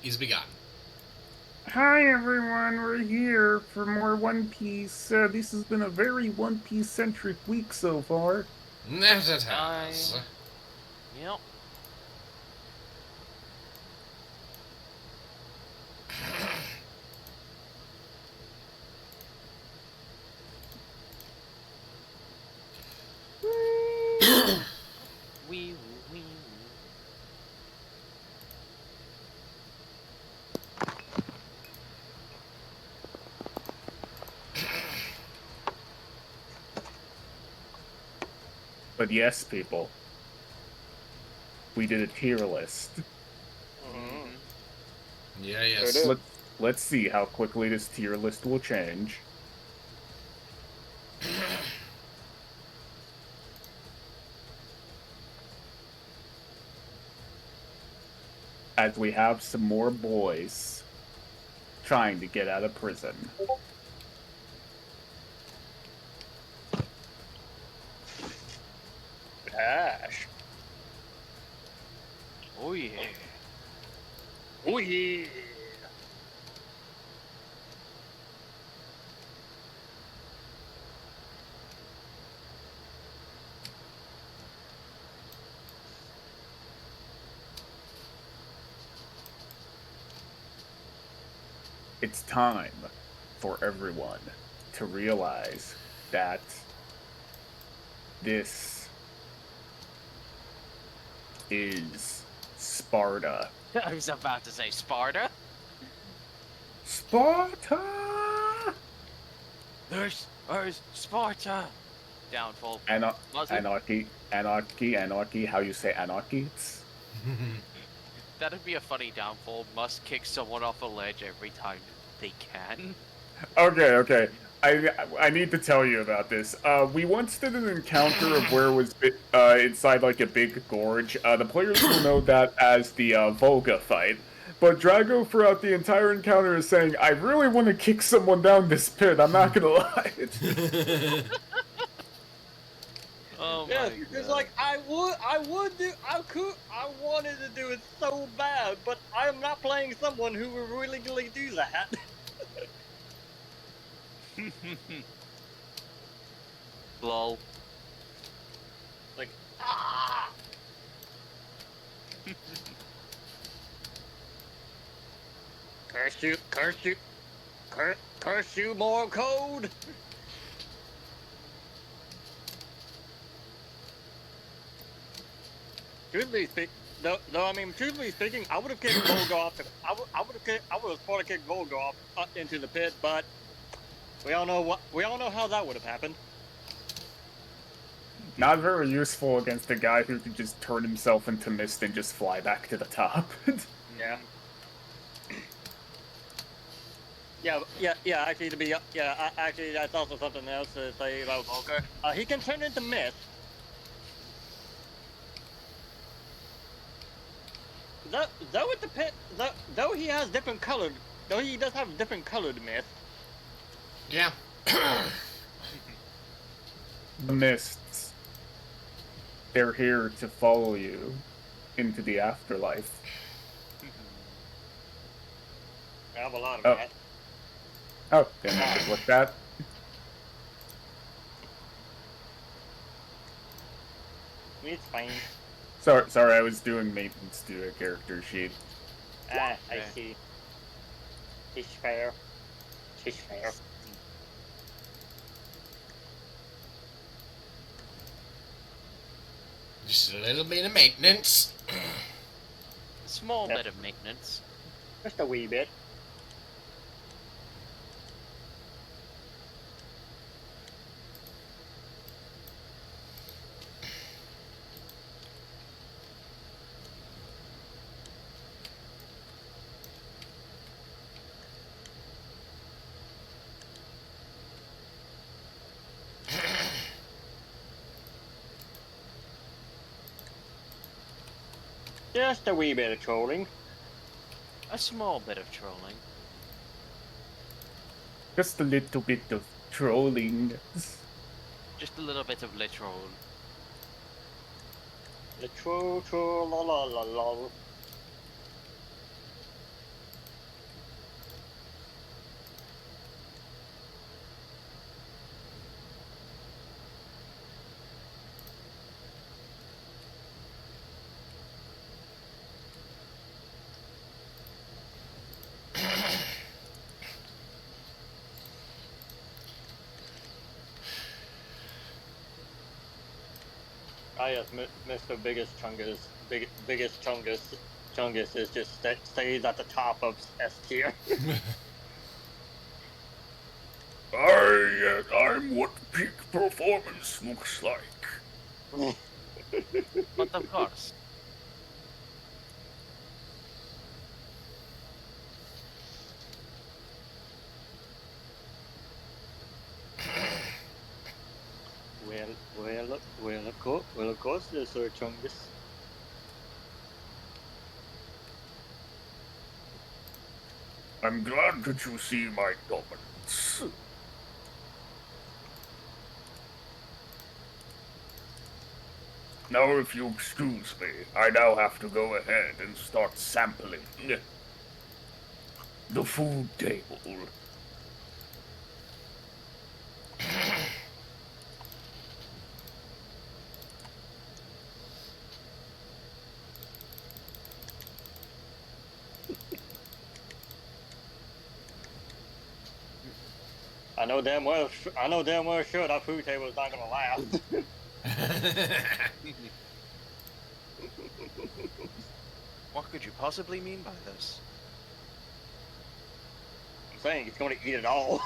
He's begun. Hi everyone, we're here for more One Piece. This has been a very One Piece centric week so far. That it has. I. Yep. Wee woo wee woo. But yes, people, we did a tier list. Mm-hmm. Yeah, Sure yes. did. Let's see how quickly this tier list will change. As we have some more boys trying to get out of prison. Ash. Oh yeah. Oh yeah. It's time for everyone to realize that this is Sparta. I was about to say Sparta. Sparta! There's Sparta. Downfall. Ana- Was it? anarchy. How you say anarchy? That'd be a funny downfall. Must kick someone off a ledge every time they can. Okay. I need to tell you about this. We once did an encounter of where it was inside like a big gorge. The players will know that as the Volga fight. But Drago throughout the entire encounter is saying, "I really want to kick someone down this pit. I'm not gonna lie." Oh Yeah, my it's god. like I wanted to do it so bad, but I'm not playing someone who would really do that. Lol. Like, ah! Curse you, more code! Truthfully speaking, I would have kicked Volga off. I would have thought to kick Volga off into the pit, but we all know how that would have happened. Not very useful against a guy who can just turn himself into mist and just fly back to the top. Yeah. Yeah. Actually, actually, that's also something else to say about Volker. He can turn into mist. Though at the pit, though he has different colored, though he does have different colored mist. Yeah. The mists. They're here to follow you into the afterlife. I have a lot of Oh. that. Oh, then I could look that. It's fine. Sorry, I was doing maintenance to a character sheet. I Okay. see. It's fair. It's fair. Just a little bit of maintenance. Small Yep. bit of maintenance. Just a wee bit. Just a wee bit of trolling. A small bit of trolling. Just a little bit of trolling. Just a little bit of literal. The troll, la la la la. yes, Mr. Biggest Chungus is just stays at the top of S tier. I'm what peak performance looks like. But of course. Well, of course, Sir Chungus. I'm glad that you see my dominance. Now, if you excuse me, I now have to go ahead and start sampling the food table. I know damn well. I know damn well sure that food table is not gonna last. What could you possibly mean by this? I'm saying it's gonna eat it all.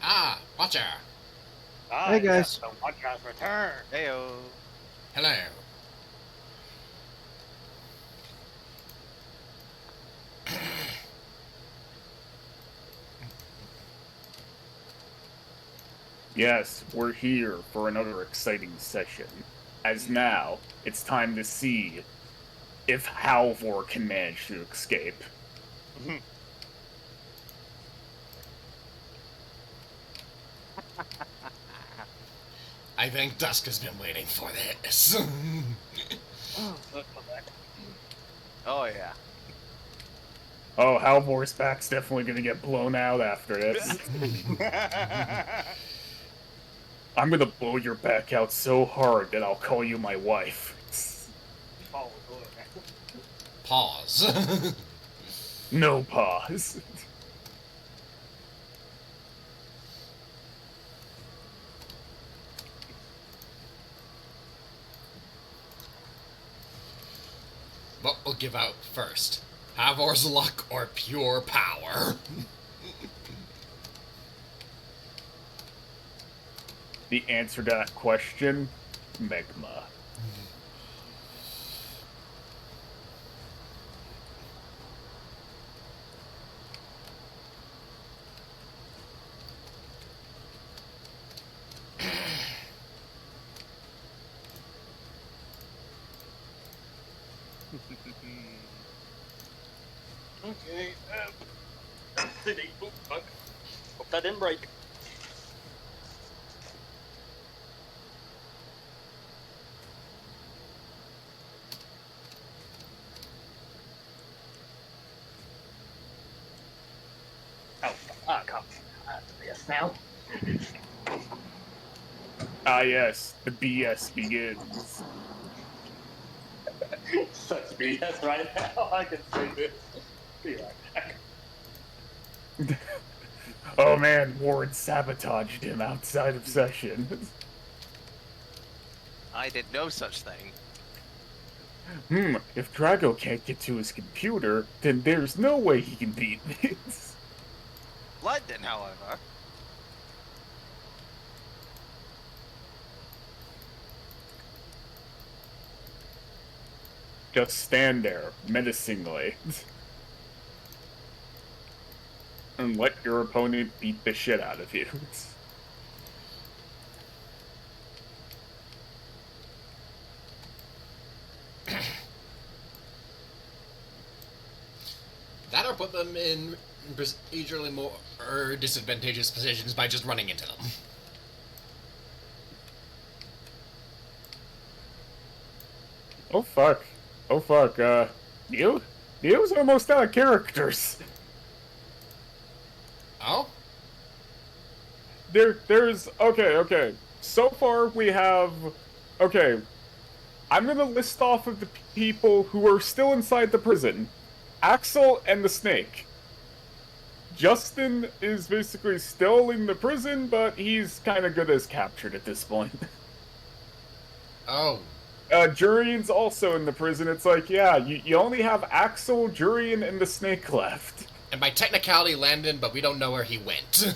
Ah, Watcher. Hey, guys. Yes, the Watcher's return. Heyo. Hello. Yes, we're here for another exciting session. As now, it's time to see if Halvor can manage to escape. I think Dusk has been waiting for this. Oh yeah. Oh, Halvor's back's definitely gonna get blown out after this. I'm gonna blow your back out so hard that I'll call you my wife. Oh, good. Pause. No pause. What will give out first? Havor's luck or pure power? The answer to that question, Megma. Okay. Sitting. Oop, fuck. Hope that didn't break. Oh, come. Yes, now. Ah yes, the BS begins. Such BS right now. I can say this. Be right back. Oh man, Warren sabotaged him outside of session. I did no such thing. If Drago can't get to his computer, then there's no way he can beat this. London, however. Just stand there, menacingly. And let your opponent beat the shit out of you. That or put them in procedurally more disadvantageous positions by just running into them. Oh fuck. Oh fuck. Neo's almost out of characters. Oh? There's okay. So far we have okay. I'm gonna list off of the people who are still inside the prison. Axel and the Snake. Justin is basically still in the prison, but he's kind of good as captured at this point. Oh. Jurian's also in the prison. It's like, yeah, you only have Axel, Jurian, and the Snake left. And by technicality, Landon, but we don't know where he went.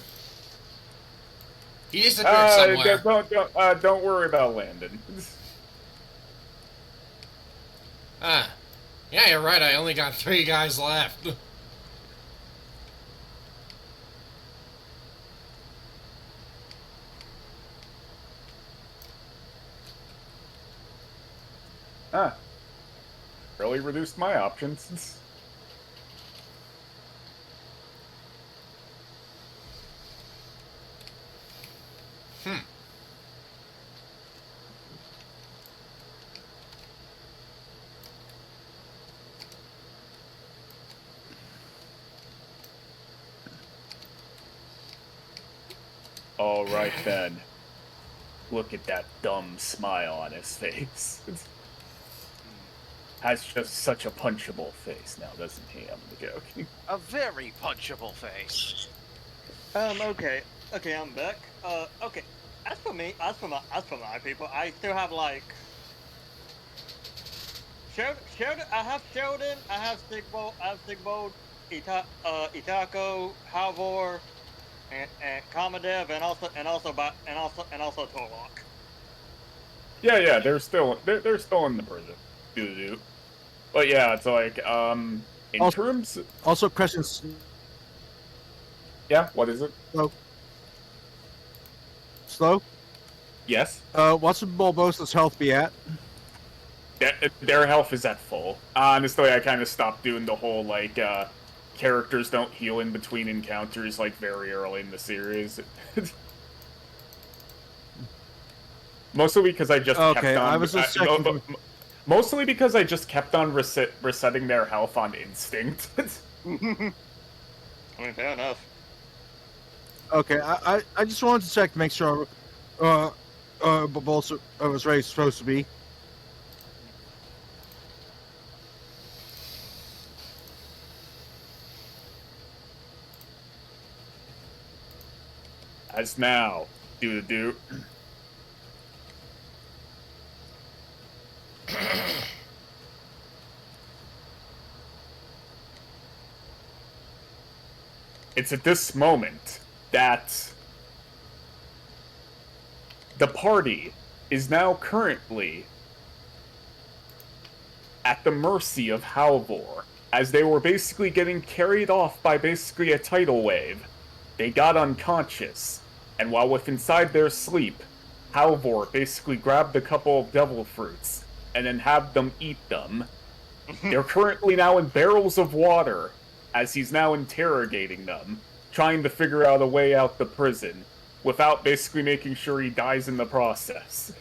He disappeared somewhere. Don't worry about Landon. Yeah, you're right. I only got 3 guys left. Really reduced my options. All right then. Look at that dumb smile on his face. Has just such a punchable face now, doesn't he? I'm joking. A very punchable face. Okay, I'm back. Okay. As for my people, I still have like Sheldon. I have Sheldon. I have Sigbold, Itako, Halvor, and Kamadev, and also Torlock. Yeah, they're still in the prison. Doo-doo. But yeah, it's like in terms. Also, questions. Yeah, what is it? Slow. Yes. What's Barbosa's health be at? Their health is at full. Honestly, I kind of stopped doing the whole like characters don't heal in between encounters like very early in the series. Mostly because I just kept on. I was just checking. Mostly because I just kept on resetting their health on instinct. I mean, fair enough. Okay, I just wanted to check to make sure Barbosa was where he's supposed to be. As now, do. It's at this moment that the party is now currently at the mercy of Halvor, as they were basically getting carried off by basically a tidal wave. They got unconscious, and while inside their sleep, Halvor basically grabbed a couple of devil fruits and then had them eat them. They're currently now in barrels of water, as he's now interrogating them, trying to figure out a way out the prison, without basically making sure he dies in the process.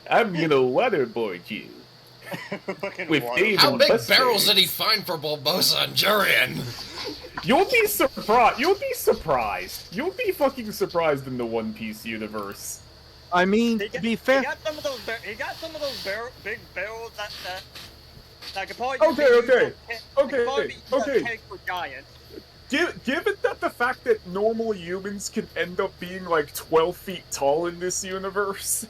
I'm gonna waterboard you. With Dave How on big Buster. barrels did he find for Barbosa and Jurian? You'll be surprised. You'll be surprised. You'll be fucking surprised in the One Piece universe. I mean, to be fair, He got some of those big barrels that could probably Okay. take for giants. Given that the fact that normal humans can end up being like 12 feet tall in this universe,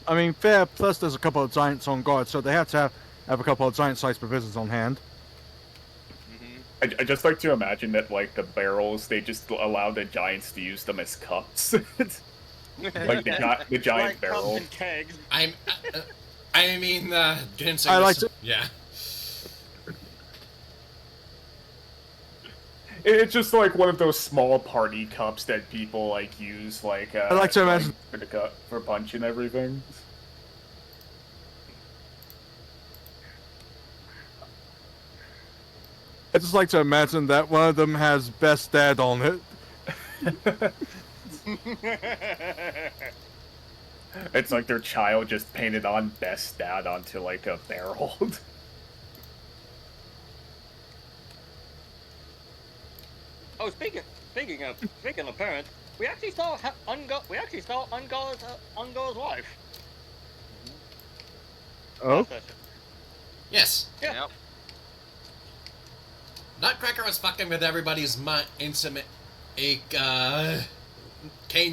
I mean, fair. Plus, there's a couple of giants on guard, so they have to have a couple of giant-sized provisions on hand. I just like to imagine that like the barrels, they just allow the giants to use them as cups. Like the giant like barrel. cups and kegs. Didn't say I this. like to- Yeah. It's just like one of those small party cups that people like use like I like to imagine. for the cup for punch and everything. I just like to imagine that one of them has best dad on it. It's like their child just painted on best dad onto like a barrel. Oh, speaking of parents, we actually saw Ungo's wife. Oh, Last session. Yes. Yeah. Yep. Nutcracker was fucking with everybody's intimate. Kane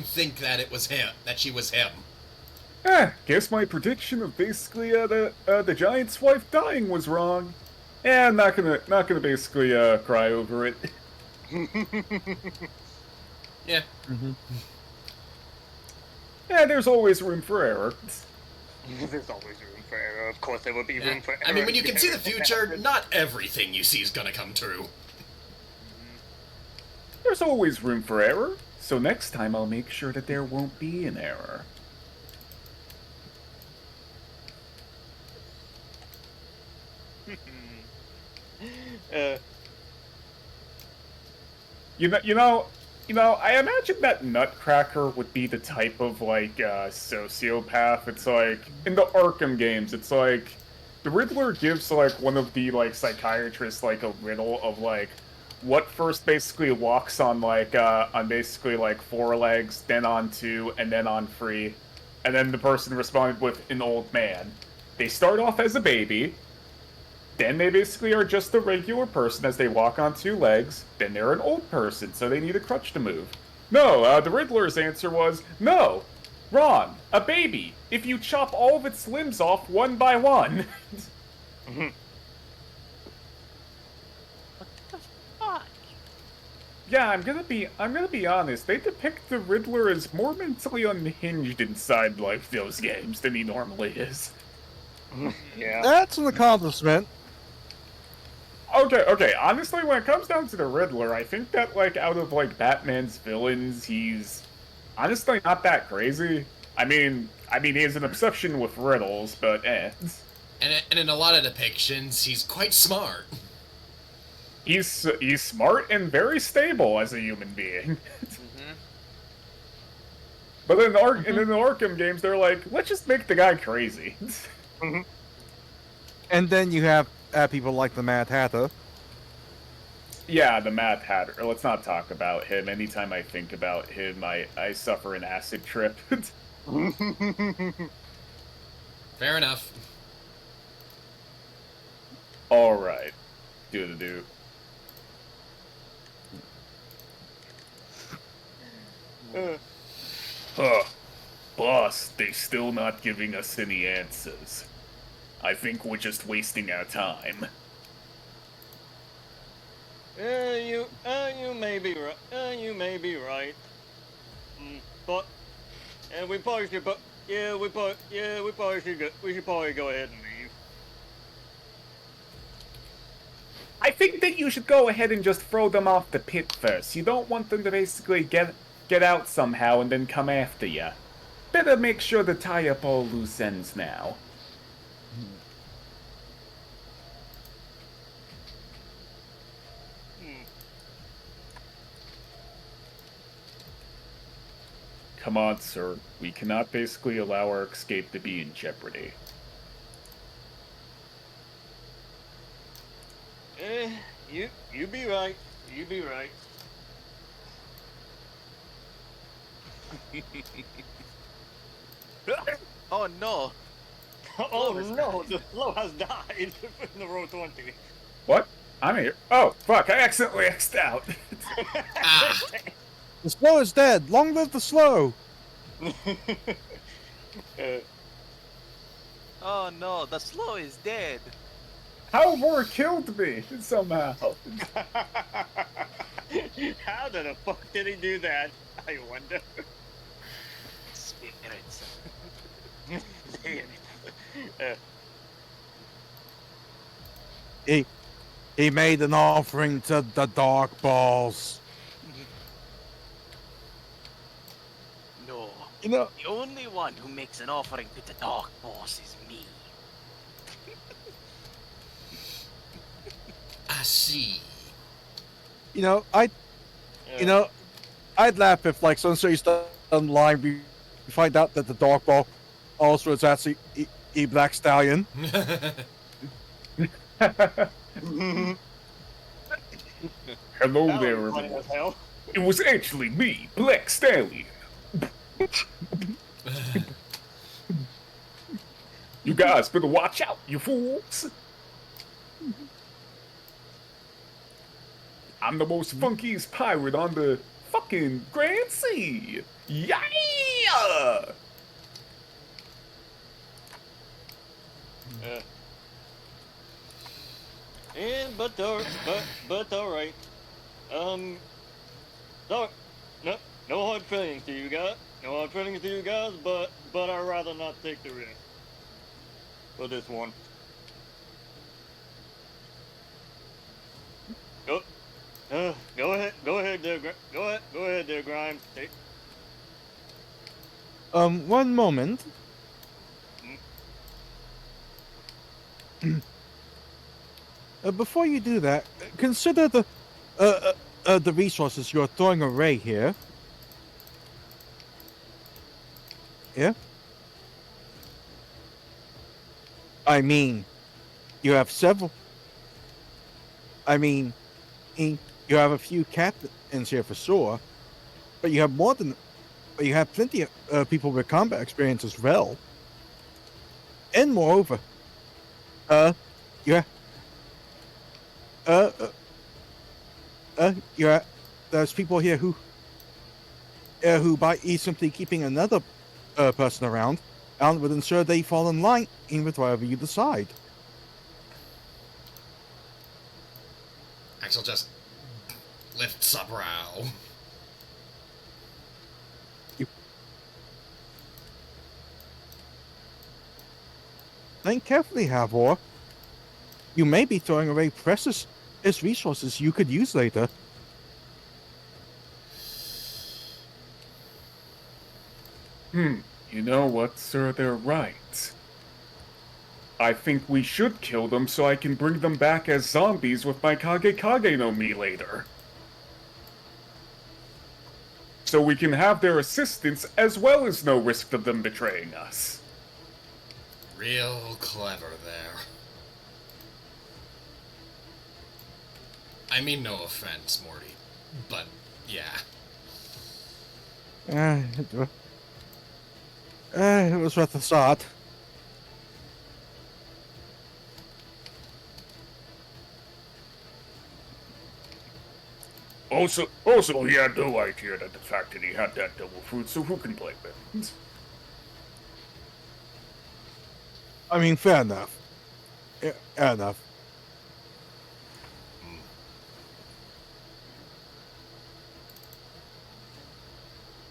think that it was him, that she was him. Guess my prediction of basically the giant's wife dying was wrong. I'm not gonna basically cry over it. Yeah. Yeah, there's always room for error. There's always room for error. Of course, there would be room for error. I mean, when you can see the future, not everything you see is gonna come true. There's always room for error, so next time I'll make sure that there won't be an error. Uh, You know, I imagine that Nutcracker would be the type of like sociopath. It's like in the Arkham games, it's like the Riddler gives like one of the like psychiatrists like a riddle of like what first basically walks on basically like four legs, then on two, and then on three, and then the person responded with an old man. They start off as a baby. Then they basically are just a regular person as they walk on two legs. Then they're an old person, so they need a crutch to move. No, the Riddler's answer was, no, wrong, a baby. If you chop all of its limbs off one by one. What the fuck? Yeah, I'm gonna be honest. They depict the Riddler as more mentally unhinged inside like those games than he normally is. yeah. that's an accomplishment. Okay. Honestly, when it comes down to the Riddler, I think that, like, out of, like, Batman's villains, he's honestly not that crazy. I mean, he has an obsession with riddles, but And in a lot of depictions, he's quite smart. He's smart and very stable as a human being. But in the Arkham games, they're like, let's just make the guy crazy. And then you have people like the Mad Hatter. Yeah, the Mad Hatter. Let's not talk about him. Anytime I think about him, I suffer an acid trip. Fair enough. Alright. Do. Boss, they still not giving us any answers. I think we're just wasting our time. You may be right. You may be right. But, and we probably should. But we probably should go. We should probably go ahead and leave. I think that you should go ahead and just throw them off the pit first. You don't want them to basically get out somehow and then come after you. Better make sure to tie up all loose ends now. Come on, sir. We cannot basically allow our escape to be in jeopardy. You be right. You be right. Oh no! Oh no, the flow has died in the row 20. What? I'm here. Oh, fuck, I accidentally X'd out. Ah, The slow is dead. Long live the slow. Oh no, the slow is dead. Halvor killed me, somehow. How the fuck did he do that? I wonder. Spirits. Hey, He made an offering to the Dark Balls. No, You know, the only one who makes an offering to the Dark Boss is me. I see. you know, I, Yeah. you know, I'd laugh if like someone says down the line we find out that the Dark Ball also is actually a Black Stallion. Hello That there, would be funny everyone. as hell. It was actually me, Black Stallion. You guys better watch out, you fools. I'm the most funkiest pirate on the fucking Grand Sea. Yeah! Yeah. Yeah, but all right. No, no, no hard feelings to you guys. No hard feelings to you guys, but I'd rather not take the risk for this one. Go, go ahead there, go ahead there, Grimes. Take, One moment. Before you do that, consider the resources you're throwing away here. Yeah. I mean, you have several. I mean, you have a few captains here for sure, but you have more than. But you have plenty of people with combat experience as well. And moreover, yeah, uh, uh, there's people here who by simply keeping another person around, and would ensure they fall in line with whatever you decide. Axel just lifts a brow. Think carefully, Havor. You may be throwing away precious resources you could use later. You know what, sir? They're right. I think we should kill them so I can bring them back as zombies with my Kage Kage no Mi later. So we can have their assistance as well as no risk of them betraying us. Real clever there. I mean, no offense, Morty, but yeah. It was worth a thought. Also, he had no idea that the fact that he had that double fruit, so who can blame him? I mean, fair enough. Yeah, fair enough.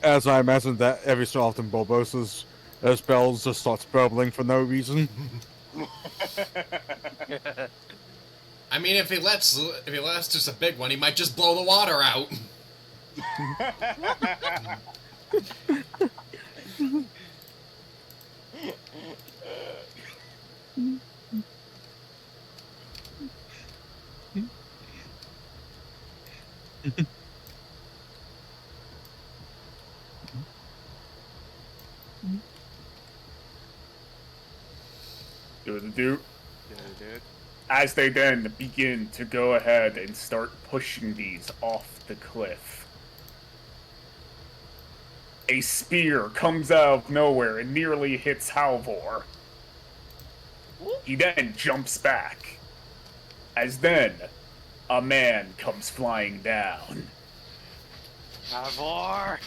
As I imagine that every so often Barbosa's spells just starts burbling for no reason. I mean, if he lets just a big one, he might just blow the water out. Do. As they then begin to go ahead and start pushing these off the cliff, a spear comes out of nowhere and nearly hits Halvor. He then jumps back, as then a man comes flying down. Havor!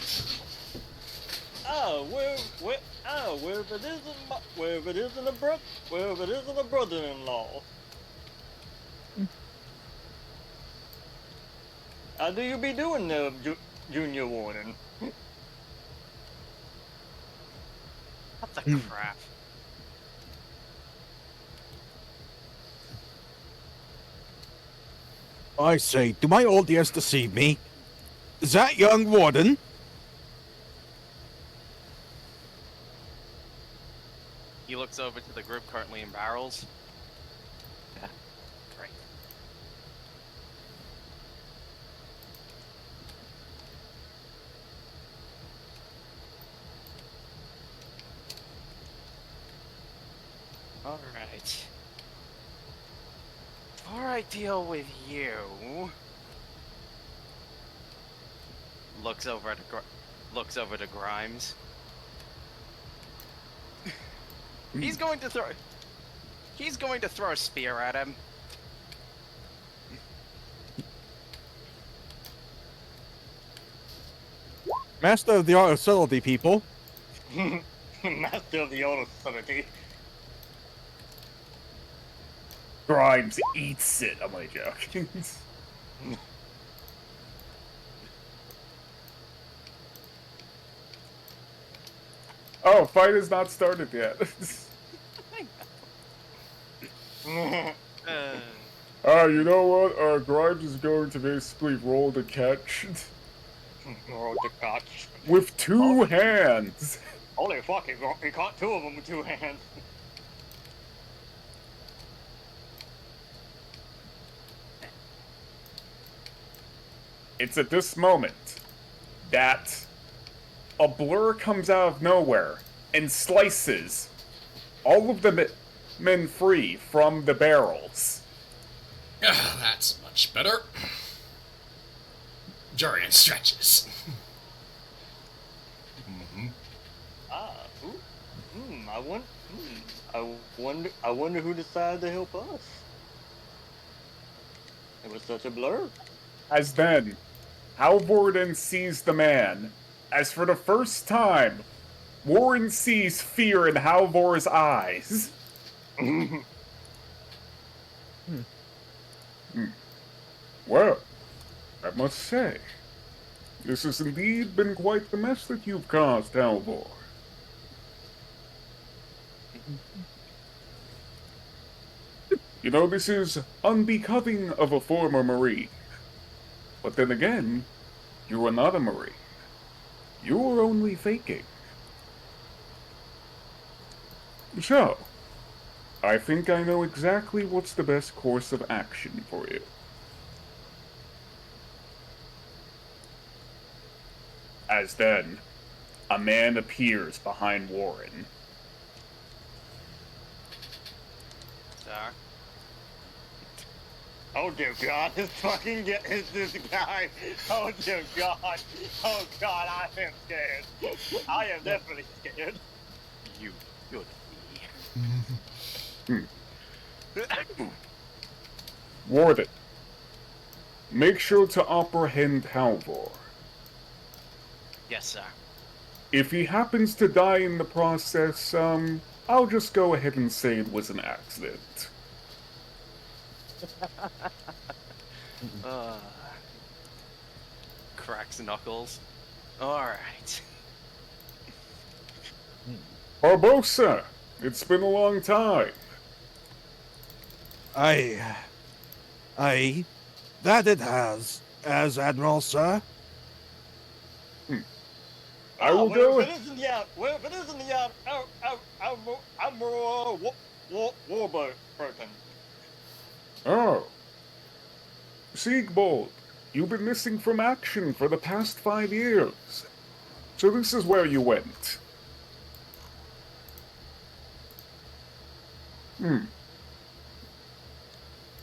Wherever it isn't a brother-in-law. How do you be doing there, Junior Warden? What the crap? I say, do my old ears deceive me? Is that young Warden? He looks over to the group currently in barrels. Yeah, great. Alright. Before I deal with you... Looks over to Grimes. He's going to throw a spear at him. Master of the art of subtlety, people. Master of the art of subtlety. Grimes eats it. I'm only joking. Oh, fight has not started yet. You know what? Grimes is going to basically roll the catch Roll the catch. with two hands. Holy fuck, he caught two of them with two hands. It's at this moment that a blur comes out of nowhere and slices all of the men free from the barrels. That's much better. Jurian stretches. I wonder who decided to help us. It was such a blur. As then, Halvorden sees the man, as for the first time, Warren sees fear in Halvor's eyes. Well, I must say, this has indeed been quite the mess that you've caused, Halvor. You know, this is unbecoming of a former Marine. But then again, you are not a Marine. You are only faking. So, I think I know exactly what's the best course of action for you. As then, a man appears behind Warren. Sir. Oh dear God, this guy. Oh dear God. Oh God, I am scared. I am definitely scared. You should be. Warden, make sure to apprehend Halvor. Yes, sir. If he happens to die in the process, I'll just go ahead and say it was an accident. Cracks knuckles. Alright. Barbosa, it's been a long time. That it has, as Admiral, sir. I will go. If it isn't the Admiral Warboat broken. Oh. Siegbold, you've been missing from action for the past 5 years. So this is where you went.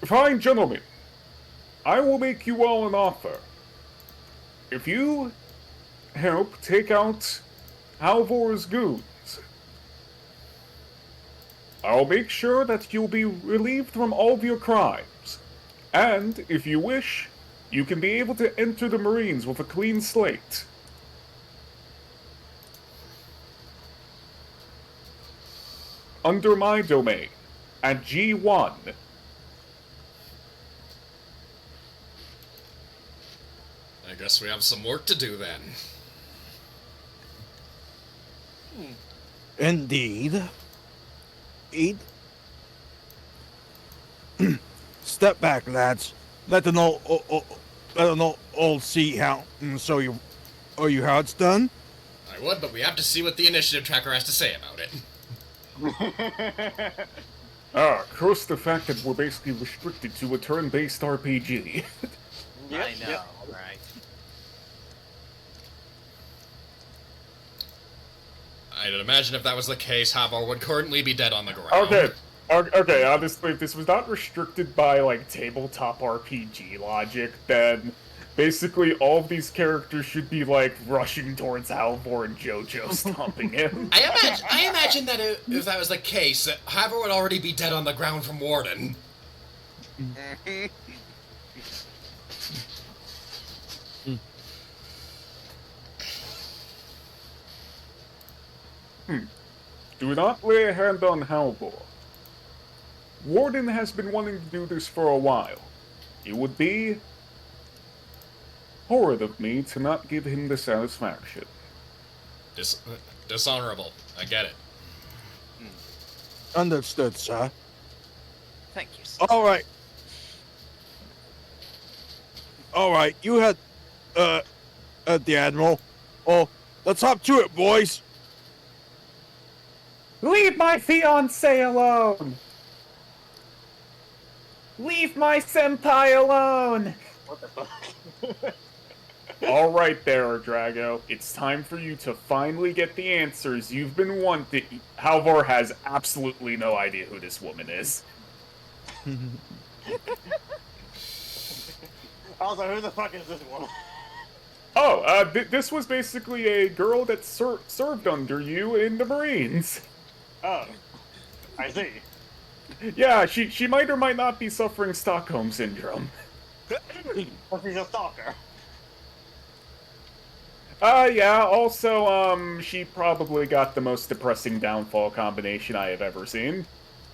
Fine, gentlemen. I will make you all an offer. If you help take out Halvor's goons, I'll make sure that you'll be relieved from all of your crimes. And, if you wish, you can be able to enter the Marines with a clean slate. Under my domain, at G1. I guess we have some work to do then. Indeed. Step back, lads. let them all see how. Show you how it's done. I would, but we have to see what the initiative tracker has to say about it. Curse the fact that we're basically restricted to a turn-based RPG. I know, right? I'd imagine if that was the case, Havor would currently be dead on the ground. Okay, honestly, if this was not restricted by, like, tabletop RPG logic, then basically all of these characters should be, like, rushing towards Halvor and Jojo stomping him. I imagine that if that was the case, that Havor would already be dead on the ground from Warden. Do not lay a hand on Halvor. Warden has been wanting to do this for a while. It would be horrid of me to not give him the satisfaction. Dishonorable. I get it. Understood, sir. Thank you, sir. All right. All right. You had, the Admiral. Oh, let's hop to it, boys. Leave my fiancé alone! Leave my senpai alone! What the fuck? Alright there, Drago. It's time for you to finally get the answers you've been wanting. Halvor has absolutely no idea who this woman is. Also, who the fuck is this woman? This was basically a girl that served under you in the Marines. Oh, I see. Yeah, she might or might not be suffering Stockholm Syndrome. But she's a stalker. Yeah, also, she probably got the most depressing downfall combination I have ever seen.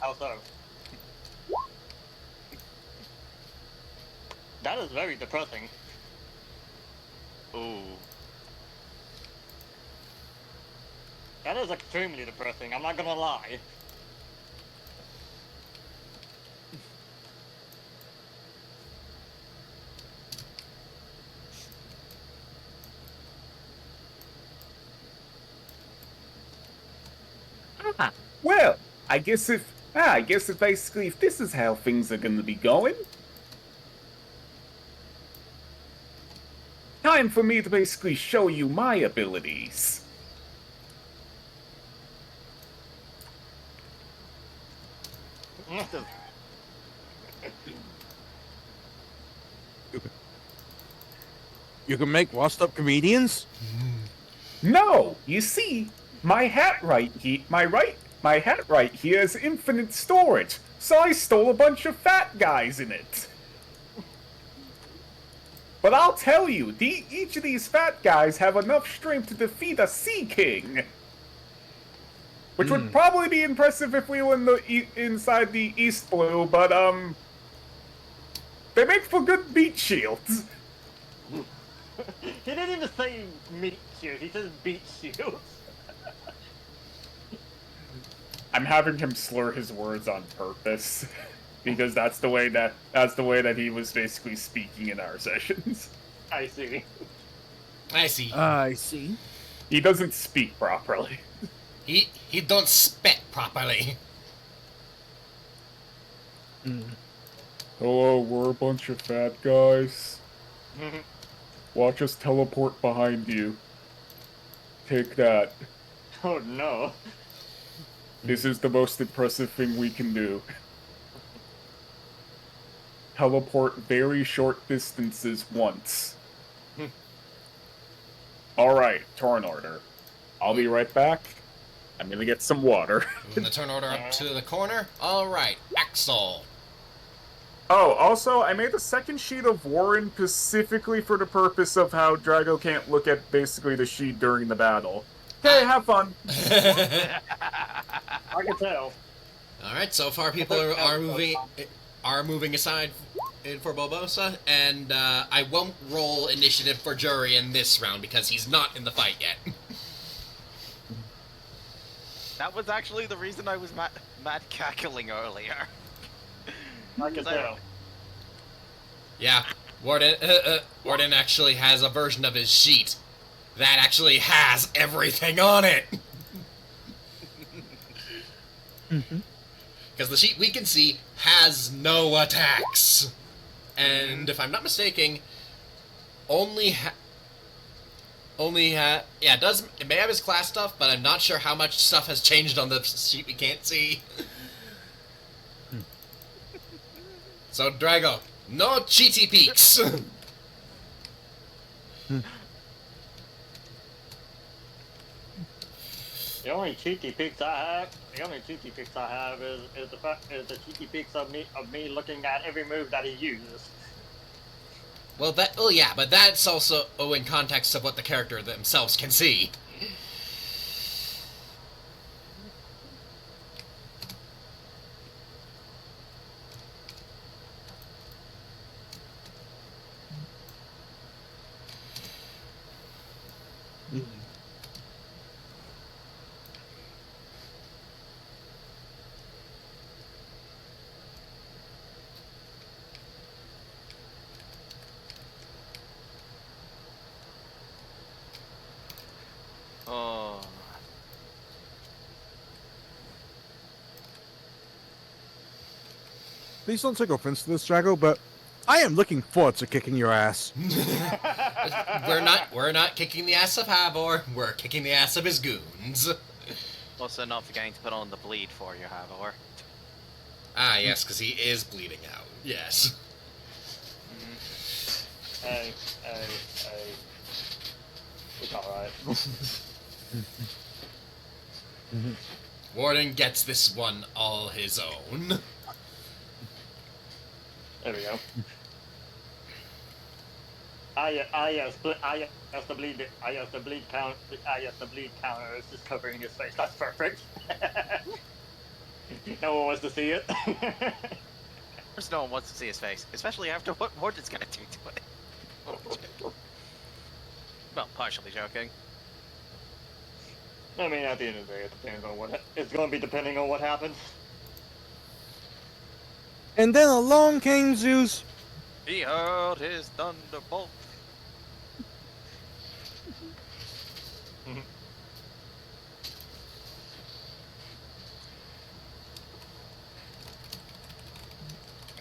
How so? That is very depressing. Ooh. That is extremely depressing, I'm not gonna lie. Well, I guess if basically if this is how things are gonna be going, time for me to basically show you my abilities. You can make washed-up comedians. No, you see, my hat right here is infinite storage, so I stole a bunch of fat guys in it. But I'll tell you, each of these fat guys have enough strength to defeat a Sea King. Which would probably be impressive if we were inside the East Blue, but, they make for good beat shields. He didn't even say meat shield, he says beat shield. I'm having him slur his words on purpose. Because that's the way that he was basically speaking in our sessions. I see. I see. I see. He doesn't speak properly. He don't spit properly. Hello, we're a bunch of fat guys. Watch us teleport behind you. Take that. Oh no. This is the most impressive thing we can do. Teleport very short distances once. Alright, turn order. I'll be right back. I'm gonna get some water. Moving the turn order up to the corner. Alright, Axel. Oh, also, I made a second sheet of Warren specifically for the purpose of how Drago can't look at basically the sheet during the battle. Hey, have fun! I can tell. Alright, so far people are moving aside for Bobosa, and I won't roll initiative for Jury in this round because he's not in the fight yet. That was actually the reason I was mad cackling earlier. I can tell. Yeah, Warden actually has a version of his sheet that actually has everything on it. Mm-hmm. Because the sheet we can see has no attacks. And if I'm not mistaken, yeah, it may have his class stuff, but I'm not sure how much stuff has changed on the sheet we can't see. So, Drago, no cheaty peeks. The only cheeky pics I have is the cheeky pics of me looking at every move that he uses. Well, yeah, but that's also in context of what the character themselves can see. Oh. Please don't take offense to this, Drago, but I am looking forward to kicking your ass. We're not kicking the ass of Havor. We're kicking the ass of his goons. Also not forgetting to put on the bleed for you, Havor. Ah, yes, because he is bleeding out. Yes. Hey, it's alright. Warden gets this one all his own. There we go. The bleed counter is just covering his face. That's perfect. No one wants to see it. Of course no one wants to see his face, especially after what Morden's gonna do to it. Well, partially joking. I mean, at the end of the day, it depends on what it's going to be depending on what happens. And then along came Zeus. He hurled his thunderbolt.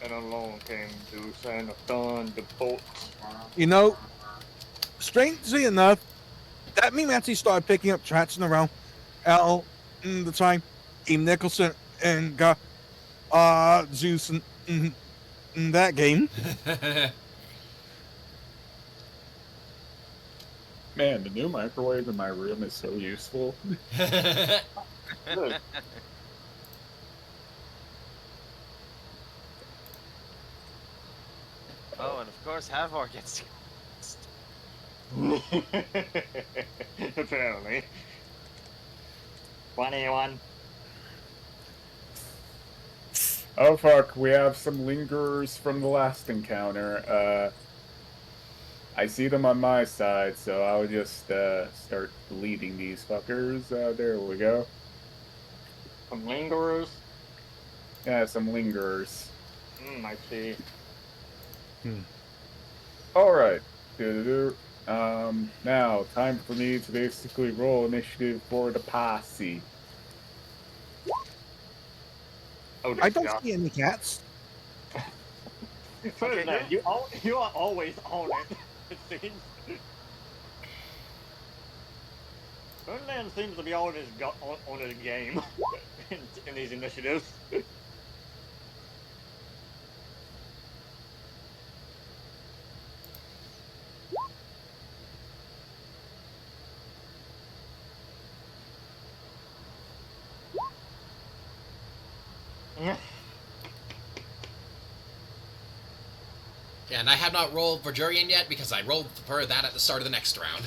And along came Zeus and a thunderbolt. You know, strangely enough, that meme actually started picking up traction around the time Team Nicholson and got Zeus in that game. Man, the new microwave in my room is so useful. Good. Oh, and of course Havor gets Apparently. 21. Oh fuck, we have some lingerers from the last encounter. I see them on my side, so I'll just start bleeding these fuckers. There we go. Some lingerers. Yeah, some lingerers. I see. Alright. Now, time for me to basically roll initiative for the posse. Oh, I don't see any cats. Ferdinand, you are always on it, it seems. Ferdinand seems to be on his game in these initiatives. Yeah, and I have not rolled for Jurian yet because I rolled for that at the start of the next round.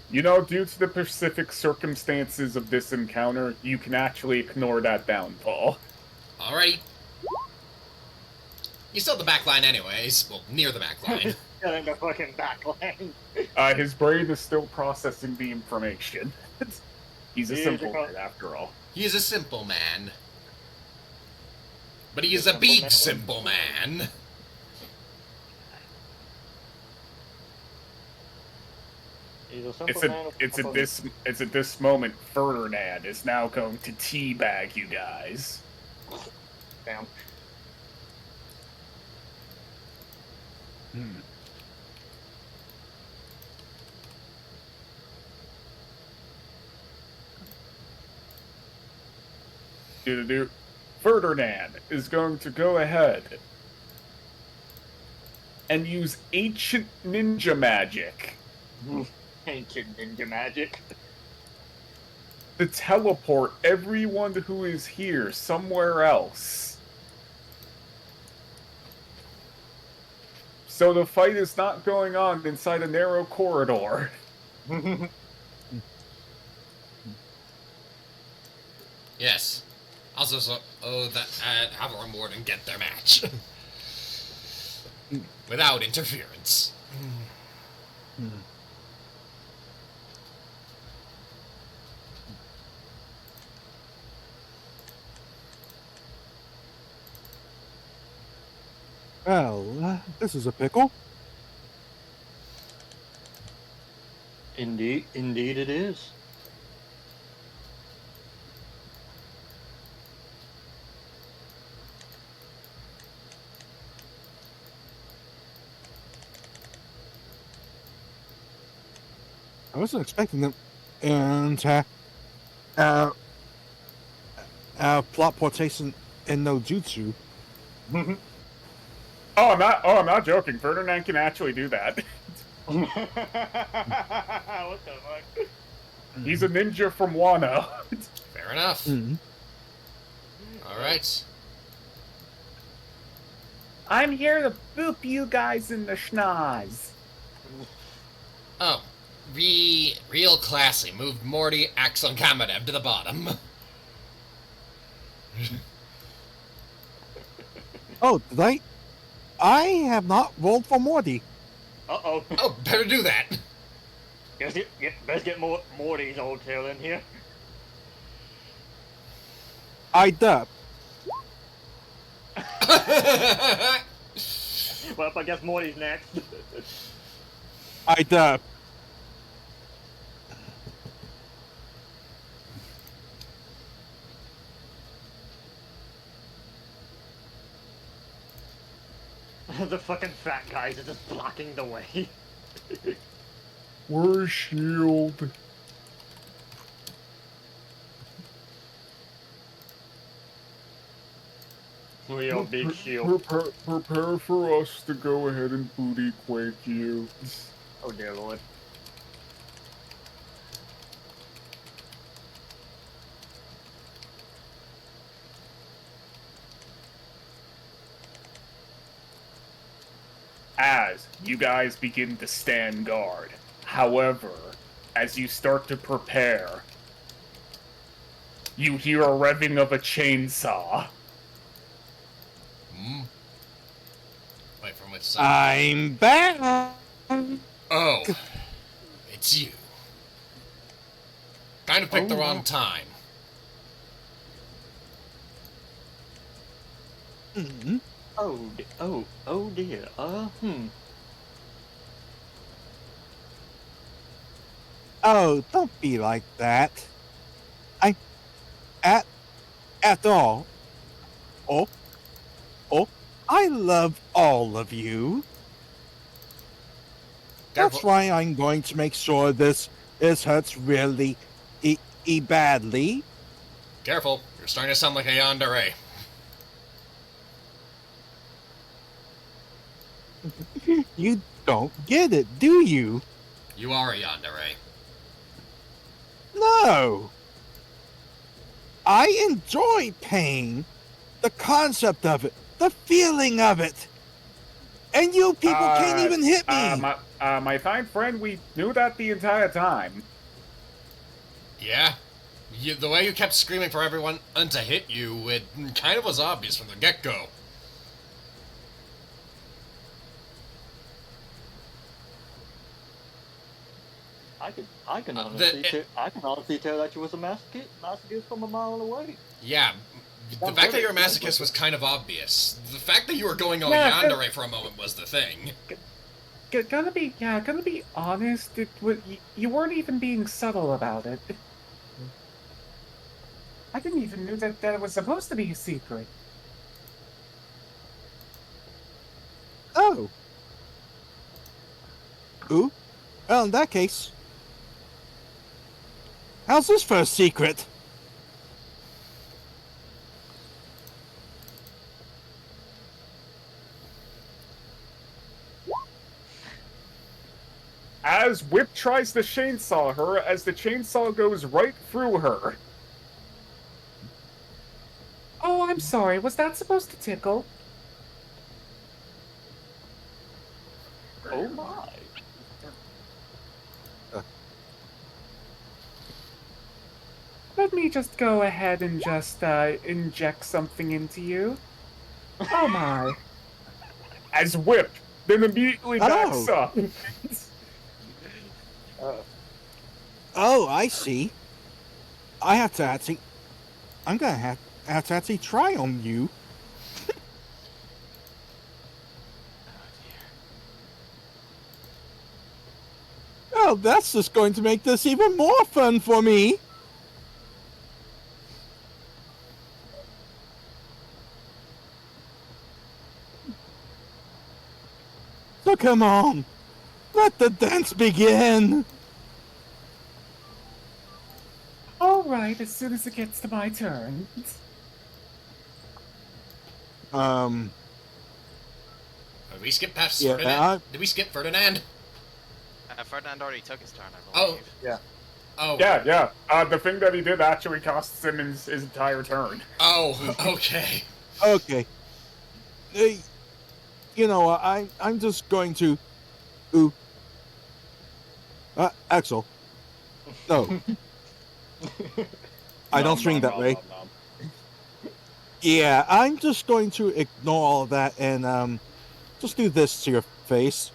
You know, due to the specific circumstances of this encounter, you can actually ignore that downfall. Alrighty. He's still the back line anyways. Well, near the back line. Getting the fucking backline. His brain is still processing the information. He's a He is simple a co- man, after all. He is a simple man. But he is A a simple big man. simple man. He's a It's simple a, man. with it's simple at this, it's at this moment Ferdinand is now going to teabag you guys. Damn. Hmm. Do. Ferdinand is going to go ahead and use ancient ninja magic Ancient ninja magic. to teleport everyone who is here somewhere else. So the fight is not going on inside a narrow corridor. Yes. Also, have our Morden get their match. Without interference. Hmm. Well, this is a pickle. Indeed it is. I wasn't expecting them. And plot portation in no jutsu. Oh, I'm not joking. Ferdinand can actually do that. What the fuck? He's a ninja from Wano. Fair enough. Hmm. Alright. I'm here to boop you guys in the schnoz. Oh. Real classy. Moved Morty, Axel, and Kamadev to the bottom. Oh, did I? I have not rolled for Morty. Uh-oh. Oh, better do that. Best get Morty's old tail in here. I dup. Well, I guess Morty's next. I dup. The fucking fat guys are just blocking the way. Where's shield? We are big shield. Prepare for us to go ahead and booty quake you. Oh dear lord. As you guys begin to stand guard. However, as you start to prepare, you hear a revving of a chainsaw. Hmm? Wait, from which side? I'm back. Oh. It's you. Kind of picked the Oh, wrong wow. time. Hmm. Oh dear. Oh, don't be like that. At all. Oh, I love all of you. That's Careful. why I'm going to make sure this hurts really badly. Careful. You're starting to sound like a yandere. You don't get it, do you? You are a yandere. No. I enjoy pain. The concept of it. The feeling of it. And you people can't even hit me. My fine friend, we knew that the entire time. Yeah? The way you kept screaming for everyone to hit you, it kind of was obvious from the get-go. I can the- honestly tell that you was a masochist from a mile away. Yeah, the Sounds fact that good. you're a masochist was kind of obvious. The fact that you were going all Yeah, yandere for a moment was the thing. Gonna be honest. You weren't even being subtle about it. I didn't even know that it was supposed to be a secret. Oh. Ooh. Well, in that case, how's this for a secret? As Whip tries to chainsaw her, as the chainsaw goes right through her. Oh, I'm sorry. Was that supposed to tickle? Oh my. Let me just go ahead and just inject something into you. Oh my. As Whip then immediately backs Oh. up. Oh, I see. I have to actually. I'm gonna have to actually try on you. Oh, that's just going to make this even more fun for me. So come on, let the dance begin. All right, as soon as it gets to my turn. Did we skip past Yeah, Ferdinand? Did we skip Ferdinand? Ferdinand already took his turn, I Oh. believe. Yeah. Oh. Yeah. The thing that he did actually costs him his entire turn. Oh, okay. Okay. You know, I'm just going to. Ooh. Axel. No. I don't swing that way. Yeah, I'm just going to ignore all of that and just do this to your face.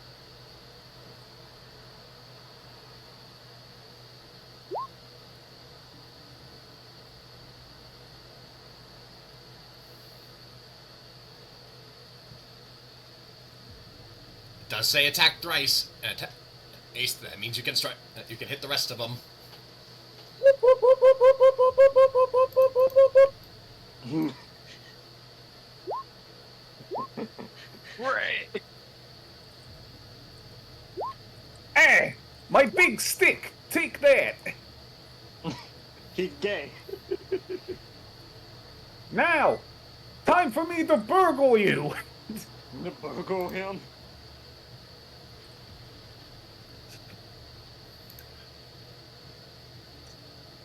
It does say attack thrice. Ace, that means you can strike. You can hit the rest of them. Right. Hey, my big stick! Take that! He's gay. Now, time for me to burgle you! The burgle him.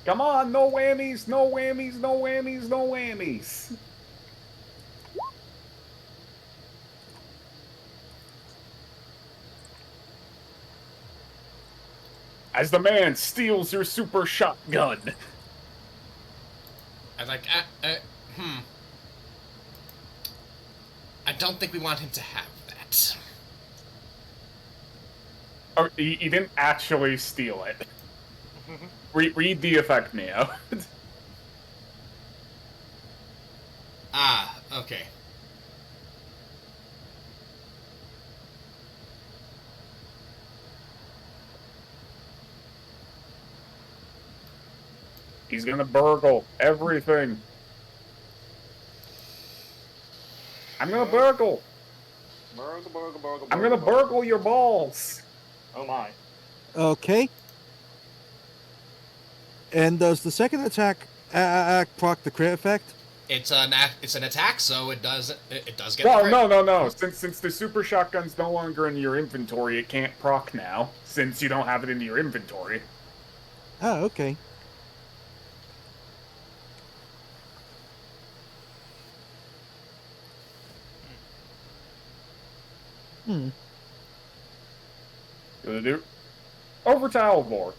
Come on, no whammies, no whammies, no whammies, no whammies. As the man steals your super shotgun. I like. I don't think we want him to have that. Oh, he didn't actually steal it. Read the effect, Neo. Ah, okay. He's gonna burgle everything. I'm gonna burgle. Burgle. I'm gonna burgle your balls. Oh my. Okay. And does the second attack proc the crit effect? It's an attack, so it does get. Well, the crit. no. Since the super shotgun's no longer in your inventory, it can't proc now. Since you don't have it in your inventory. Oh, okay. Gonna do. Over to Alvor.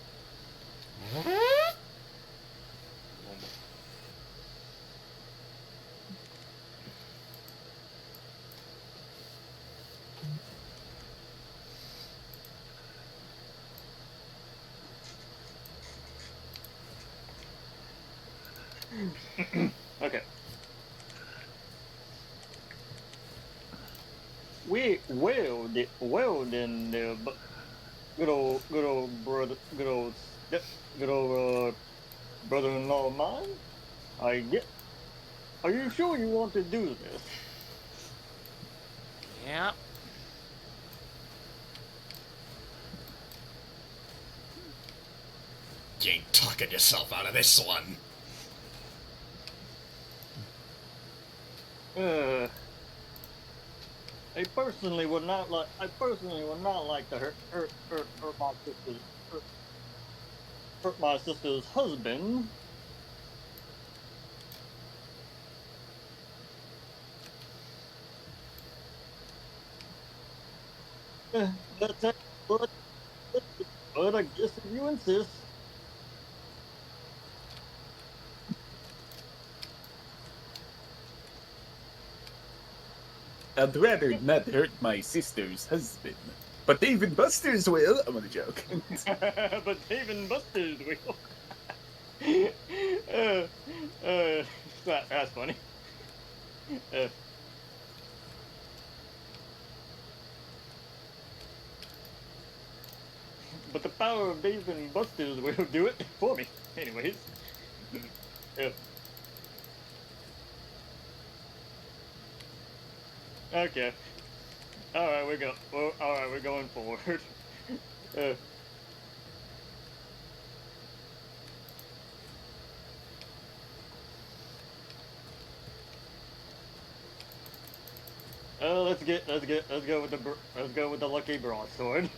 Okay. Well then, good old brother, good old brother-in-law of mine. I get. Are you sure you want to do this? Yeah. You ain't talking yourself out of this one. Uh, I personally would not like to hurt my sister's husband. But, but, but I guess if you insist. I'd rather not hurt my sister's husband. But Dave and Buster's will. I'm gonna joke. But Dave and Buster's will. uh, that's funny. Uh, but the power of Dave and Buster's will do it for me. Anyways. Yeah. Okay. All right, we're going forward. Uh, let's go with the lucky broadsword.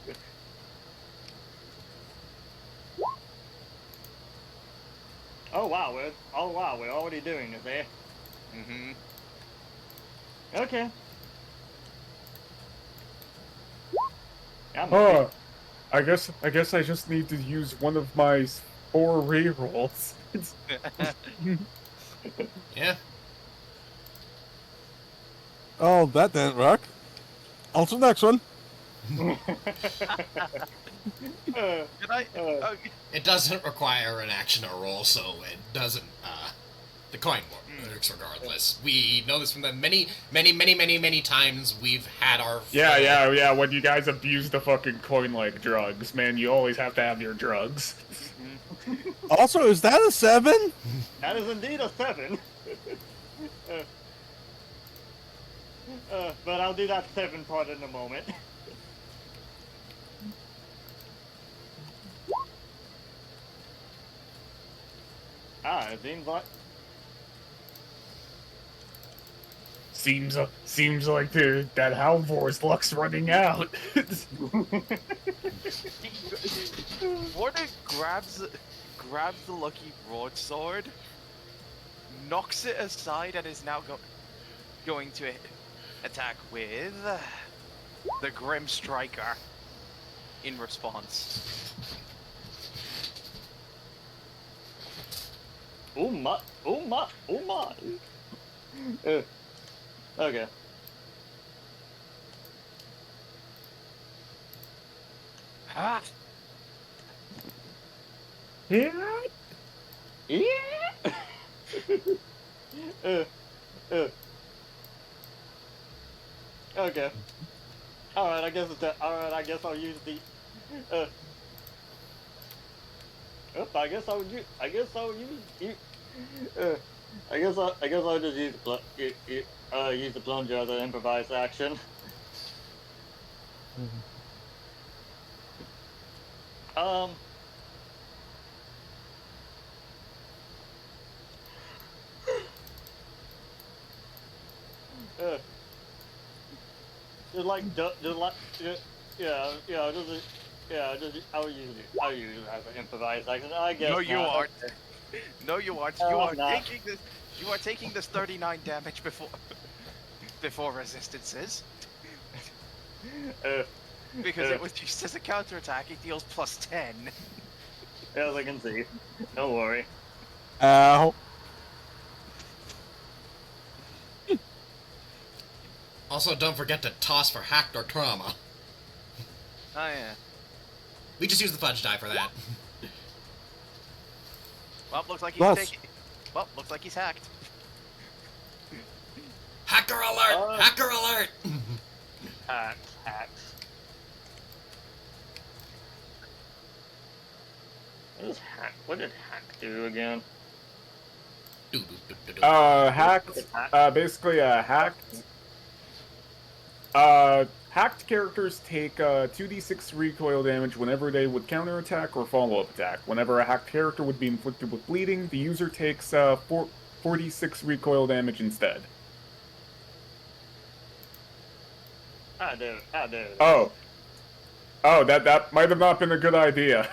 Oh wow, we're already doing this, eh? Mm-hmm. Okay. I'm Oh, I guess I just need to use one of my 4 rerolls. Yeah. Oh, that didn't work. On to the next one. uh, Did I? Oh, It doesn't require an action or roll, so it doesn't, the coin works regardless. We know this from the many times we've had our... Yeah. When you guys abuse the fucking coin like drugs, man, you always have to have your drugs. Also, is that a 7? that is indeed a 7. But I'll do that 7 part in a moment. It seems like. Seems like that Halvor's luck's running out. Warden grabs the lucky broadsword, knocks it aside, and is now going to attack with the Grim Striker in response. Oh my! Okay. Ah! Yeah. Yeah. Okay. All right. I guess it's that. All right. I guess I'll use the. I guess I'll use. I guess I'll use. I guess I'll just use use the plunger as an improvised action. Um. Just like, I'll use it as an improvised action. I guess. No, you not. aren't. No, you aren't. No, You I'm are not. taking this. You are taking this 39 damage before resistances. Because it was used as a counterattack, it deals +10. As I can see. Don't worry. Ow. Also, don't forget to toss for hacked or trauma. Oh yeah. We just use the fudge die for that. Well, looks like he's Plus- taking. Well, looks like he's hacked. Hacker alert! Hacker alert! Hacks. What did hack do again? Hacked. Basically, hacked. Hacked characters take 2d6 recoil damage whenever they would counterattack or follow-up attack. Whenever a hacked character would be inflicted with bleeding, the user takes 4d6 recoil damage instead. I do. Oh, that might have not been a good idea.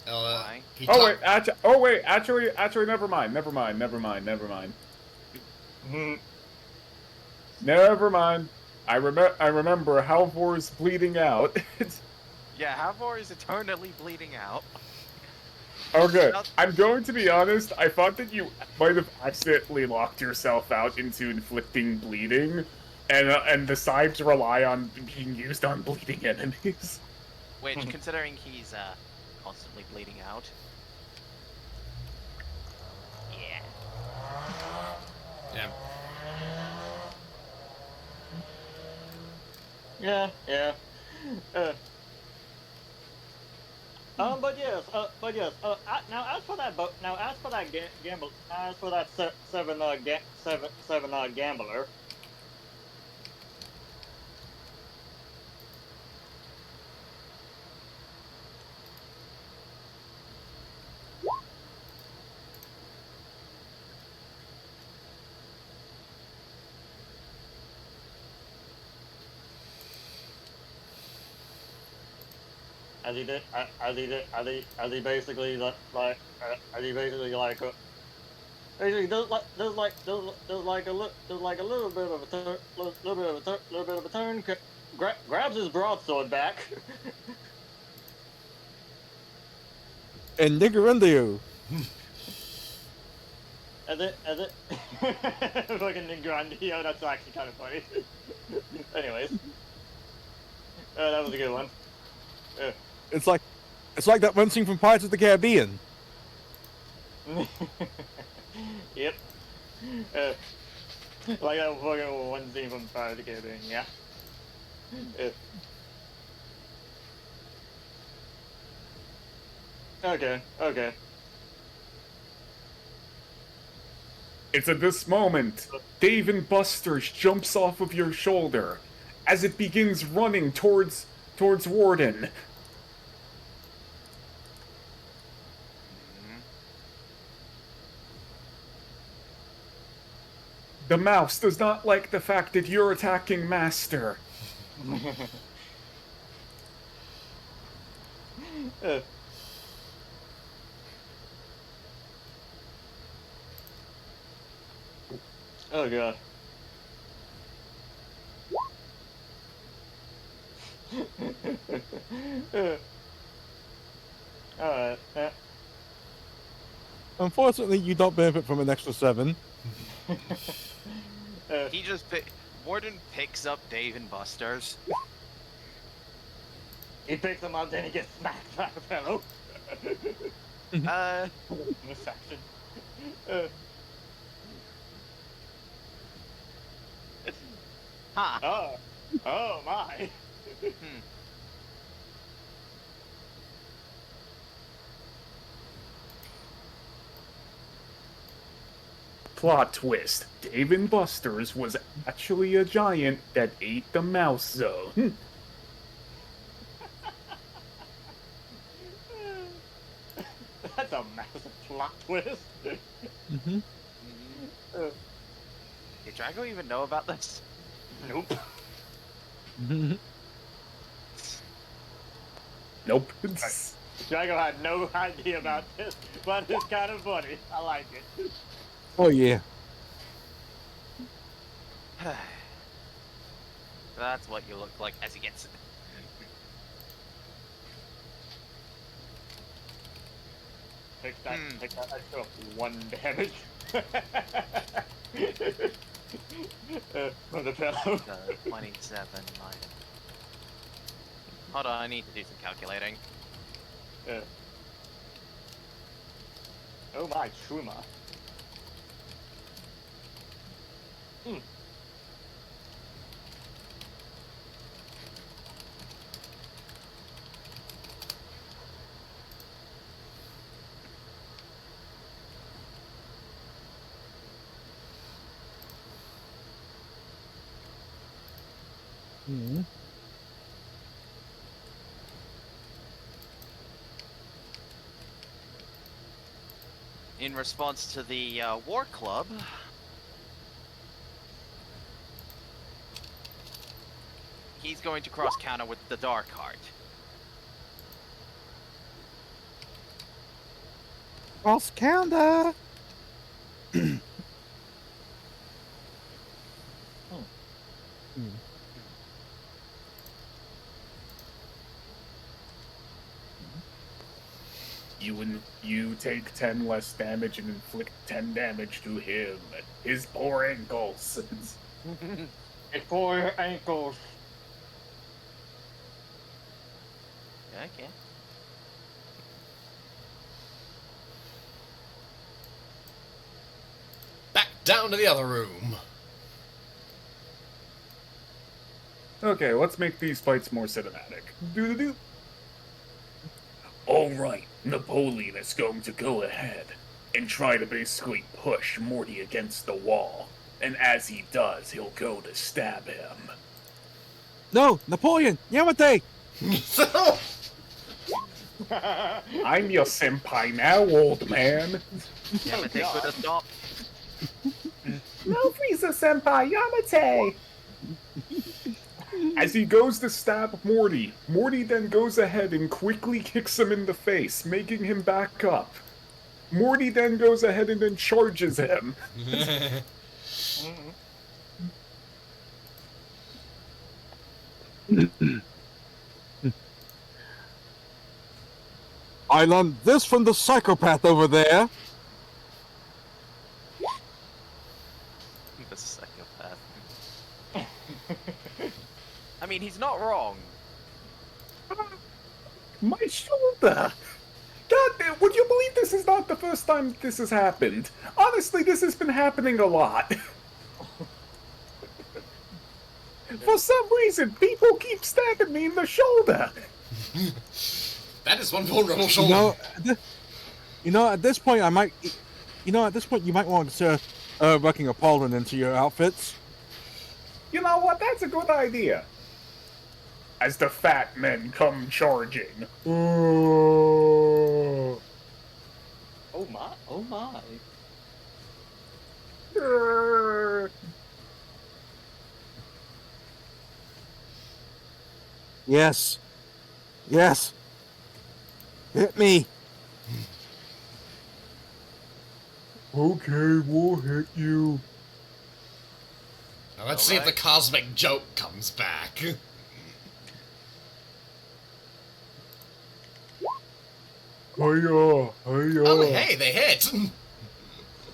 Why? Actually, never mind. Never mind. I remember Halvor's bleeding out. Yeah, Havor is eternally bleeding out. Oh, good. I'm going to be honest, I thought that you might have accidentally locked yourself out into inflicting bleeding, and the sides rely on being used on bleeding enemies. Which, considering he's constantly bleeding out. Yeah. Yeah. But yes. Now as for that seven gambler. As he basically a little bit of a turn, grabs his broadsword back. And nigger under you. and then fucking Grandio, that's actually kind of funny. Anyways, that was a good one. It's like that one scene from Pirates of the Caribbean. Yep. Like that fucking one scene from Pirates of the Caribbean, yeah. Okay. It's at this moment, Dave and Buster's jumps off of your shoulder as it begins running towards Warden. The mouse does not like the fact that you're attacking Master. Oh god. Alright. Unfortunately, you don't benefit from an extra 7. He just Warden picks up Dave and Buster's. He picks him up, then he gets smacked by a fellow. In the section. Huh. Oh my. Plot twist. Dave and Buster's was actually a giant that ate the mouse zone. That's a massive plot twist. Mm-hmm. Did Drago even know about this? Nope. Nope. Drago had no idea about this, but it's kind of funny. I like it. Oh yeah. That's what you look like as he gets. Take that extra 1 damage. From the fellow. 27 minus. Hold on, I need to do some calculating. Uh. Oh my, Truma. Hmm. Mhm. In response to the War Club, he's going to cross counter with the Dark Heart. Cross counter. You take 10 less damage and inflict 10 damage to him. His poor ankles. It's for your ankles. Okay. Back down to the other room. Okay, let's make these fights more cinematic. Do. Alright, Napoleon is going to go ahead and try to basically push Morty against the wall. And as he does, he'll go to stab him. No, Napoleon, Yamate. So, I'm your senpai now, old man. Yamate could have stopped. No, Frieza senpai, Yamate! As he goes to stab Morty, Morty then goes ahead and quickly kicks him in the face, making him back up. Morty then goes ahead and then charges him. I learned this from the psychopath over there. The psychopath. I mean, he's not wrong. My shoulder! God damn, would you believe this is not the first time this has happened? Honestly, this has been happening a lot. For some reason, people keep stabbing me in the shoulder. that is one vulnerable shoulder. At this point, you might want to consider working a pollen into your outfits. You know what? That's a good idea. As the fat men come charging. Oh my, oh my. Yes. Yes. Hit me. Okay, we'll hit you. Now let's see if the cosmic joke comes back. Hiya. Oh, hey, they hit.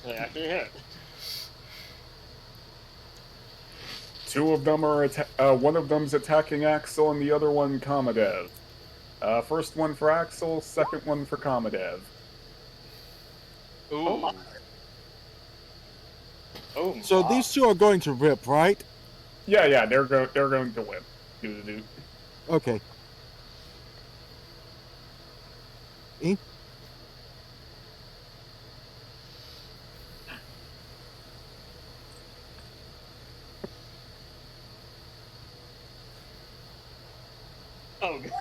They actually hit. Two of them are one of them's attacking Axel and the other one Kamadev. First one for Axel, second one for Kamadev. Ooh. Oh my. Oh my. So these two are going to rip, right? Yeah, they're going to whip. Do. Okay. E? Oh god.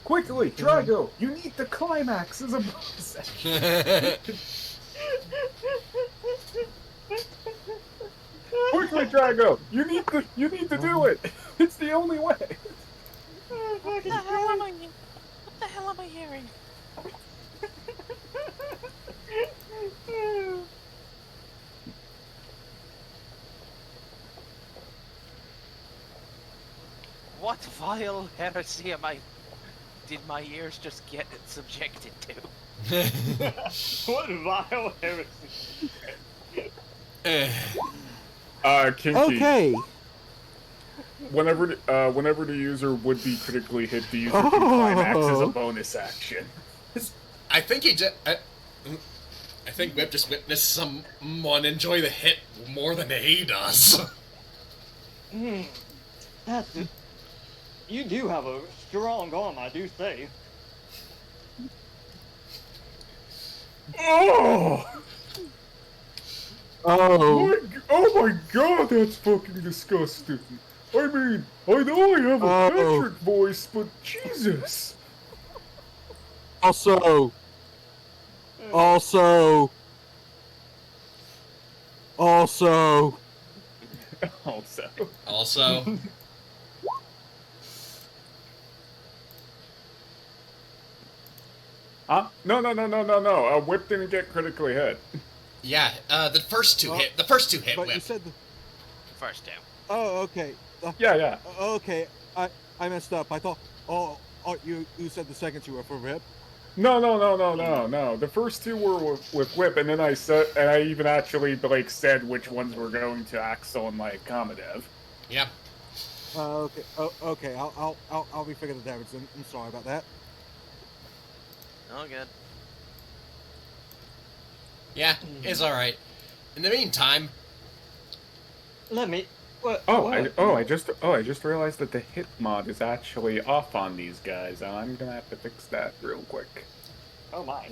Quickly, Drago! You need the climax as a bonus action. Quickly, Drago! You need to do it. It's the only way. What the hell am I hearing? What vile heresy did my ears just get subjected to? What vile heresy. Kinky. Okay. Whenever the user would be critically hit, the user can climax as a bonus action. I think I think Whip just witnessed someone enjoy the hit more than he does. That's it. You do have a strong arm, I do say. Oh! Oh. Oh my god, that's fucking disgusting. I mean, I know I have a Patrick voice, but Jesus. Also. Also. Also. Also, Huh? No. Whip didn't get critically hit. yeah, the first two hit But Whip. you said the. First two. Oh, okay. Yeah. Okay. I messed up. I thought. Oh, you said the second two were for Rip. No. The first two were with Whip, and then I even actually like said which ones were going to Axel and like Kamadev. Yeah. Okay. Oh, okay. I'll refigure the damage. I'm sorry about that. Oh, good. Yeah, it's alright. In the meantime, Let me. What? I just realized that the hit mod is actually off on these guys, and I'm gonna have to fix that real quick. Oh my.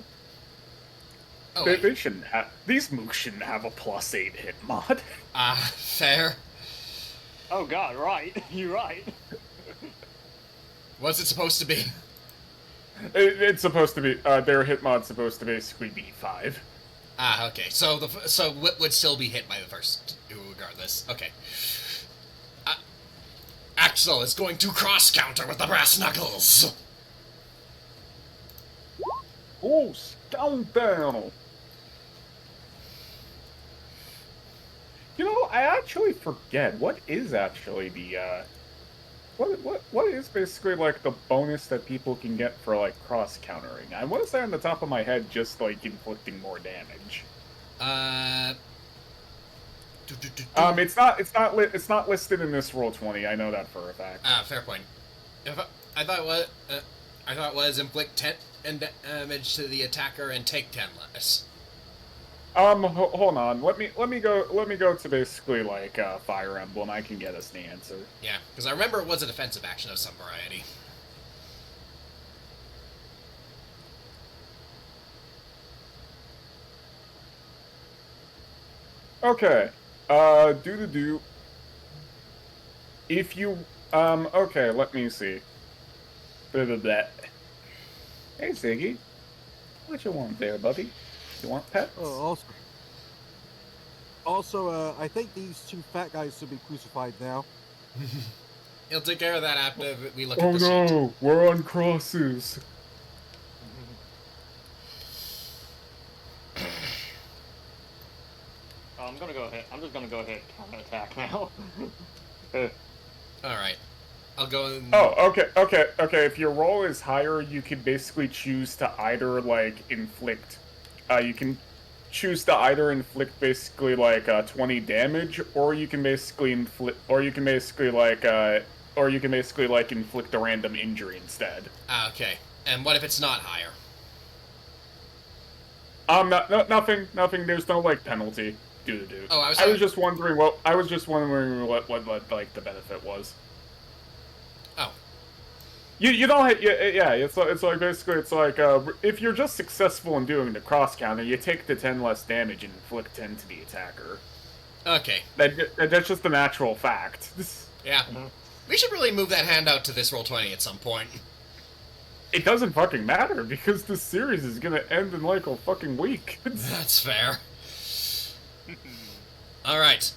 oh, They shouldn't have. These mooks shouldn't have a +8 hit mod. fair. Oh god, right. You're right. What's it supposed to be? It's supposed to be. Their hit mod's supposed to basically be 5. Okay. So Whip would still be hit by the first two regardless. Okay. Axel is going to cross counter with the brass knuckles. Oh, countdown! You know, I actually forget what is actually the what is basically like the bonus that people can get for like cross countering. I want to say on the top of my head, just like inflicting more damage. It's not listed in this Roll20. I know that for a fact. Fair point. I thought it was inflict 10 damage to the attacker and take 10 less. Hold on. Let me go to basically like Fire Emblem. I can get us the answer. Yeah, because I remember it was a defensive action of some variety. Okay. Do. If you okay, let me see. Bit of that. Hey Ziggy. What you want there, buddy? You want pets? Oh, also, I think these two fat guys should be crucified now. He'll take care of that after we look Oh at the sheet. no, we're on crosses. I'm gonna go ahead. I'm just gonna go ahead and counter attack now. Alright. I'll go and... Oh, okay. If your roll is higher, you can basically choose to either like inflict. You can choose to either inflict basically like 20 damage, or you can basically inflict a random injury instead. Okay. And what if it's not higher? Nothing. There's no like penalty. Do. Oh, I was just wondering what like the benefit was. Oh. You don't yeah. It's like basically it's like if you're just successful in doing the cross counter, you take the 10 less damage and inflict 10 to the attacker. Okay. That's just the natural fact. Yeah. We should really move that handout to this Roll20 at some point. It doesn't fucking matter because this series is gonna end in like a fucking week. That's fair. Alright.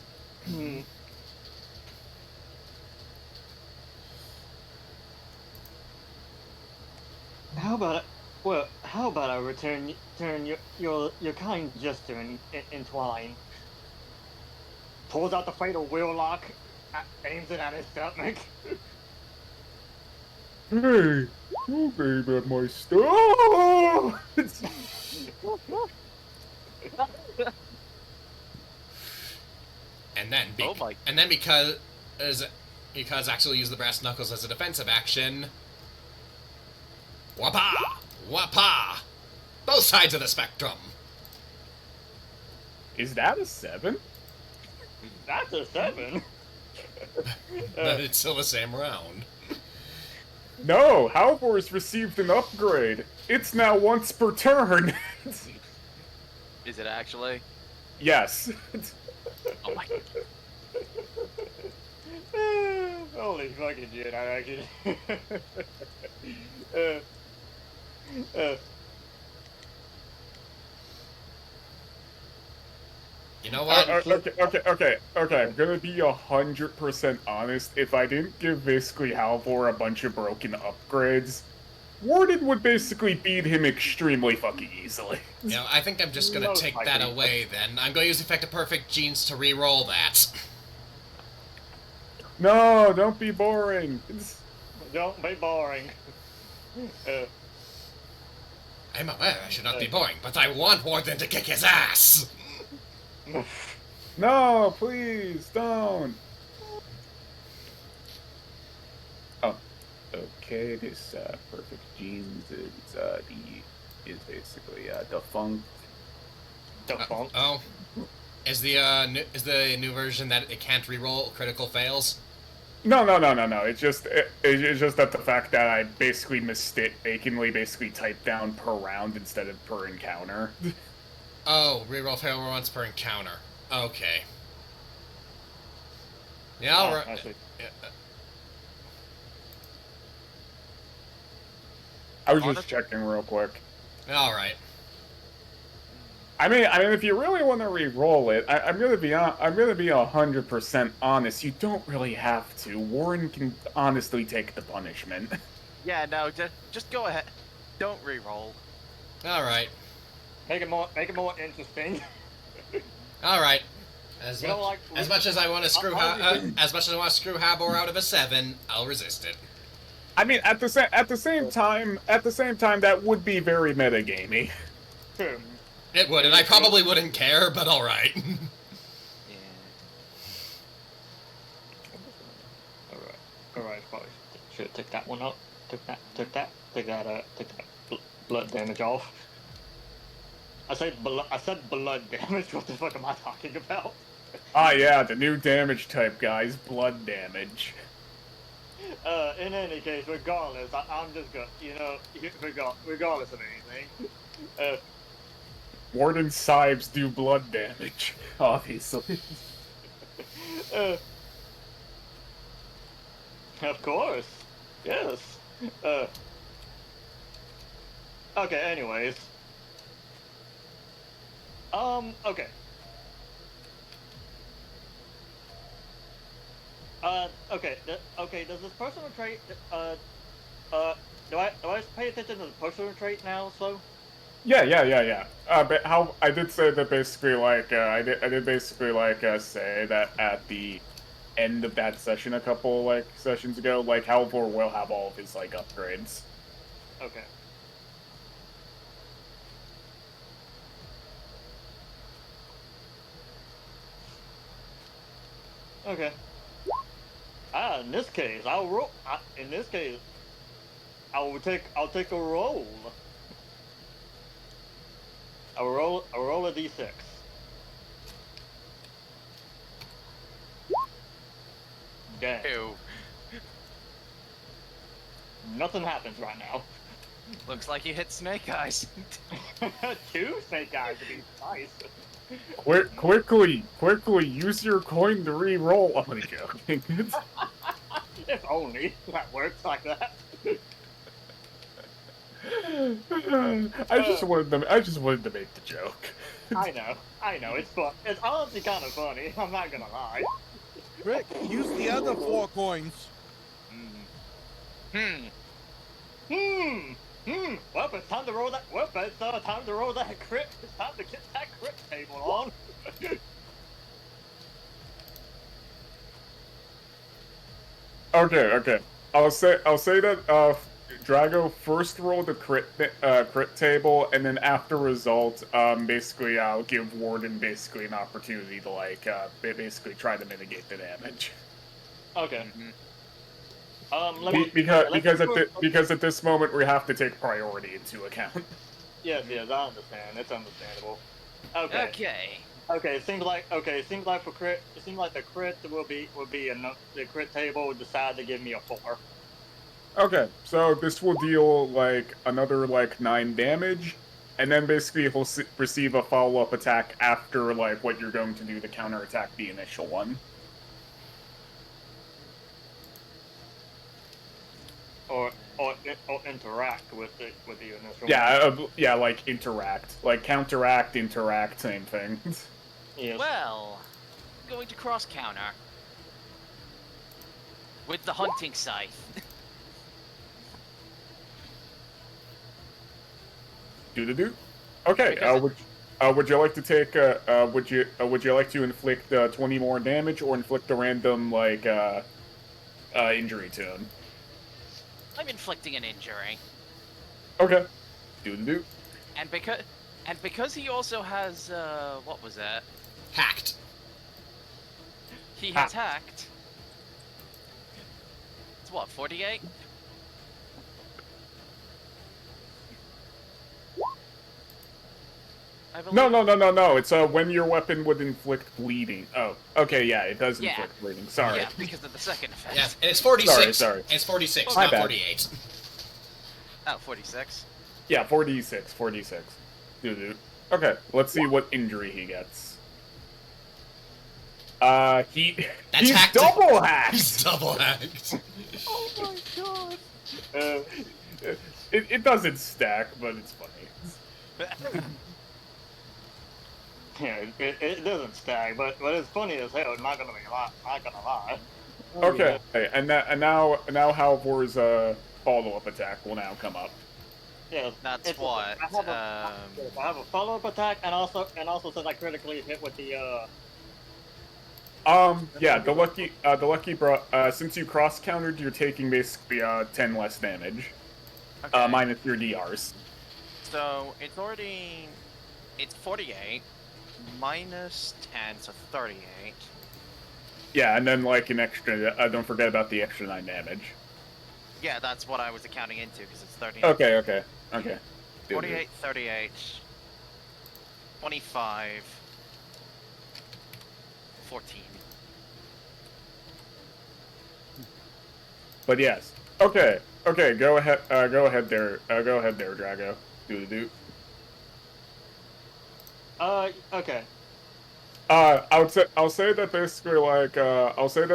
How about I return your kind gesture in twine? Pulls out the fatal wheel lock, aims it at his stomach. Hey, you babe at my stuff. Oh my. And then because Axel used the brass knuckles as a defensive action. Wapa! Wapa! Both sides of the spectrum. Is that a 7? That's a 7. But it's still the same round. No, Halvor's received an upgrade. It's now once per turn. Is it actually? Yes. Oh my. Holy fucking shit, I actually. You know what? Okay. I'm gonna be 100% honest. If I didn't give basically Halvor a bunch of broken upgrades, Warden would basically beat him extremely fucking easily. You know, I think I'm just gonna take that away then. I'm gonna use Effect of Perfect Genes to re-roll that. No, don't be boring. Don't be boring. I'm aware I should not be boring, but I want Warden to kick his ass! No, please, don't. Oh, okay. This perfect genes is basically defunct. Defunct. Oh. Is the new version that it can't re-roll critical fails? No. It's just that the fact that I basically mistakenly typed down per round instead of per encounter. Oh, reroll fail once per encounter. Okay. Yeah, alright. I see. I was just checking real quick. Alright. I mean, if you really want to re-roll it, I'm gonna be 100% honest. You don't really have to. Warren can honestly take the punishment. Yeah, no, just go ahead. Don't re-roll. Alright. Make it more interesting. Alright. As You know, much like, as much as I want to screw as much as I want to screw Habor out of a 7, I'll resist it. I mean, at the same time, that would be very metagamey. It would, and I probably wouldn't care, but alright. Yeah. Alright, probably should take that one up. Take that blood damage off. I said blood damage. What the fuck am I talking about? Ah, yeah, the new damage type, guys, blood damage. In any case, regardless, I'm just gonna, regardless of anything. Warden Sibes do blood damage, obviously. Of course. Yes. Okay, anyways. Okay. Okay, does this personal trait, do I pay attention to the personal trait now, Slow? Yeah. But how I did say that basically, like, I did basically, like, say that at the end of that session a couple, like, sessions ago, like, Halvor will have all of his, like, upgrades. Okay. Okay. In this case, I'll roll. I'll take a roll. I'll roll a d6. Damn. Ew. Nothing happens right now. Looks like you hit Snake Eyes. 2 snake eyes to be nice. Quickly, use your coin to re-roll. I'm only joking. If only that works like that. I just wanted to make the joke. I know, it's fun. It's honestly kind of funny, I'm not gonna lie. Rick, use the other 4 coins. Well, it's time to roll that. Time to roll that crit. It's time to get that crit table on. Okay. I'll say that Drago, first roll the crit table, and then after result, basically I'll give Warden basically an opportunity to like basically try to mitigate the damage. Okay. Mm-hmm. Because at this moment we have to take priority into account. Yes, I understand. It's understandable. Okay. Okay. Okay, it seems like for crit, it seems like the crit will be enough. The crit table will decide to give me a 4. Okay, so this will deal like another like 9 damage, and then basically he'll receive a follow-up attack after like what you're going to do to counterattack the initial one. Or interact with the initial. Yeah, like interact, like counteract, interact, same thing. Yes. Well, I'm going to cross counter with the hunting scythe. Do. Okay. Because Would you like to take? Would you like to inflict 20 more damage or inflict a random like injury to him? I'm inflicting an injury, Okay. Do. and because he also has what was that? Hacked. He has hacked. It's what, 48? I believe. No. It's when your weapon would inflict bleeding. Oh, okay, yeah, it does Yeah. inflict bleeding. Sorry. Yeah, because of the second effect. Yeah, and it's 46. Sorry. It's 46, My not bad. 48. Oh, 46. Yeah, 46. Do. Okay, let's see what injury he gets. That's he's hacked. double hacked. He's double hacked. Oh my god. It doesn't stack, but it's funny. Yeah, it doesn't stack, but it's funny as hell. Not gonna lie. Okay, and now Halvor's follow-up attack will now come up. Yeah, That's it's- what. I have a follow-up attack, and also since I critically hit with the Yeah, the lucky since you cross countered, you're taking basically 10 less damage, Okay. minus your DRs. So it's 48 minus 10, so 38. Yeah, and then like an extra. Don't forget about the extra 9 damage. Yeah, that's what I was accounting into because it's 38. Okay. Do 48, 38, 25, 14. But yes. Okay. Go ahead. Go ahead there. Go ahead there, Drago. Do. okay. I'll say that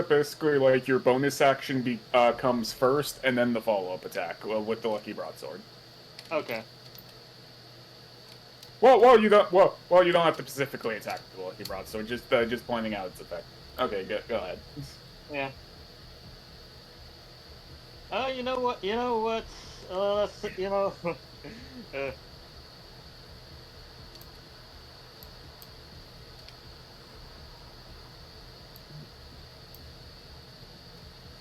basically like your bonus action comes first, and then the follow-up attack with the lucky broadsword. Okay. Well, you don't have to specifically attack the lucky broadsword. Just pointing out its effect. Okay, go ahead. Yeah. You know what?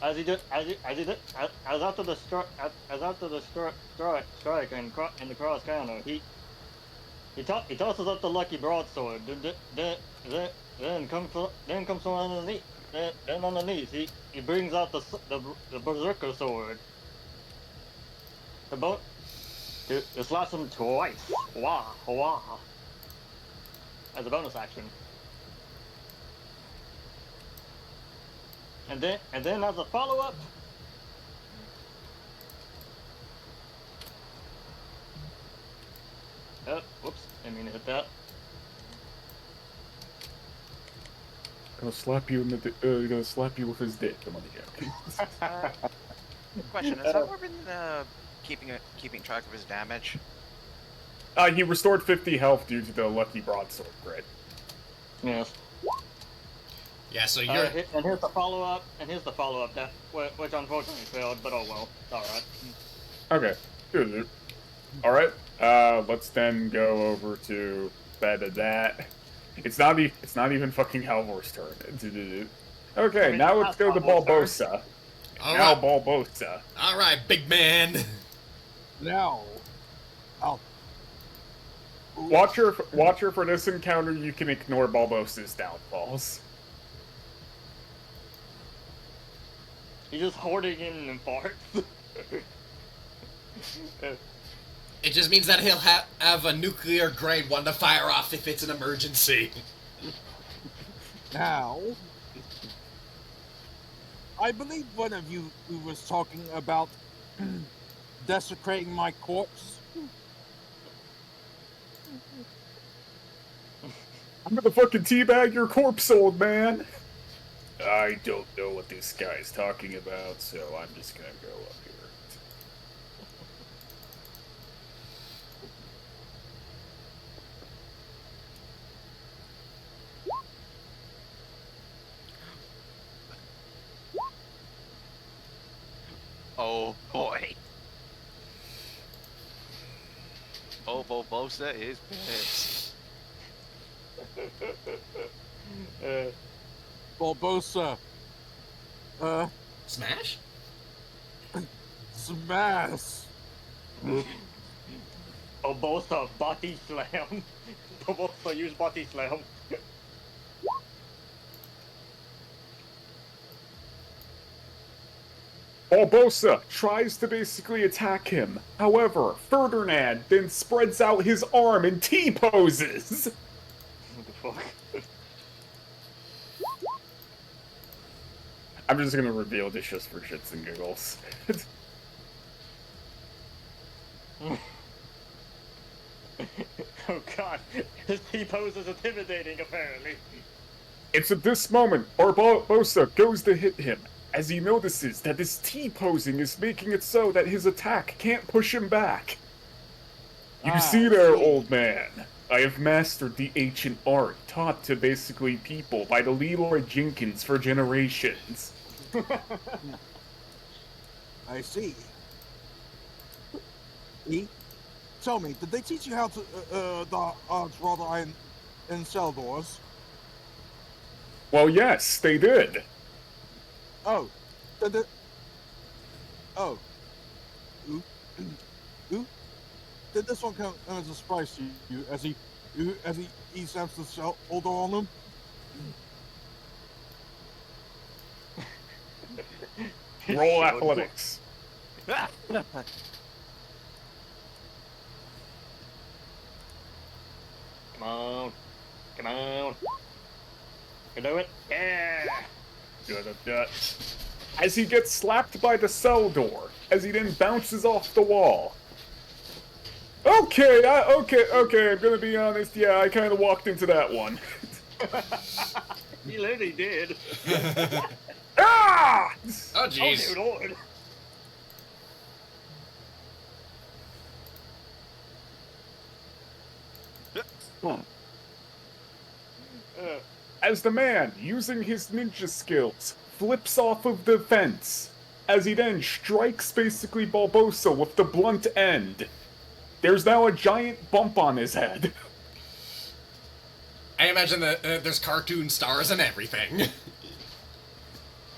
As after the strike and the cross counter, he tosses up the lucky broadsword. Then comes from underneath. Then underneath, he brings out the berserker sword. To slash him twice. Wah. As a bonus action. And then as a follow-up, oh, whoops, didn't mean to hit that. Gonna slap you with his dick. I'm only joking. Question: Has Howard been keeping track of his damage? He restored 50 health due to the lucky broadsword crit. Yes. Yeah, so you're. And here's the follow-up, that which unfortunately failed, but oh well, it's alright. Okay, good. Alright, let's then go over to that. It's not even fucking Halvor's turn. Okay, I mean, now let's go to Halvor's Balbosa. All Now right. Balbosa. All right, big man. Now, I'll. Watcher, for this encounter, you can ignore Balbosa's downfalls. He's just hoarding in and farts. It just means that he'll have a nuclear grade one to fire off if it's an emergency. Now, I believe one of you who was talking about desecrating my corpse. I'm gonna fucking teabag your corpse, old man! I don't know what this guy's talking about, so I'm just gonna go up here. Oh boy. Oh, Bobosa is pissed. Barbosa. Smash? Smash. Barbosa body slam. Barbosa use body slam. Barbosa tries to basically attack him. However, Ferdinand then spreads out his arm and T-poses! What the fuck? I'm just gonna reveal this just for shits and giggles. Oh god, his T-pose is intimidating apparently. It's at this moment Barbosa goes to hit him, as he notices that this T-posing is making it so that his attack can't push him back. You see there, old man, I have mastered the ancient art taught to basically people by the Leroy Jenkins for generations. I see. Tell me, did they teach you how to draw the iron in cell doors? Well, yes, they did. Oh, did it? Oh, ooh, did this one come as a surprise to you as he snaps the shoulder on him? Roll athletics. Come on. Come on. You do it? Yeah! Good at that. As he gets slapped by the cell door, as he then bounces off the wall. Okay, I'm gonna be honest, yeah, I kinda walked into that one. He literally did. Ah! Oh, Oh, jeez. dear lord. As the man, using his ninja skills, flips off of the fence, as he then strikes basically Barbosa with the blunt end. There's now a giant bump on his head. I imagine that there's cartoon stars and everything.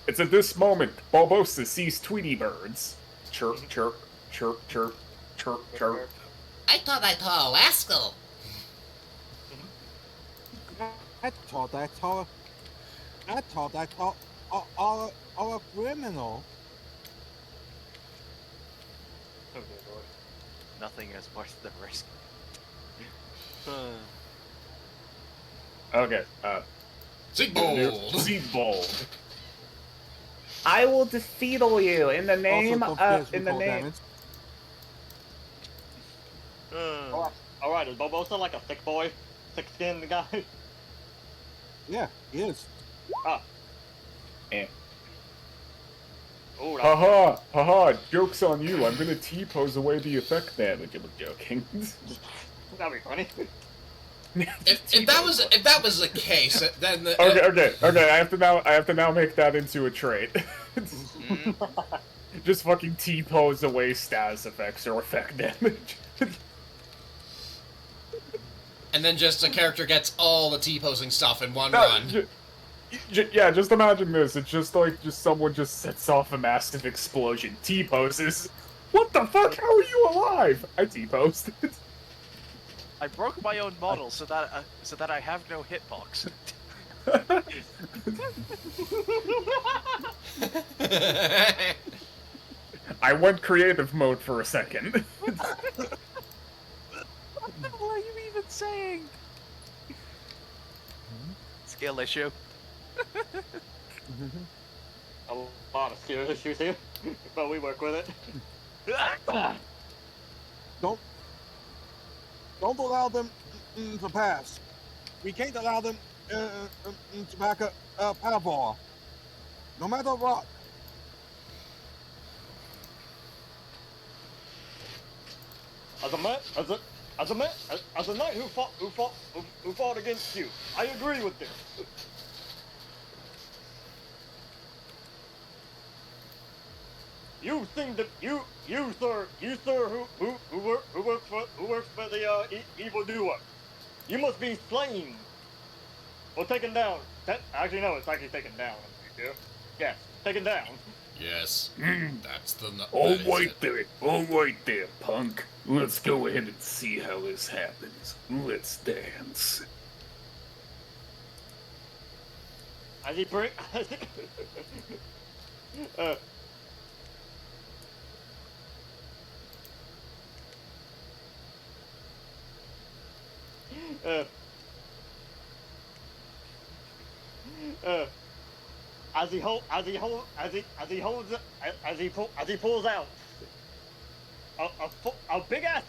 It's at this moment Barbosa sees Tweety birds. Chirp, chirp, chirp, chirp, chirp, chirp. I thought I saw a rascal. I thought a criminal. Oh, dear lord. Nothing is worth the risk. Okay, Sigbold. Seedbold. I will defeatle you in the name of, in the name. Alright, is Barbosa like a thick boy? Thick-skinned guy? Yeah, he is. Ah. Eh. Oh, Haha, haha, joke's on you. I'm gonna T-pose away the effect damage. I'm joking. that'd be funny. If that was the case, then the, Okay. I have to now make that into a trait. Just fucking T-pose away status effects or effect damage. and then just a character gets all the T-posing stuff in one run. Yeah, just imagine this. It's just like someone just sets off a massive explosion. T-poses. What the fuck? How are you alive? I T-posted. I broke my own model so that I have no hitbox. I went creative mode for a second. What the hell are you even saying? Skill issue. A lot of serious issues here, but we work with it. Don't allow them to pass. We can't allow them to back up power. No matter what. As a knight who fought against you, I agree with this. You seem to you sir who works for the evil doer. You must be slain or taken down. Actually, no, it's actually taken down. Yes, taken down. Yes, that's the. All that is right it. there, all right there, punk. Let's go ahead and see how this happens. Let's dance. As he bring, uh, uh, as he pulls out a big ass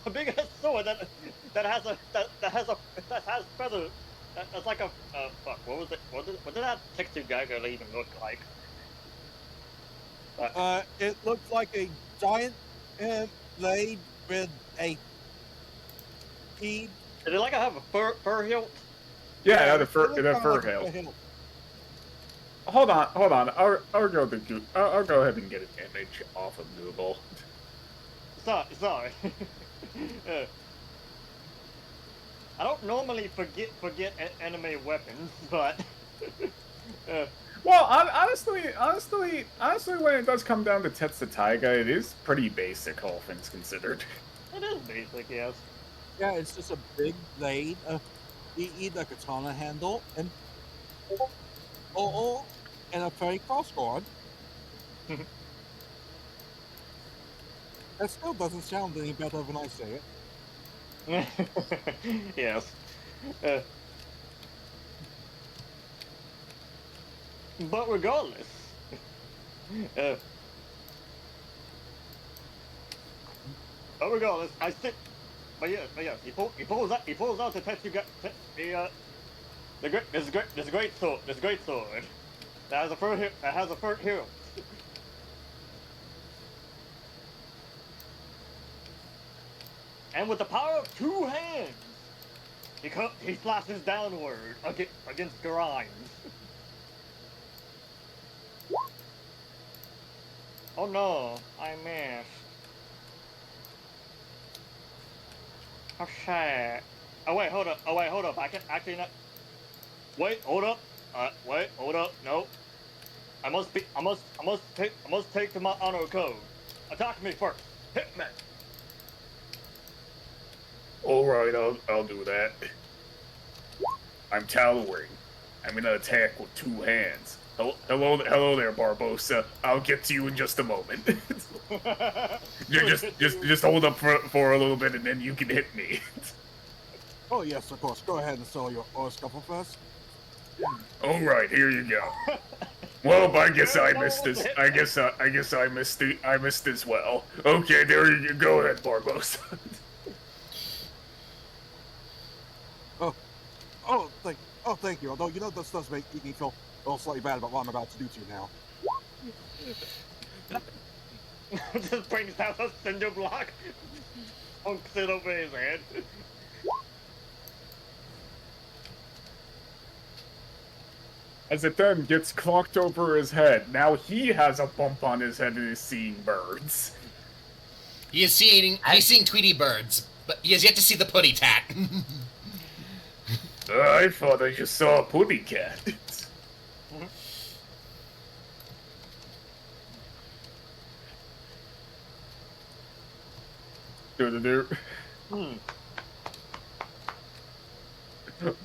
a big ass sword that has feathers. That's like a fuck. What was it? What did that texture gagger even look like? It looks like a giant blade with a key. Did it like have a fur hilt? Yeah, it had a it fur, looks it had kinda fur like a hail. Hold on. I'll go I'll go ahead and get an image off of Google. Sorry. I don't normally forget anime weapons, but Well, honestly, when it does come down to Tetsu Taiga, it is pretty basic, all things considered. it is basic, yes. Yeah, it's just a big blade, either katana handle, and and a fairy crossguard. That still doesn't sound any better when I say it. Yes. But regardless, I think. But yes, he pulls out the Tetsuga, this great sword that has a fur hero. And with the power of two hands, he slashes downward against Grimes. Oh no, I missed. Oh shit. Oh wait, hold up. I can actually not. Wait, hold up. Hold up. No. I must take to my honor code. Attack me first. Hit me. All right, I'll do that. I'm towering. I'm gonna attack with two hands. Hello there, Barbosa. I'll get to you in just a moment. just hold up for a little bit, and then you can hit me. Oh yes, of course. Go ahead and sell your scuffle first. All right, here you go. Well, I guess I missed this. I guess I missed as well. Okay, there you go. Go ahead, Barbosa. Thank you. Although this does make me feel a little slightly bad about what I'm about to do to you now. Just brings down a cinder block, hunks it over his head. As it then gets clocked over his head. Now he has a bump on his head and is seeing birds. He's seeing Tweety birds, but he has yet to see the putty tat. I thought I just saw a putty cat. Do-do-do. Hmm.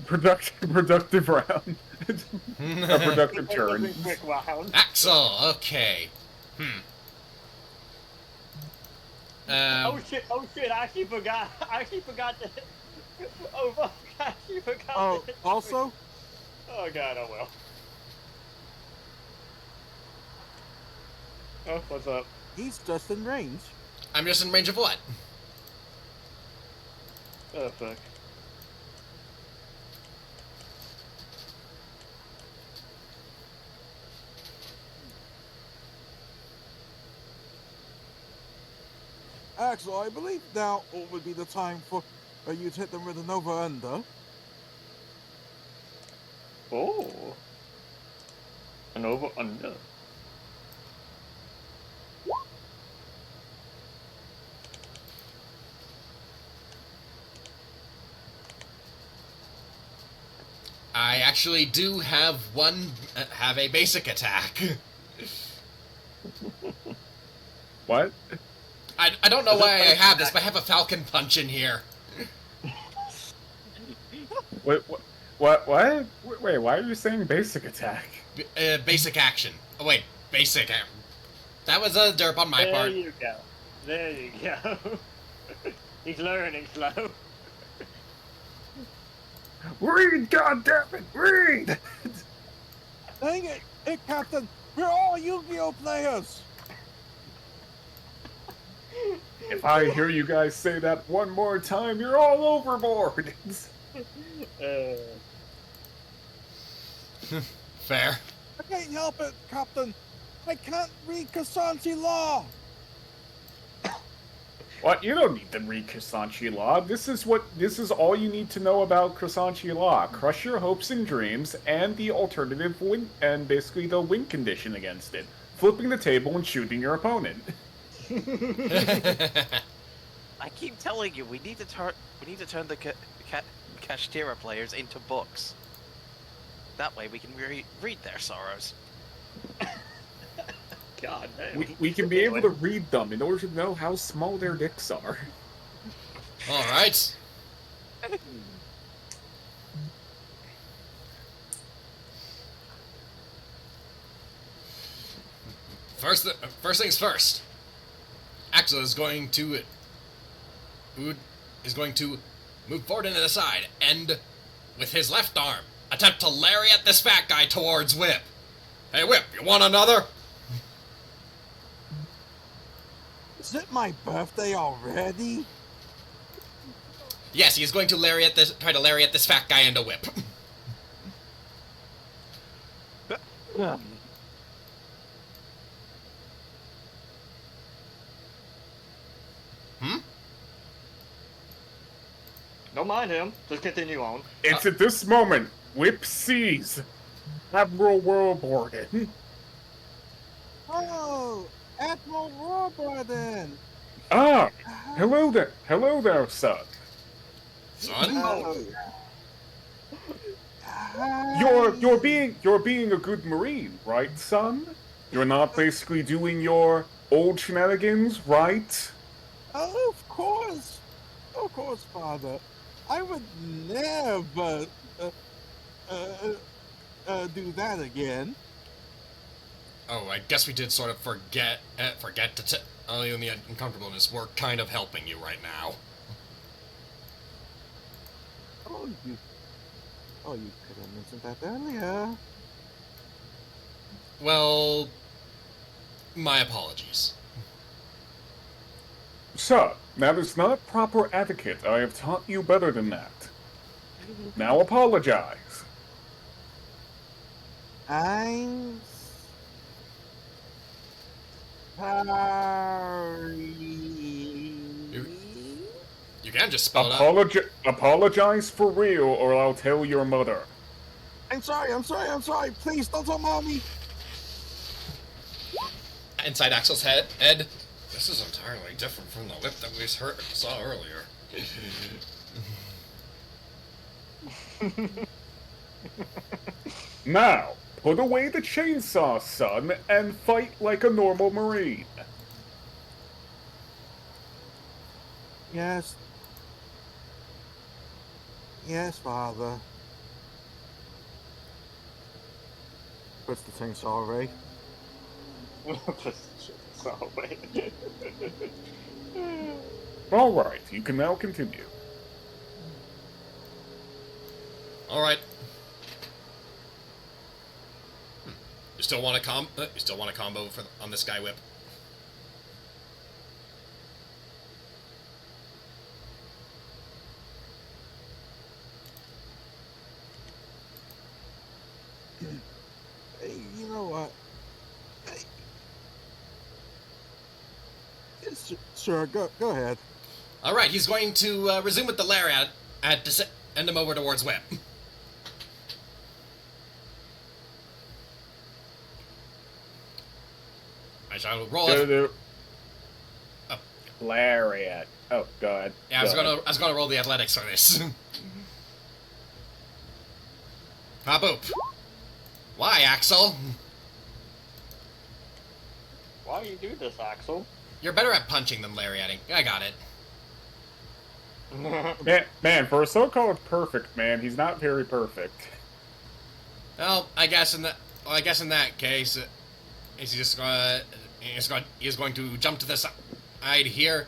Productive round. A productive That was turn. a quick round. Axel, okay. Oh shit! Oh shit! I actually forgot. I actually forgot that. Oh fuck! I actually forgot. Oh, that- also, Oh god! Oh well. Oh, what's up? he's just in range. I'm just in range of what? Oh fuck. Axel, I believe now would be the time for you to hit them with an over-under. Oh. An over under. I actually do have have a basic attack. What? I don't know why I have this, but I have a falcon punch in here. What? What? Wait, why are you saying basic attack? Basic action. Oh wait, basic. That was a derp on my There part. you go. There you go. He's learning slow. Read, goddammit, read! Dang it, hey, Captain, we're all Yu-Gi-Oh players. If I hear you guys say that one more time, you're all overboard. Fair. I can't help it, Captain. I can't read Kasanchi law. What? You don't need to read Krasanchi Law. This is all you need to know about Krasanchi Law. Crush your hopes and dreams, and the alternative win, and basically the win condition against it. Flipping the table and shooting your opponent. I keep telling you, we need to turn the Kashtira players into books. That way we can read their sorrows. God damn. We can be able to read them in order to know how small their dicks are. All right. First things first. Axel is going to move forward into the side and, with his left arm, attempt to lariat this fat guy towards Whip. Hey, Whip, you want another? Is it my birthday already? Yes, he's going to try to lariat this fat guy into Whip. Don't mind him. Just continue on. It's at this moment, Whip sees Admiral Warburton. Oh, Admiral Warburton. Ah, hello there, son. Son? Oh. You're being a good Marine, right, son? You're not basically doing your old shenanigans, right? Oh, of course, Father. I would never do that again. Oh, I guess we did sort of forget to tell you in the uncomfortableness. We're kind of helping you right now. Oh, you could have mentioned that earlier. Well, my apologies. Sir, that is not proper etiquette. I have taught you better than that. Now apologize. I'm sorry. You can just spell it out. Apologize for real, or I'll tell your mother. I'm sorry. Please don't tell mommy. Inside Axel's head, Ed. This is entirely different from the whip that we saw earlier. Now, put away the chainsaw, son, and fight like a normal Marine. Yes. Yes, father. Puts the chainsaw away. Sorry. All right, you can now continue. All right. You still want a You still want a combo on this guy whip? Hey, you know what? Hey. Yes, sure, go ahead. All right. He's going to resume with the lariat to send him over towards whip. I shall roll it. Oh. Lariat. Oh, God. Yeah, I was gonna roll the athletics for this. Ah, boop. Why, Axel? Why you do this, Axel? You're better at punching than lariating. I got it. Man, for a so-called perfect man, he's not very perfect. Well, I guess in that case, he's going to jump to the side here,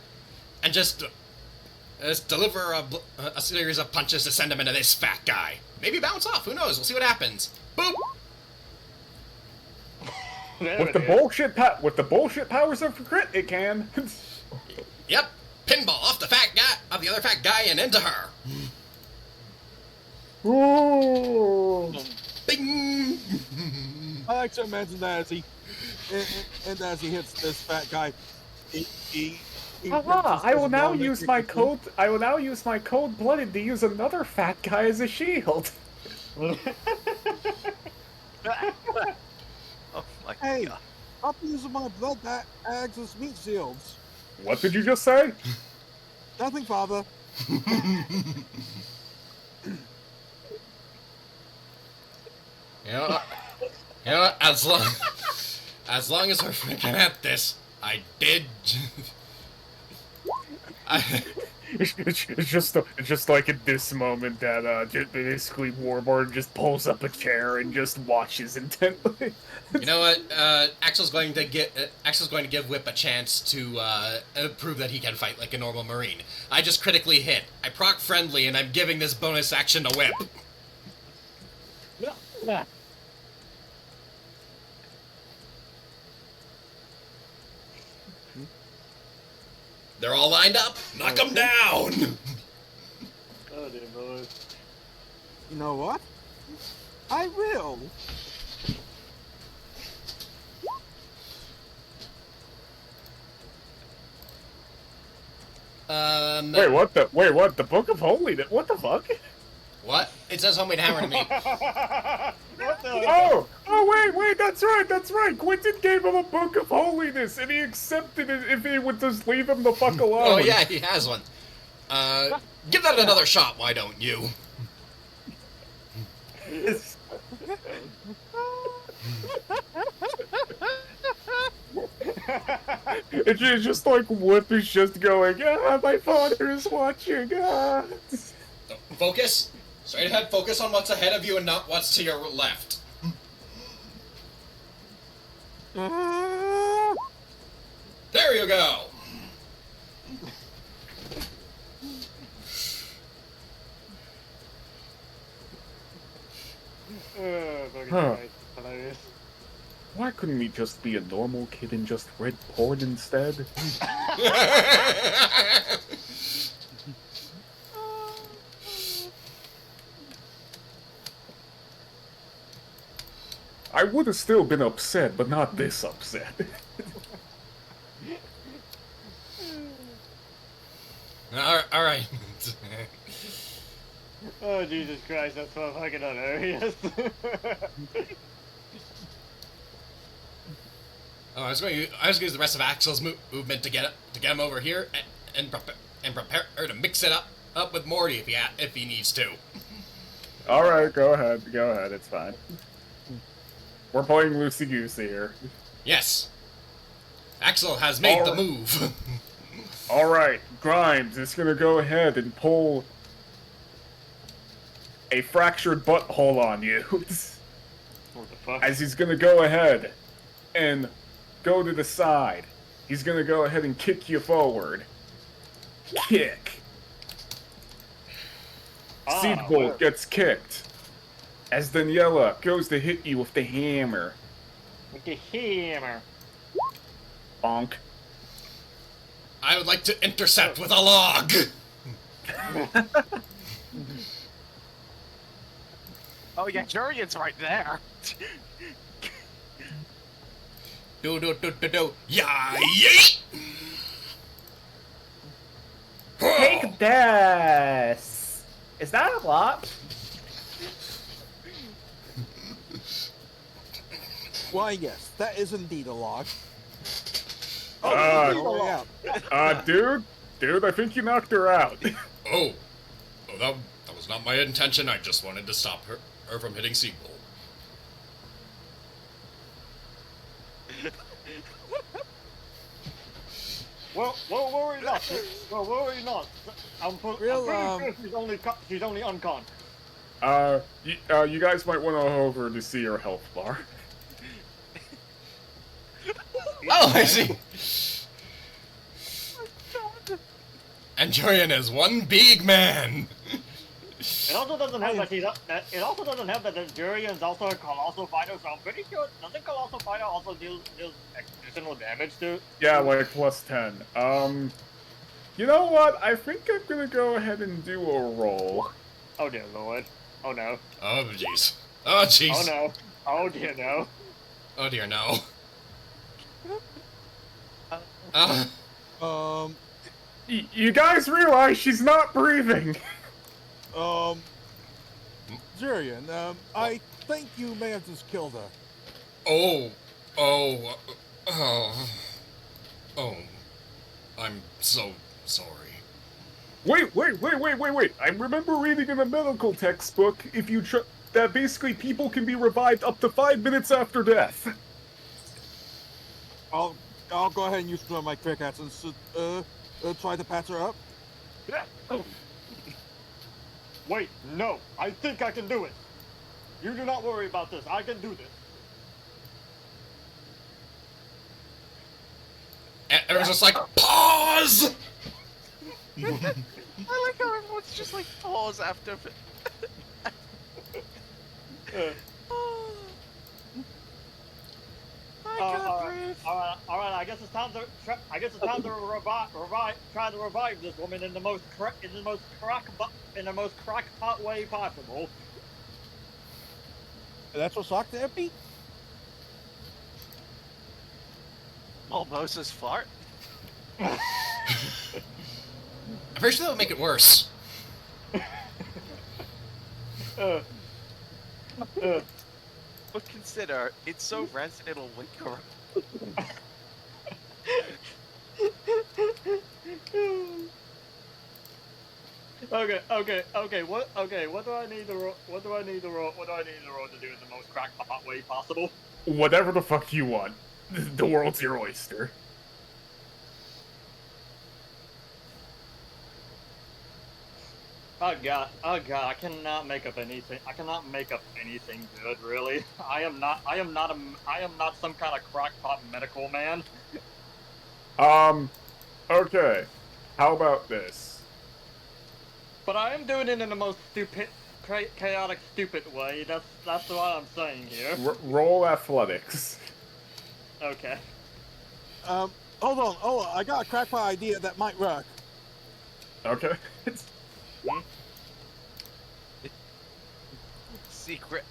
and just deliver a series of punches to send him into this fat guy. Maybe bounce off. Who knows? We'll see what happens. Boop. With the bullshit powers of crit, it can. Yep. Pinball off the other fat guy, and into her. Ooh. Bing. I like to imagine that as as he hits this fat guy, he I will now use my cold-blooded to use another fat guy as a shield. Oh my Hey, god. I'm using my blood that acts as meat shields. What did you just say? Nothing, father. You know, as long as we're freaking at this, I did. It's just like at this moment that basically Warborn just pulls up a chair and just watches intently. You know what? Axel's going to give Whip a chance to prove that he can fight like a normal Marine. I just critically hit. I proc friendly, and I'm giving this bonus action to Whip. They're all lined up. Knock them down. Oh dear boy. You know what? I will. Wait, what? The Book of Holiness? What the fuck? What? It says homemade hammer to me. What the? Wait, that's right. Quentin gave him a Book of Holiness, and he accepted it if he would just leave him the fuck alone. Oh yeah, he has one. Give that another shot, why don't you? It's just like Whip is just going, my father is watching, Focus. Straight ahead, focus on what's ahead of you and not what's to your left. There you go. Fucking Huh. Christ, hilarious. Why couldn't he just be a normal kid and just read porn instead? I would have still been upset, but not this upset. All right. Oh Jesus Christ, that's so fucking hilarious. Oh, I was going to use the rest of Axel's movement to get him over here and prepare to mix it up with Morty if he needs to. All right, go ahead, it's fine. We're playing loosey-goosey here. Yes. Axel has made the move. All right, Grimes is gonna go ahead and pull a fractured butthole on you. What the fuck? As he's gonna go ahead and go to the side. He's gonna go ahead and kick you forward. Kick. Seed well. Bolt gets kicked. As Daniela goes to hit you with the hammer. With the hammer. Bonk. I would like to intercept with a log. Oh yeah, Jurian's right there. Do. Yeah, yeet. Take this! Is that a block? Why, yes, that is indeed a log. Uh, Oh, yeah. dude, I think you knocked her out. Oh, that was not my intention. I just wanted to stop her from hitting Seagull. Well, worry not. Well, worry not. I'm pretty sure she's only unconscious. You guys might want to go over to see her health bar. Oh, I see. And Jurian is one big man. It also doesn't have that it also doesn't have that the Jurian is also a colossal fighter, so I'm pretty sure doesn't colossal fighter also deal additional damage to? Yeah, like +10. You know what? I think I'm gonna go ahead and do a roll. Oh dear lord. Oh no. Oh, jeez. Oh, jeez. Oh no. Oh dear no. Oh, dear, no. You guys realize she's not breathing. Jurian, I think you may have just killed her. Oh, I'm so sorry. Wait. I remember reading in a medical textbook that basically people can be revived up to 5 minutes after death. I'll go ahead and use one of my quick actions to try to patch her up. Wait, no. I think I can do it. You do not worry about this. I can do this. And everyone's just like, pause! I like how everyone's just like pause after. All right. I guess it's time to try to revive this woman in the most crackpot way possible. That's what shock therapy? Moses fart. I'm pretty sure that would make it worse. But consider, it's so rancid it'll wake her up. Okay. What do I need to roll? What do I need to roll to do in the most crackpot way possible? Whatever the fuck you want. The world's your oyster. Oh god, I cannot make up anything. Good, really. I am not some kind of crackpot medical man. Okay. How about this? But I am doing it in the most chaotic, stupid way. That's what I'm saying here. Roll athletics. Okay. Hold on. Oh, I got a crackpot idea that might work. Okay. Secret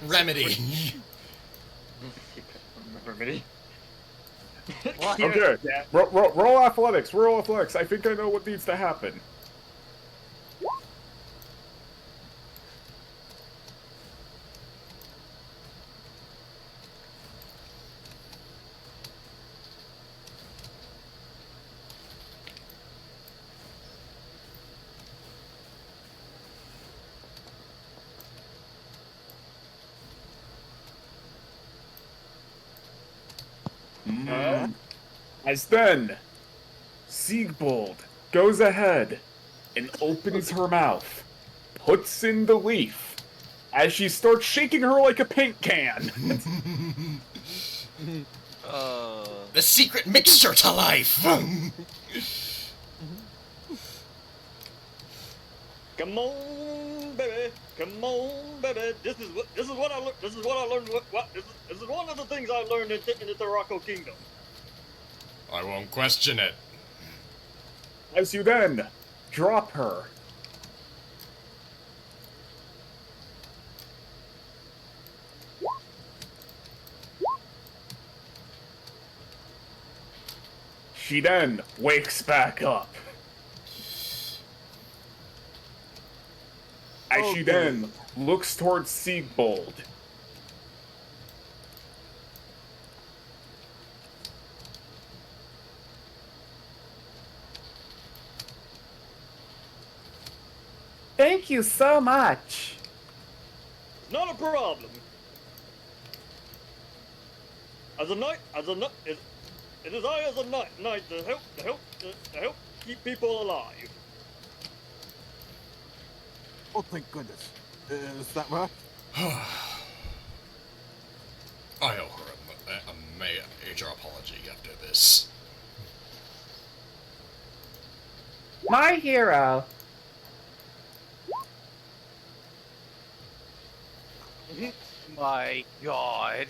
remedy. Remedy. Okay. Roll athletics. Roll athletics. I think I know what needs to happen. As then, Siegbold goes ahead and opens her mouth, puts in the leaf, as she starts shaking her like a paint can. The secret mixture to life. Come on, baby. Come on, baby. This is what I learned. This is what I learned. This is one of the things I learned in the Tarako Kingdom. I won't question it. As you then drop her. She then wakes back up. As she then looks towards Siegbold. Thank you so much. Not a problem. As a knight, it is I as a knight to help keep people alive. Oh, thank goodness. Is that right? I owe her a major apology after this. My hero. My God.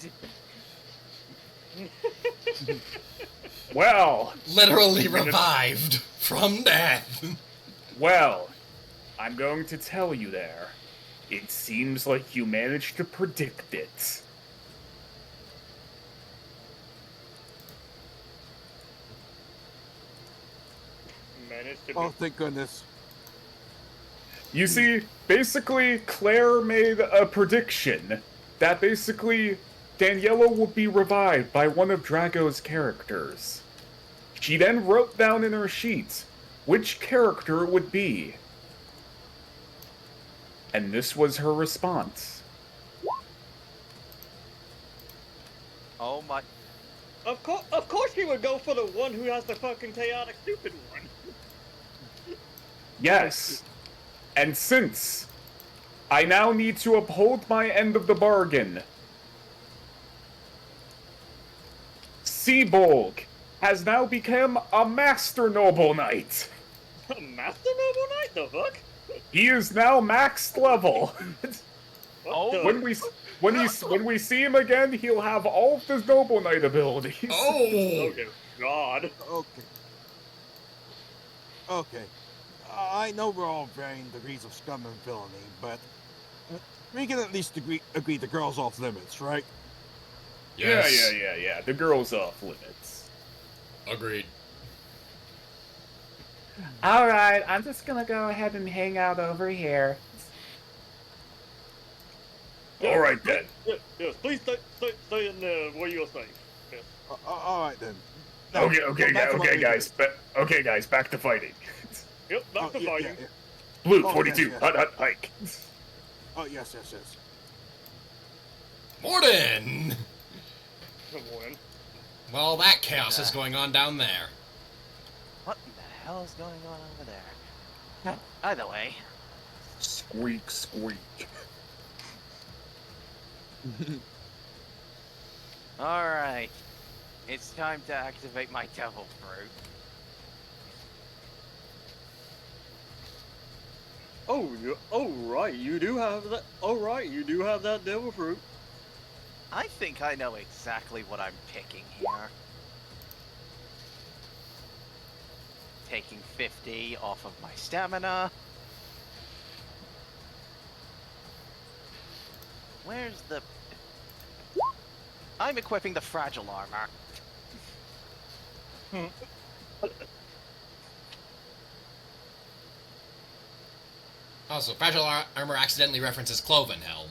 Well, Literally revived from death. well, I'm going to tell you there. It seems like you managed to predict it. Managed to Oh, thank goodness. You see, basically, Claire made a prediction that basically Daniela would be revived by one of Drago's characters. She then wrote down in her sheet which character it would be. And this was her response. Oh my. Of course he would go for the one who has the fucking chaotic stupid one. Yes. And since I now need to uphold my end of the bargain, Seabolg has now become a Master Noble Knight. Master Noble Knight, the fuck? He is now maxed level. Oh. When we see him again, he'll have all of his Noble Knight abilities. Oh! Okay, God. Okay. Okay. I know we're all varying degrees of scum and villainy, but we can at least agree the girl's off limits, right? Yes. Yeah. The girl's off limits. Agreed. Alright, I'm just gonna go ahead and hang out over here. All right then. Yes, please stay in where you're safe. Yes. All right then. Now, Okay, back to what we guys. Okay, guys, back to fighting. Yep, back to did. fighting. Blue Oh, 42, yes. hut, hike. Oh, yes. Morden! Come on. Well, that chaos is going on down there. What in the hell is going on over there? Either way. Squeak. Alright. It's time to activate my devil fruit. Right, you do have that. Oh, right, you do have that devil fruit. I think I know exactly what I'm picking here. Taking 50 off of my stamina. Where's the... I'm equipping the fragile armor. Also, fragile armor accidentally references Cloven Helm.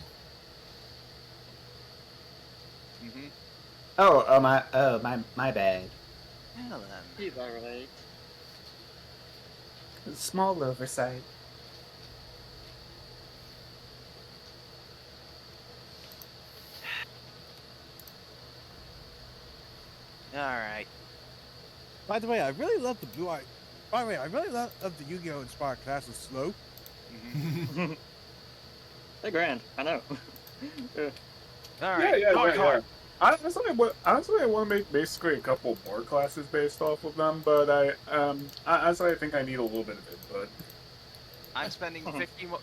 My bad. Well then. He's alright. Small oversight. Alright. By the way, I really love the blue-eyed By the way, I really love the Yu-Gi-Oh! Inspired classes slow. They're grand. I know. All Yeah, right, yeah, Dark yeah, Heart. yeah. Honestly, I want to make basically a couple more classes based off of them, but honestly, I think I need a little bit of input. I'm spending 50 more.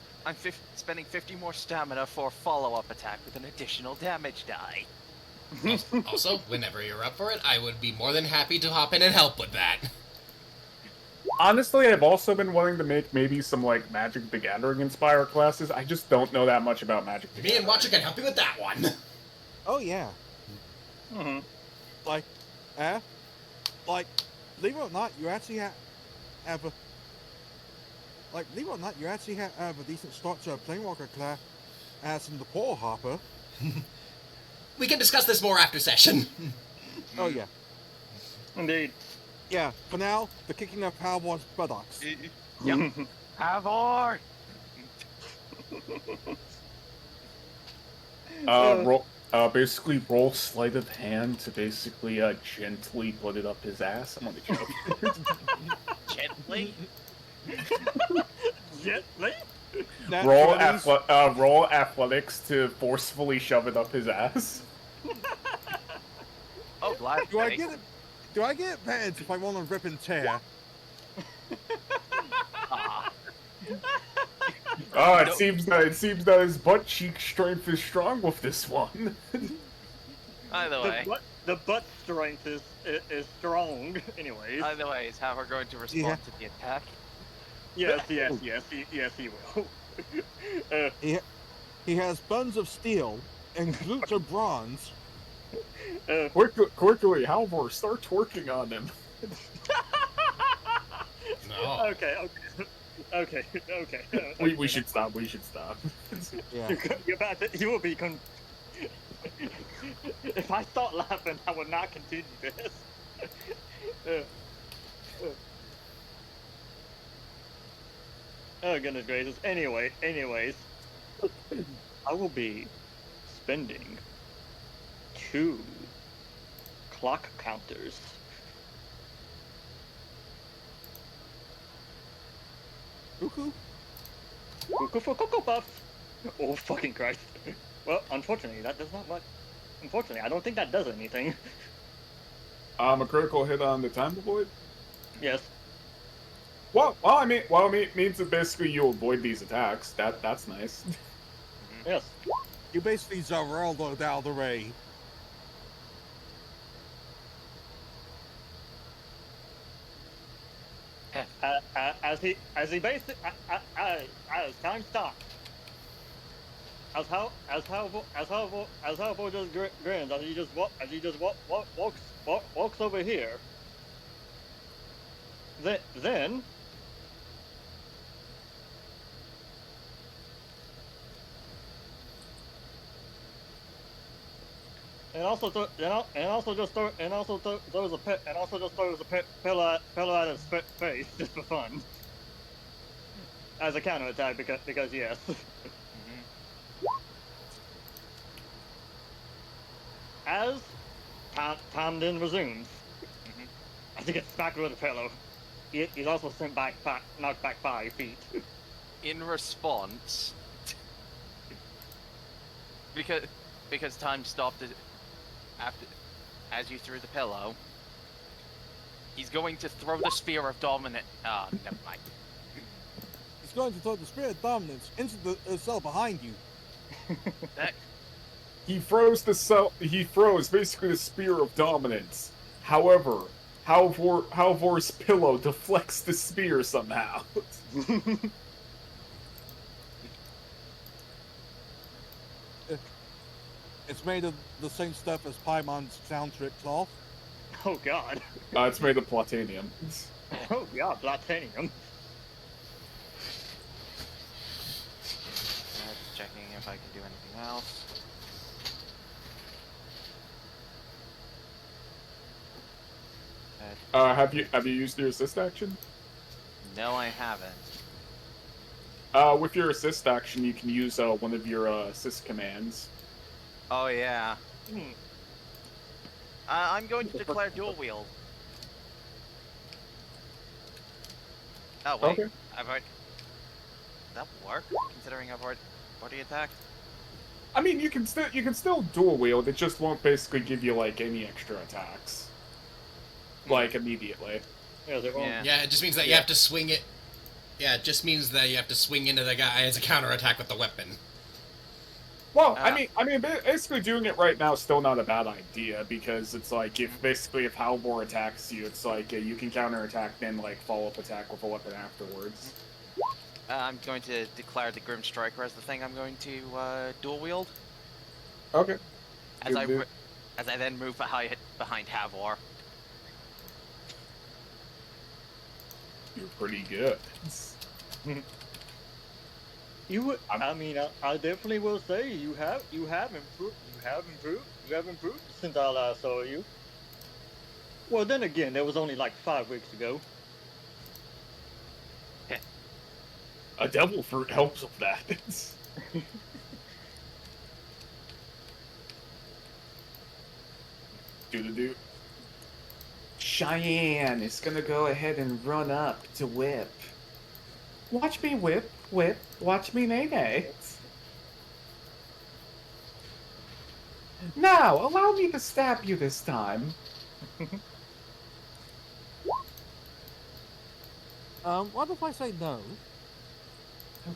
Spending 50 more stamina for follow-up attack with an additional damage die. Also, whenever you're up for it, I would be more than happy to hop in and help with that. Honestly, I've also been wanting to make maybe some like Magic the Gathering inspired classes. I just don't know that much about Magic the Me Gathering. and Watcher can help you with that one. Oh yeah, Mhm. like, like, believe it or not, you actually have a, like, believe it or not, you actually have a decent start to a Planewalker class as in the Pole Hopper. We can discuss this more after session. Oh yeah, Indeed. yeah. For now, the kicking of Powerborn's buttocks. Yep. Havor. Roll, basically roll sleight of hand to basically gently put it up his ass. I'm only joking. Gently. Gently. Nat roll 20s. roll athletics to forcefully shove it up his ass. Oh, glad. Do I get it? Do I get advantage if I want to rip and tear? Ah, Oh, it No. seems that his butt cheek strength is strong with this one. either way. The butt strength is strong. Anyways. Either way, is how we're going to respond Yeah. to the attack. Yes, he will. He has buns of steel and glutes of bronze. Quickly, Halvor, start twerking on him. No. Okay. We should stop. We should stop. Yeah. You're about to, you will be If I start laughing, I will not continue this. Oh goodness gracious. Anyways, I will be spending 2 clock counters. Cuckoo. Cuckoo for Cocoa Puffs! Oh fucking Christ. Well, unfortunately, that does not much. Unfortunately, I don't think that does anything. A critical hit on the time avoid. Yes. Well, it means that basically you avoid these attacks. That's nice. Yes. You basically Zaraldo down the way. As he basically as time stops. As how just grins as he just walks over here. Then and also throws a pillow at his face just for fun as a counterattack because yes. As time then resumes, as he gets smacked with a pillow, he's also knocked back 5 feet. In response, because time stopped after as you threw the pillow, he's going to throw the spear of dominant. Never mind. He's going to throw the spirit dominance into the cell behind you. That, He throws basically the spear of dominance. However, Halvor's pillow deflects the spear somehow. It's made of the same stuff as Paimon's soundtrack cloth. Oh god. It's made of platanium. Oh god, Platanium. just checking if I can do anything else. Have you used your assist action? No, I haven't. With your assist action, you can use one of your assist commands. Oh yeah. Hmm. I'm going to declare dual wield. Oh wait, Okay. I've already. That will work, considering I've already attacked. I mean, you can still dual wield. It just won't basically give you like any extra attacks, like immediately. Yeah, they won't. Yeah. Yeah, it just means that you Yeah. have to swing it. Yeah, it just means that you have to swing into the guy as a counterattack with the weapon. Well, Uh, I mean, basically doing it right now is still not a bad idea because it's like if basically if Halvor attacks you, it's like you can counterattack then like follow up attack with a weapon afterwards. I'm going to declare the Grim Striker as the thing I'm going to dual wield Okay. as I Do- as I then move behind Havor. You're pretty good. I mean, I definitely will say you have improved. You have improved since I last saw you. Well, then again, that was only like 5 weeks ago. A devil fruit helps with that. Do. Cheyenne is gonna go ahead and run up to Whip. Watch me whip, whip, watch me nay nay. Now, allow me to stab you this time. What if I say no?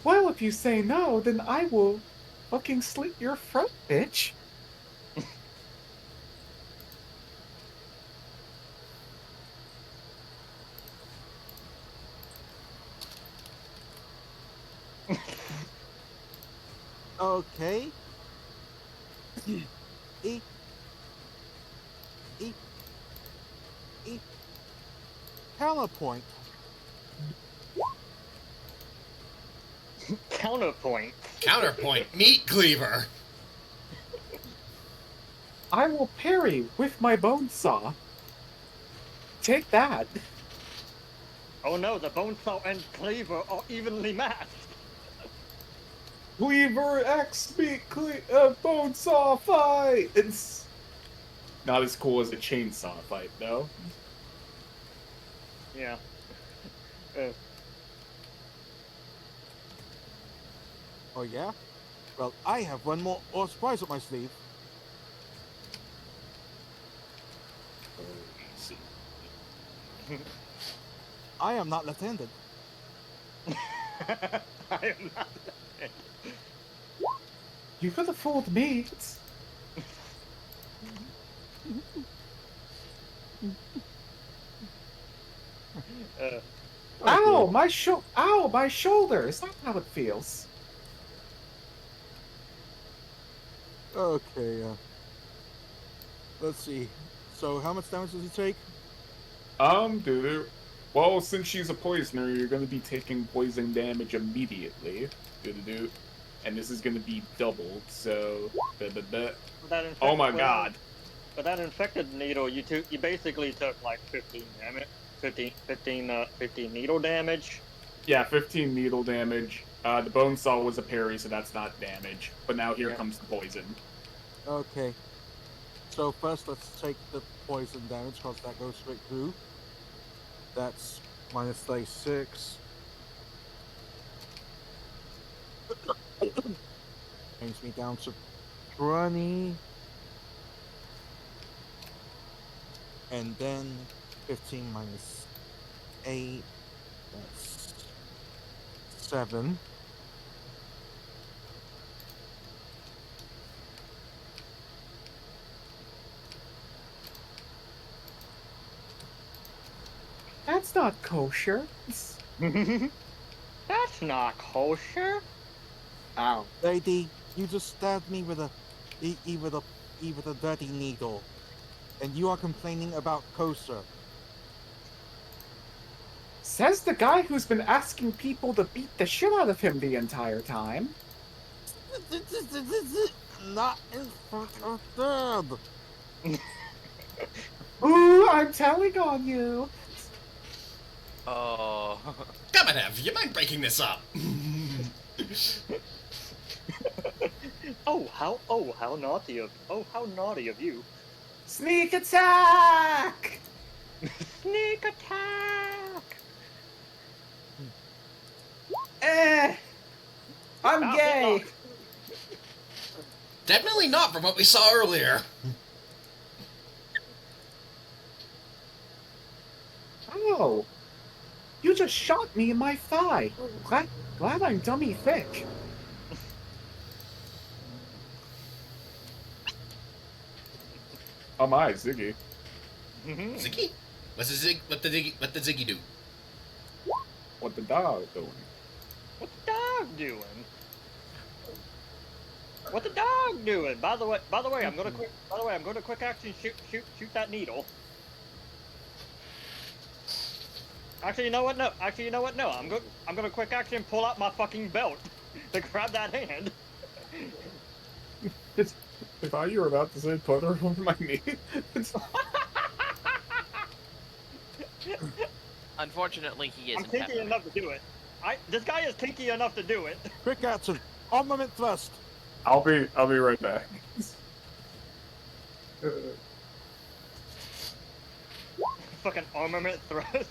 Well, if you say no, then I will fucking slit your throat, bitch. Okay. E. E. E. Counterpoint. Counterpoint. Counterpoint, meat cleaver. I will parry with my bone saw. Take that. Oh no, the bone saw and cleaver are evenly matched. Cleaver X meat bone saw fight. It's not as cool as a chainsaw fight, though. Yeah. Oh yeah? Well, I have one more surprise up my sleeve. I am not left-handed. I am not. You could have fooled me. Uh, Ow, ow, my shoulder. Is that how it feels? Okay, let's see. So how much damage does he take? Do. Well, since she's a poisoner, you're going to be taking poison damage immediately. Do. And this is going to be doubled, so. Oh my god. But that infected needle, you basically took like 15 damage, 15 needle damage. Yeah, 15 needle damage. The bone saw was a parry, so that's not damage. But now here comes the poison. Okay. So first let's take the poison damage, because that goes straight through. That's minus 36. Brings me down to 20. And then 15 minus 8. That's 7. That's not kosher. That's not kosher. Ow. Lady, you just stabbed me with a with a dirty needle, and you are complaining about kosher. Says the guy who's been asking people to beat the shit out of him the entire time. Not in front of them. Ooh, I'm telling on you. Oh. Gamadev, you mind breaking this up? how naughty of you. Sneak attack! Sneak attack! I'm Ah, gay. flintlock. Definitely not from what we saw earlier. Oh, you just shot me in my thigh. Glad I'm dummy thick. Oh my, Ziggy. Ziggy? What the Ziggy do? What the dog doing? What's the dog doing? What the dog doing? By the way, I'm gonna quick. By the way, I'm gonna quick action shoot that needle. Actually, you know what? No. Actually, you know what? No. I'm gonna quick action pull out my fucking belt to grab that hand. I thought you were about to say put her on my knee. Unfortunately, he I'm isn't kinky happening. enough to do it. This guy is kinky enough to do it. Quick action. Armament thrust. I'll be right back. Fucking armament thrust.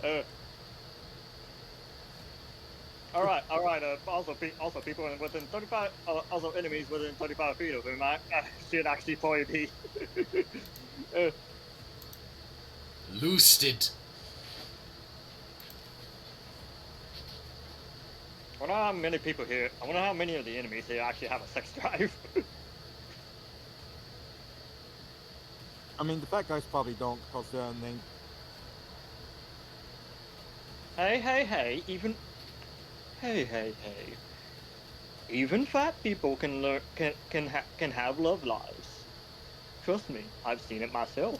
uh, all right. Also, people within 35. Also, enemies within 35 feet of him. I should actually probably be. uh, Loosed it. I wonder how many people here. I wonder how many of the enemies here actually have a sex drive. I mean, the fat guys probably don't, because they're named. Hey, even. Hey. Even fat people can learn can have love lives. Trust me, I've seen it myself.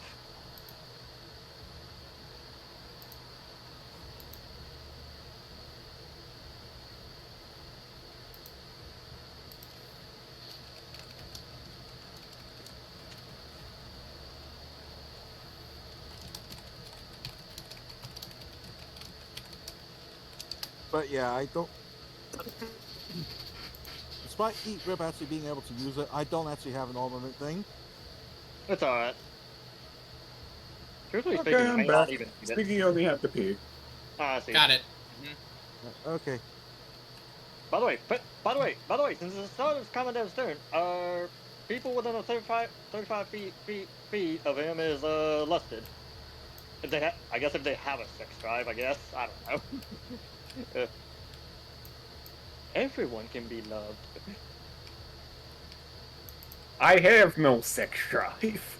But yeah, I don't. Despite Eat Rip actually being able to use it, I don't actually have an armament thing. It's alright. Truthfully Okay, speaking, you I'm may back. not even need it. Ziggy only have to pee. Ah, I see. Got it. Okay. By the way, since the start of Commander's turn, people within a 35 feet of him is lusted. If they I guess if they have a sex drive, I guess I don't know. Everyone can be loved. I have no sex drive.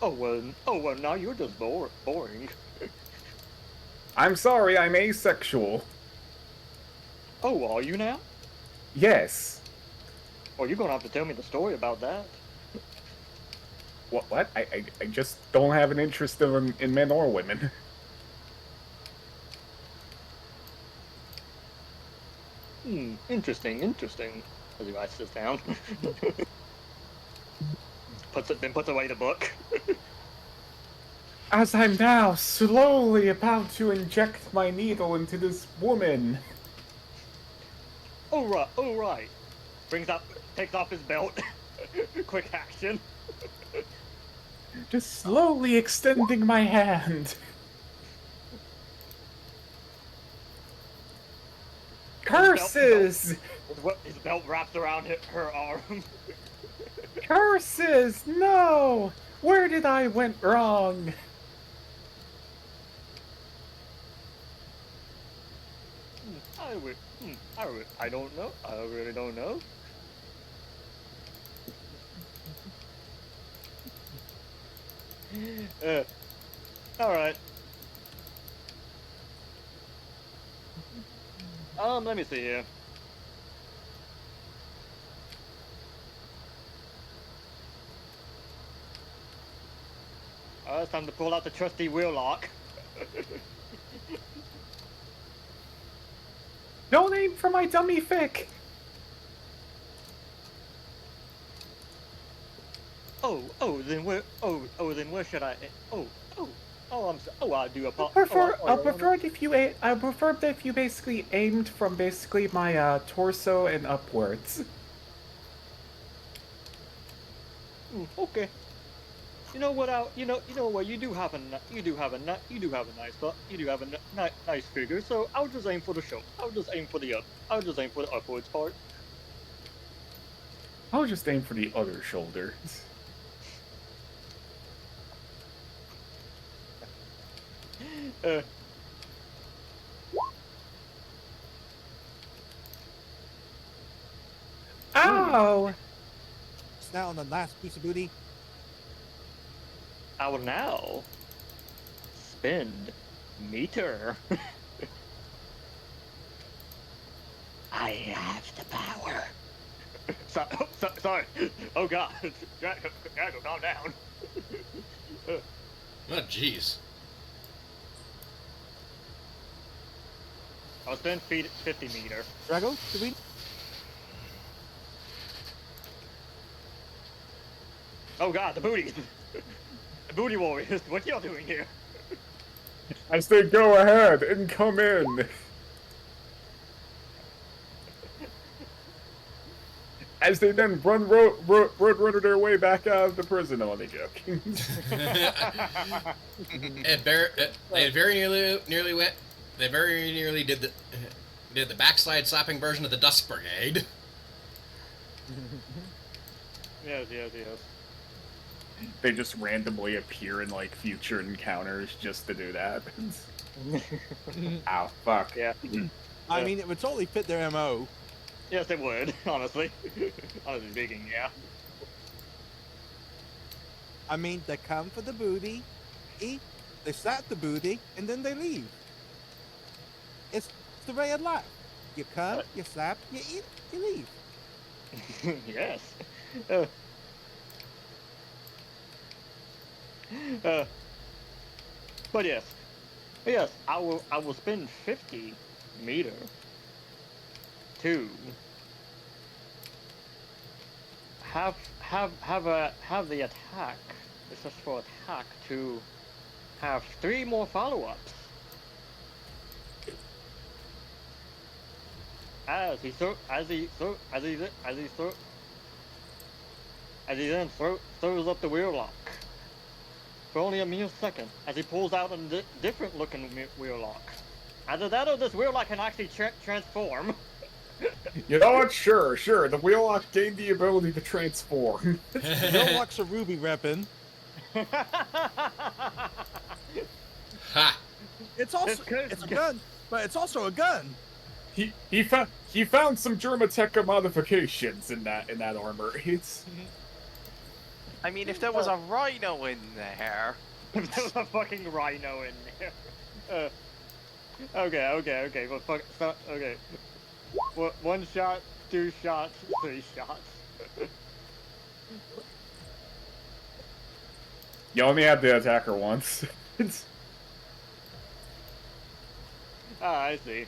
Oh well, now you're just boring. I'm sorry, I'm asexual. Oh, are you now? Yes. Well, you're gonna have to tell me the story about that. What? I just don't have an interest in men or women. Interesting. As he writes this down. puts away the book. As I'm now slowly about to inject my needle into this woman. Oh right. Takes off his belt. Quick action. Just slowly extending my hand. Curses! His belt wraps around her arm. Curses! No! Where did I went wrong? I don't know. I really don't know. All right. Let me see here. It's time to pull out the trusty wheel lock. No name for my dummy fic! Then where should I? I do I preferred if you basically aimed from basically my torso and upwards. Okay. You know what? You know what? You do have a nice nice figure. So I'll just aim for the show. I'll just aim for the upwards part. I'll just aim for the other shoulder. Uh, Ow! It's now on the last piece of booty. I will now spend meter. I have the power. Sorry. Oh God, Drago, calm down. Oh, jeez. I'll spend 50 meter. Drago, do we? Oh God, the booty. The booty warriors. What y'all doing here? I say go ahead and come in. As they then run their way back out of the prison. I'm only joking. They very nearly went. They very nearly did the backslide slapping version of the Dusk Brigade. Yes. They just randomly appear in like future encounters just to do that. Ow, fuck. Yeah. I mean, it would totally fit their MO. Yes, it would. Honestly. Honestly speaking, yeah. I mean, they come for the booty, eat, they slap the booty, and then they leave. It's the way of life. You come, you slap, you eat, you leave. Yes. But yes, I will spend 50 meter to have the attack. This is for attack to have 3 more follow-ups. As he then throws up the wheel lock for only a mere second as he pulls out a different looking wheel lock. Either that or this wheel lock can actually transform. You know what? Sure. The wheel lock gained the ability to transform. Wheel lock's a ruby weapon. Ha! It's also it's a gun, but it's also a gun. He found some Germatech modifications in that armor. It's I mean, if there was a rhino in there. If there was a fucking rhino in there. Okay. Well, okay. 1 shot, 2 shots, 3 shots. you only have the attacker once. Ah, I see.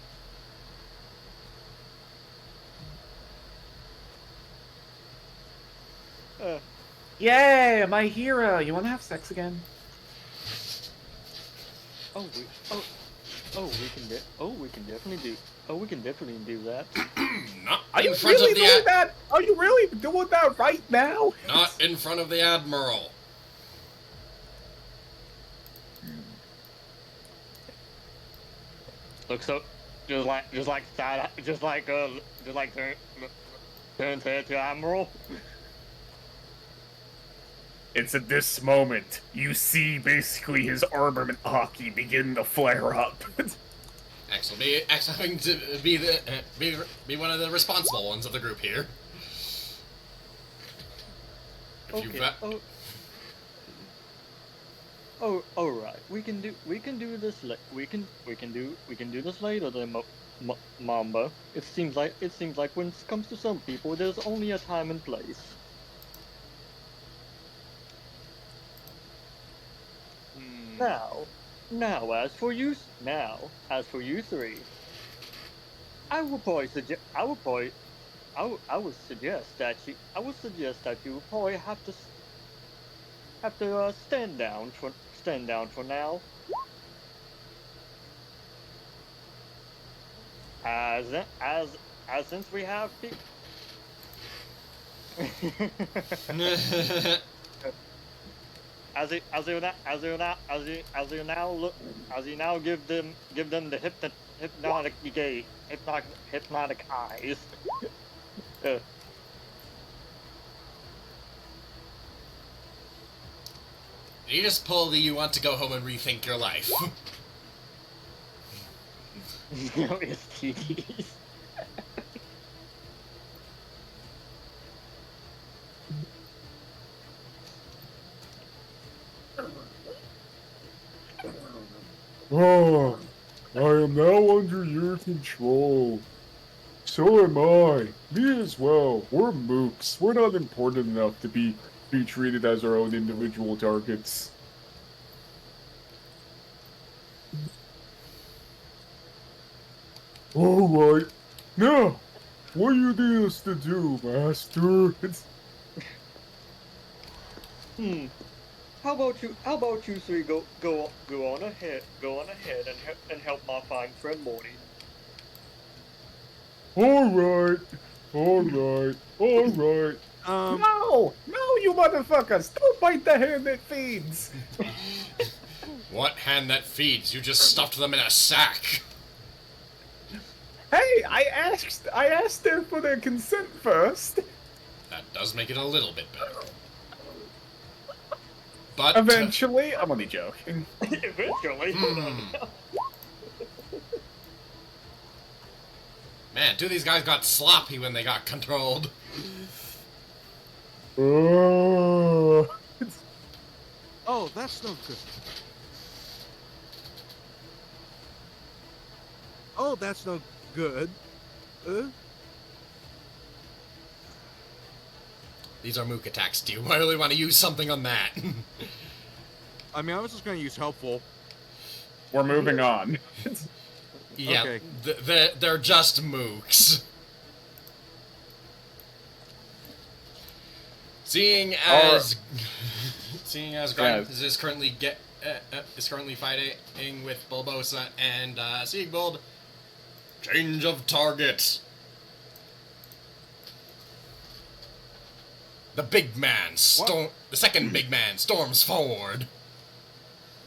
Yay, my hero! You want to have sex again? We can definitely do that. Not Are you in front really of the doing that? Are you really doing that right now? Not in front of the Admiral. Looks so just like turns head to Admiral. It's at this moment you see basically his armament hockey begin to flare up. Axel having to be one of the responsible ones of the group here. If you Okay. All right. We can do this. We can do this later, then, Mamba. It seems like when it comes to some people, there's only a time and place. Now, as for you three, I would suggest that you would probably have to stand down for now. As since we have you now give them the hypnotic eyes. Uh, You just pull the you want to go home and rethink your life. STDs. Oh, I am now under your control. So am I. Me as well. We're mooks. We're not important enough to be treated as our own individual targets. Alright. Now, what do you need us to do, Master? Hmm. How about you three go on ahead and help my fine friend Morty. Alright. Alright. Alright. No! No, you motherfuckers! Don't bite the hand that feeds! What hand that feeds? You just stuffed them in a sack. Hey, I asked them for their consent first. That does make it a little bit better. But Eventually, I'm only joking. Eventually. man, two of these guys got sloppy when they got controlled. Oh, Oh, that's no good. Oh, that's no good. These are mook attacks. Do you really want to use something on that? I mean, I was just going to use helpful. we're moving on. yeah, Okay. they're just mooks. Seeing as Grimes is currently fighting with Bulbosa and Siegbold, change of target. The big man the second big man storms forward.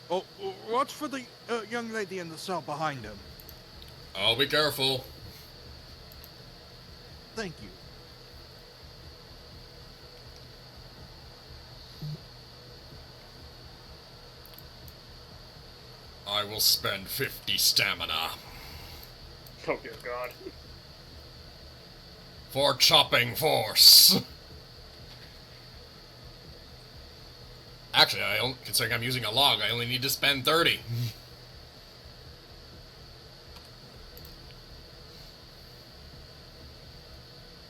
Oh, watch for the young lady in the cell behind him. Oh, be careful. Thank you. I will spend 50 stamina Oh dear God. for chopping force. Actually, considering I'm using a log, I only need to spend 30.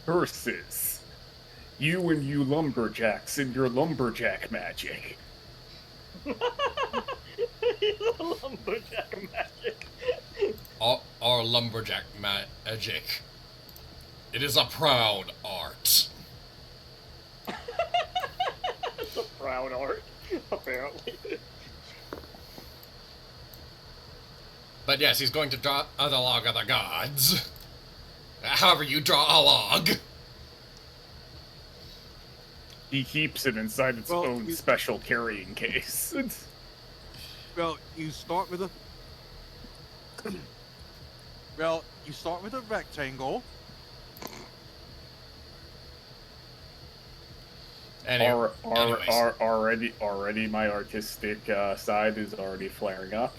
Versus you and you lumberjacks and your lumberjack magic. He's a lumberjack magic. Our lumberjack magic. It is a proud art. It's a proud art, apparently. But yes, he's going to draw the log of the gods. However you draw a log. He keeps it inside its Well, own special carrying case. Well, you start with a... well, you start with a rectangle. Already my artistic side is already flaring up.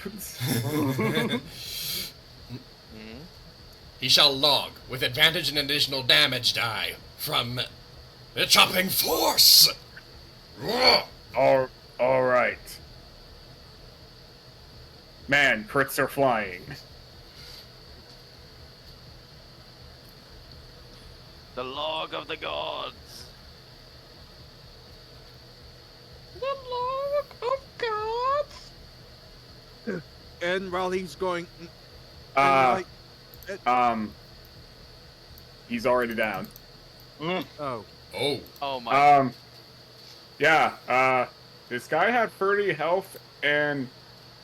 He shall log with advantage and additional damage die from the chopping force. Alright. Man, crits are flying. The log of the gods. The log of gods. And while he's going... He's already down. Oh. Oh. Oh my. Yeah, this guy had 30 health, and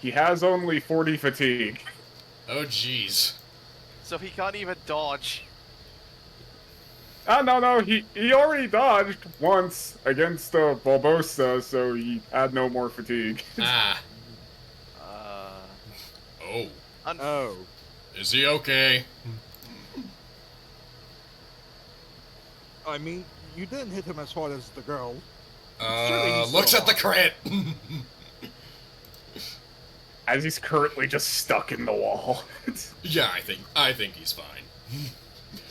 he has only 40 fatigue. Oh, jeez. So he can't even dodge. No, he already dodged once against Barbosa, so he had no more fatigue. Ah. Oh. Oh. Is he okay? I mean, you didn't hit him as hard as the girl. Surely he's Looks still at the crit. As he's currently just stuck in the wall. Yeah, I think he's fine.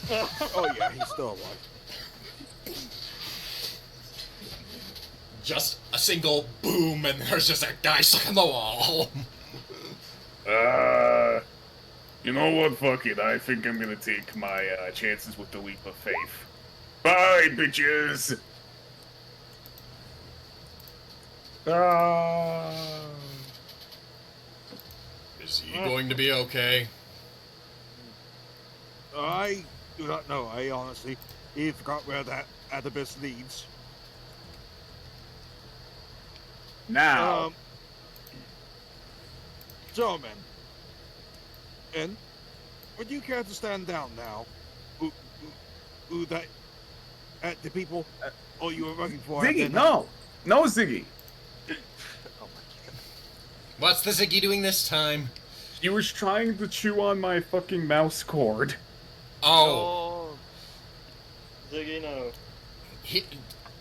Oh yeah, he's still alive. Just a single boom, and there's just a guy stuck in the wall. You know what? Fuck it. I think I'm gonna take my chances with the leap of faith. Bye, bitches! Is he going to be okay? I do not know. I honestly forgot where that abyss leads. Now, Gentlemen, and would you care to stand down now? Who that the people all you were looking for? have Ziggy, been- no! No, Ziggy! Oh my god. What's the Ziggy doing this time? He was trying to chew on my fucking mouse cord. Oh, Ziggy, no. he,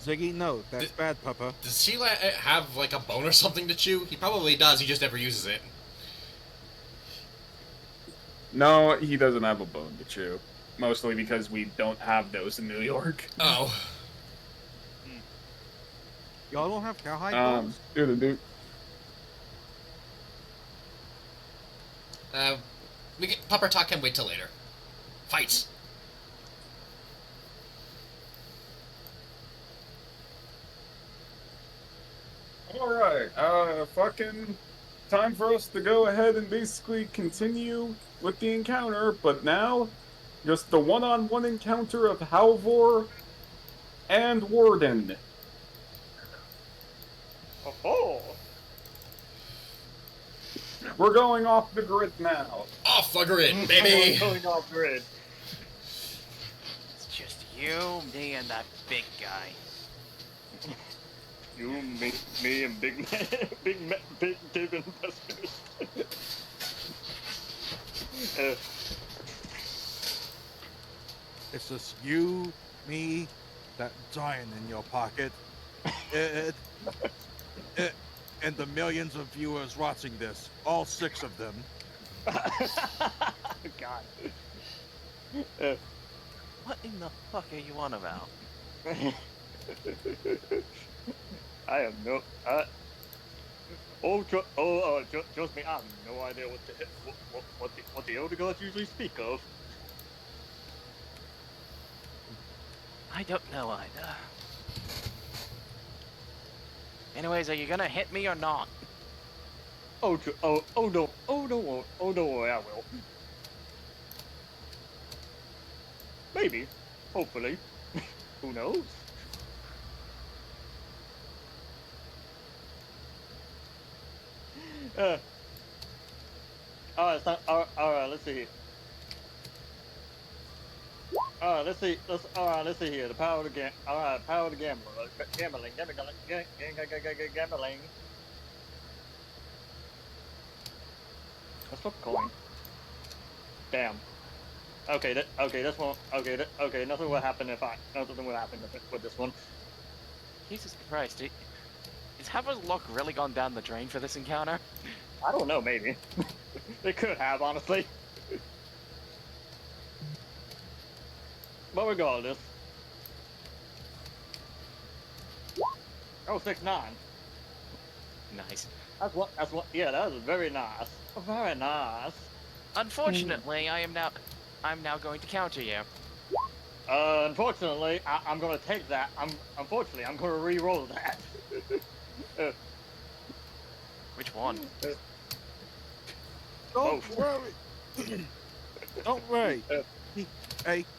Ziggy, no, that's bad, Papa. does he have like a bone or something to chew? He probably does. He just never uses it. No, he doesn't have a bone to chew. Mostly because we don't have those in New York. Oh, Y'all don't have cowhide bones? Dude. we can Pupper talk can wait till later. Fights. Alright, fucking time for us to go ahead and basically continue with the encounter, but now, just the one-on-one encounter of Halvor and Warden. Oh, We're going off the grid now. Off the grid, baby. Going off grid. It's just you, me, and that big guy. You, me, and big man, big Dave investors. It's just you, me, that giant in your pocket, and the millions of viewers watching this. All 6 of them. God. What in the fuck are you on about? I have no. Trust me, I have no idea what the elder gods usually speak of. I don't know either. Anyways, are you gonna hit me or not? Oh no, I will. Maybe, hopefully, who knows? Alright, let's see. Let's see here. The power of the power of the gambler. Gambling. Let's flip a coin. Damn. Okay, this one. Okay, nothing will happen with this one. Jesus Christ, is Haver's luck really gone down the drain for this encounter? I don't know, maybe. They could have, honestly. But regardless. Oh, 6-9. Nice. That's what, yeah, that was very nice. Very nice. Unfortunately, I'm now going to counter you. Unfortunately, I'm gonna take that. Unfortunately, I'm gonna re-roll that. Which one? Don't worry. Don't worry.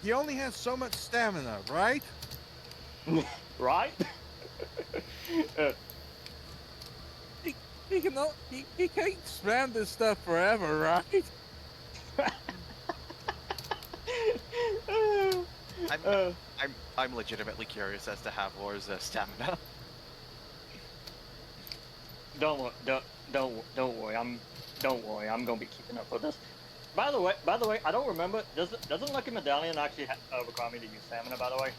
He only has so much stamina, right? Right? He cannot. He can't spam this stuff forever, right? I Uh, I'm legitimately curious as to Havor's stamina. don't worry. Don't worry. I'm gonna be keeping up with this. By the way, I don't remember. Doesn't Lucky Medallion actually require me to use stamina? By the way,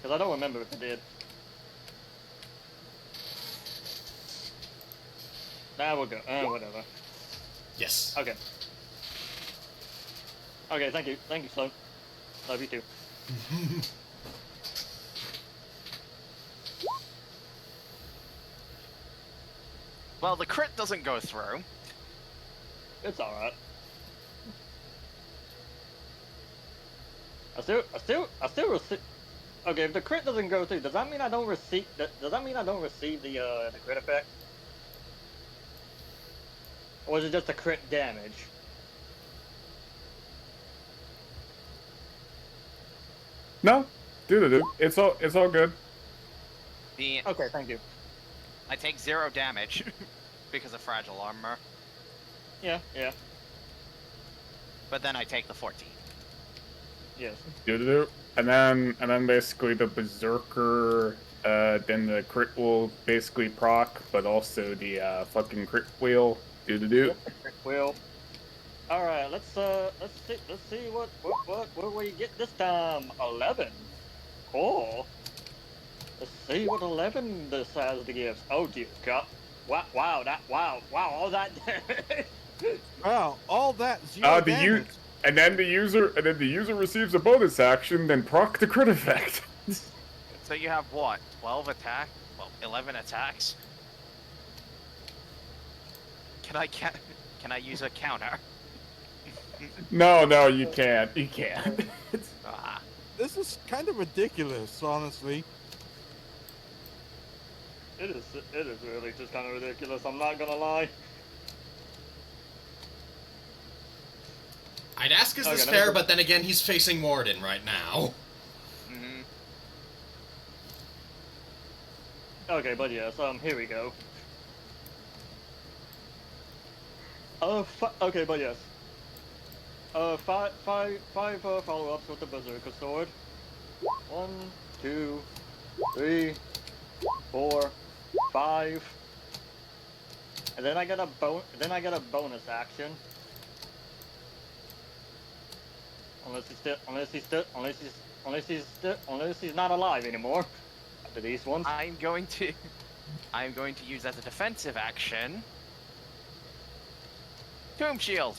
because I don't remember if it did. Nah, we'll go. Whatever. Yes. Okay. Okay. Thank you, Sloan. Love you too. Well, the crit doesn't go through. It's all right. I still receive. Okay, if the crit doesn't go through, does that mean I don't receive? Does that mean I don't receive the crit effect? Or is it just a crit damage? No, dude, it's all good. Okay, thank you. I take 0 damage because of fragile armor, Yeah, yeah, but then I take the 14. yes. Dude, and then basically the berserker, then the crit will basically proc, but also the fucking crit wheel. Yep, the crit will. All right, let's see what we get this time. 11. Cool. Let's see what 11 this has to give. Oh dear God! Wow! All that damage. Wow, all that zero The damage. and then the user receives a bonus action, then proc the crit effect. So you have what? 12 attack? Well, 11 attacks. Can I use a counter? No, you can't. You can't. Ah. This is kind of ridiculous, honestly. It is really just kind of ridiculous. I'm not gonna lie. I'd ask, is Okay, this let me fair? go- But then again, he's facing Morden right now. Mm-hmm. Okay, but yes, here we go. Okay, but yes. Five follow-ups with the Berserker Sword. 1, 2, 3, 4, 5. And then I get a bonus action. Unless he's not alive anymore. After these ones. I'm going to use as a defensive action. Tomb Shield.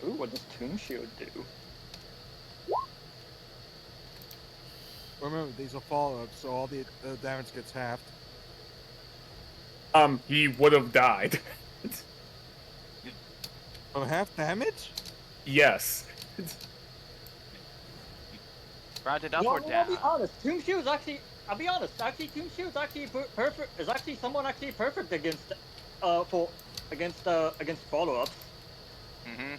Ooh, what does Tomb Shield do? Remember, these are follow-ups, so all the damage gets halved. He would have died. Oh, half damage? Yes. Rounded up No, or I'll down? be honest. Tomb Shield's actually. I'll be honest. Actually, Tomb Shield's actually perfect. Is actually somewhat actually perfect against against follow-ups. Mm-hmm.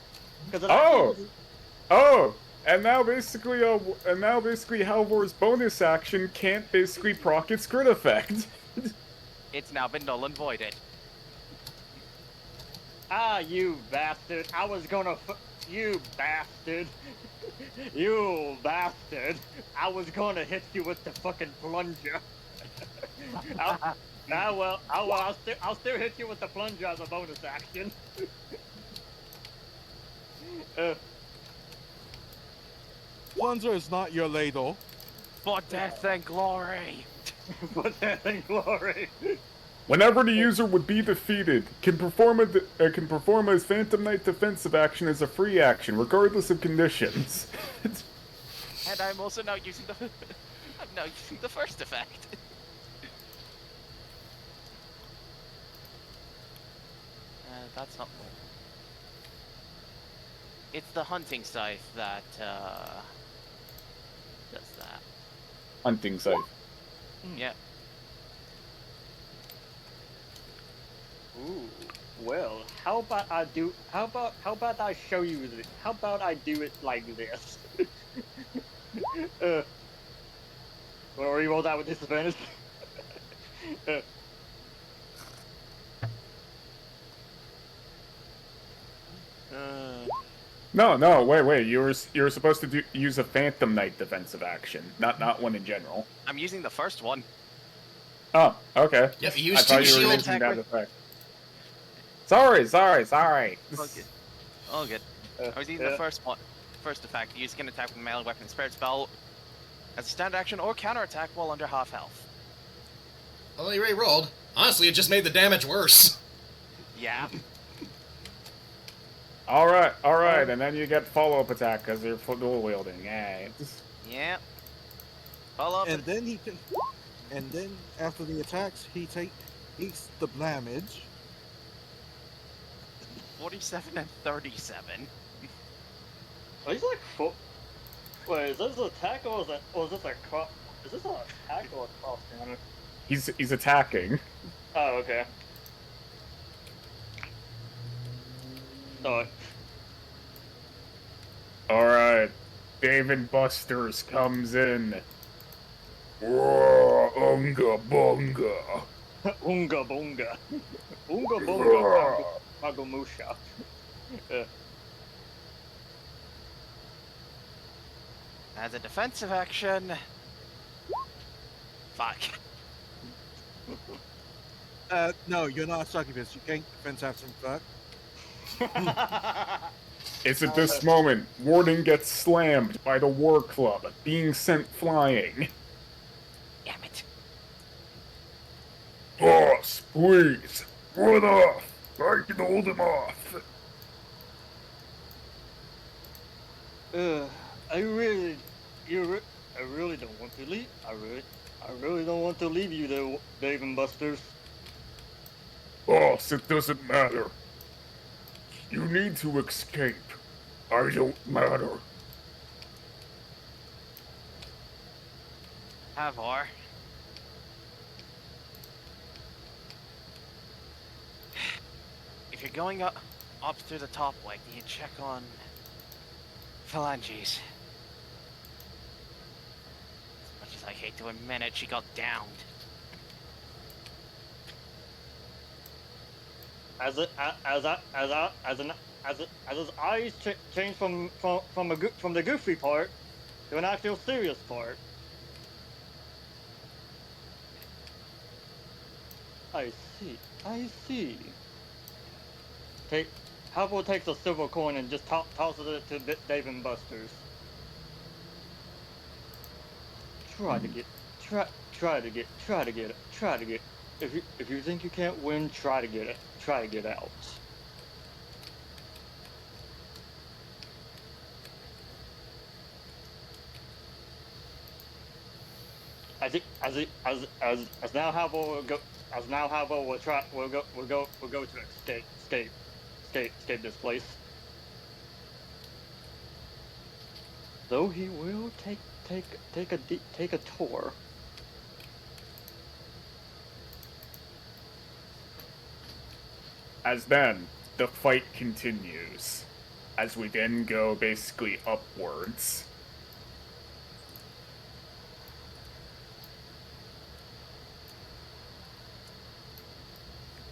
Because it Oh! actually Oh, and now basically Halvor's bonus action can't basically proc its crit effect. It's now been null and voided. you bastard! I was gonna you bastard! You bastard! I was gonna hit you with the fucking plunger. I'll still hit you with the plunger as a bonus action. Plunger is not your ladle. For death and glory. For death and glory. Whenever the user would be defeated, can perform a Phantom Knight defensive action as a free action, regardless of conditions. And I'm also now using the I'm now using the first effect. That's not. It's the hunting scythe that does that. Hunting scythe. Yeah. Ooh. Well, how about I do? How about I show you this? How about I do it like this? Wanna re-roll that with disadvantage? No, wait. You were supposed to use a Phantom Knight defensive action, not one in general. I'm using the first one. Oh, okay. Yep, you I use thought two you were shield. using that effect. Sorry. All good. All good. I was using the first one. First effect, use an attack with a melee weapon and spirit spell as a standard action or counter attack while under half health. Well, you already rolled. Honestly, it just made the damage worse. Yeah. All right, and then you get follow-up attack because you're dual wielding. Yeah. Yeah. Follow up. And then he can. And then after the attacks, he takes the damage. 47 and 37. Are these like foot? Wait, is this an attack or is this a cross? Is this an attack or a cross counter? He's attacking. Oh, okay. Alright. All right, David Buster's comes in. Whoa, unga bunga. Unga bunga. Unga bunga. Magomusha. As a defensive action. Fuck. No, you're not a succubus. You can't defense have some fuck. It's at this moment, Warden gets slammed by the War Club, being sent flying. Damn it. Boss, please, run off. I can hold him off. I really don't want to leave. I really don't want to leave you there, Dave and Buster's. Boss, it doesn't matter. You need to escape. I don't matter. Havor. If you're going up through the top way, can you check on Phalanges? As much as I hate to admit it, she got downed. As his eyes change from the goofy part to an actual serious part. I see. Halvo takes a silver coin and just tosses it to Dave and Buster's. Try to get it. If you think you can't win, try to get it. Try to get out. As now Halvo will go. As now Halvo will try. We'll go to escape this place. Though he will take a tour. As then, the fight continues. As we then go basically upwards.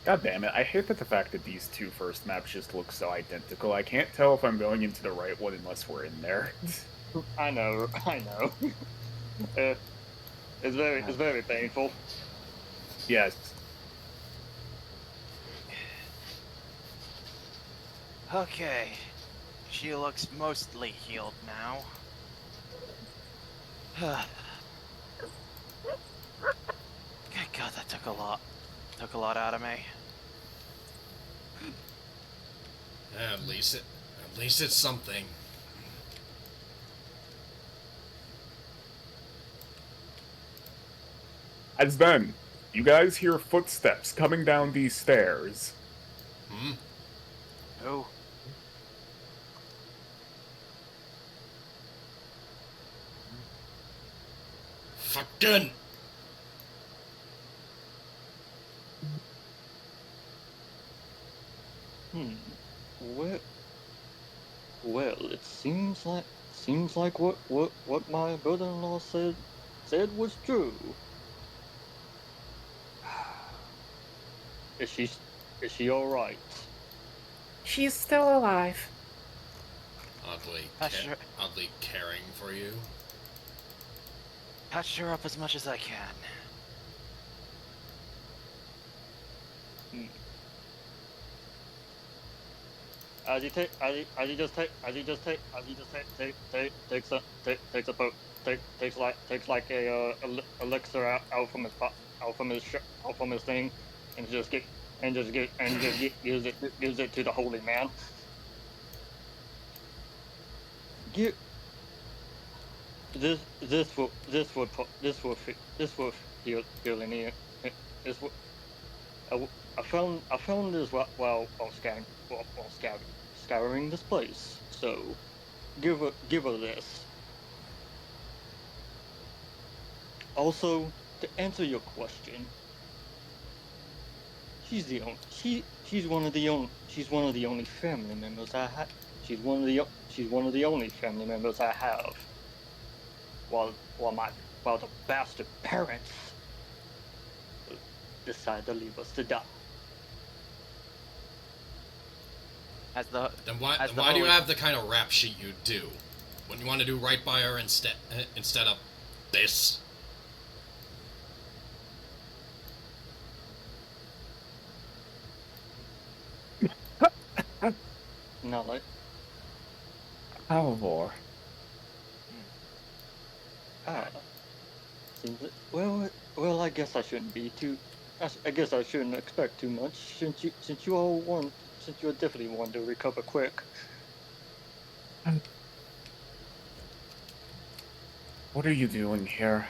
God damn it, I hate that the fact that these two first maps just look so identical. I can't tell if I'm going into the right one unless we're in there. I know. It's very painful. Yes. Okay. She looks mostly healed now. Good God, that took a lot. Took a lot out of me. At least it's something. As then, you guys hear footsteps coming down these stairs. Hmm? Oh. Fucking. Well, it seems like what my brother-in-law said was true. Is she all right? She's still alive. Sure. oddly caring for you. Patch her up as much as I can. Takes like a elixir out from his thing, and gives it to the holy man. Give this will heal any this will, I found this while scouring this place. So give her this. Also, to answer your question, she's one of the only family members I have. She's one of the only family members I have. While the bastard parents decide to leave us to die. Then why do you have the kind of rap sheet you do? When you want to do right by her instead of this? Not like Alvor. seems it, well, I guess I shouldn't be too. I guess I shouldn't expect too much since you definitely want to recover quick. What are you doing here?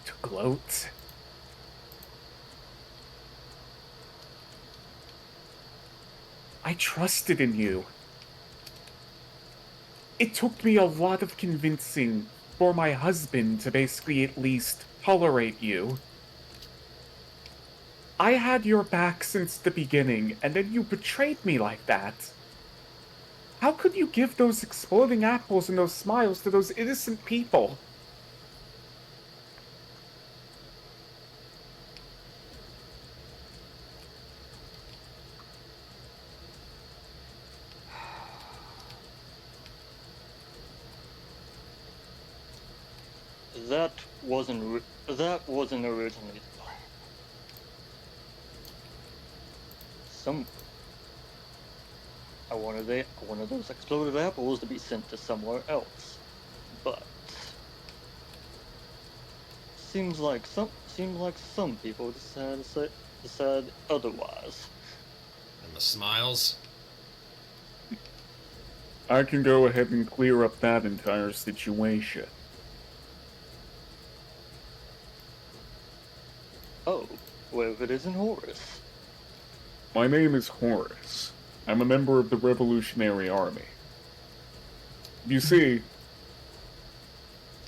To gloat? I trusted in you. It took me a lot of convincing for my husband to basically at least tolerate you. I had your back since the beginning, and then you betrayed me like that. How could you give those exploding apples and those smiles to those innocent people? That wasn't originally the plan. I wanted those exploded apples to be sent to somewhere else, but seems like some people decide otherwise. And the smiles? I can go ahead and clear up that entire situation. Oh, well, if it isn't Horus. My name is Horace. I'm a member of the Revolutionary Army. You see,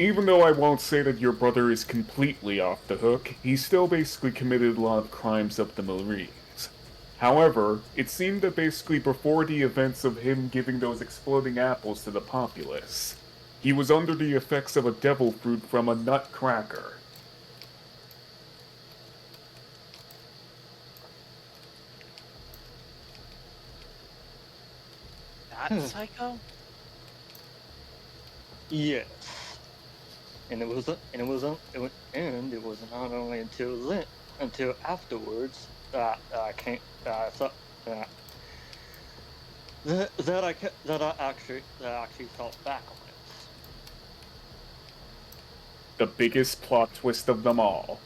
even though I won't say that your brother is completely off the hook, he still basically committed a lot of crimes of the Marines. However, it seemed that basically before the events of him giving those exploding apples to the populace, he was under the effects of a devil fruit from a nutcracker. That psycho? Yes. And it was not only until afterwards that I came that I thought that I actually thought back on it. The biggest plot twist of them all.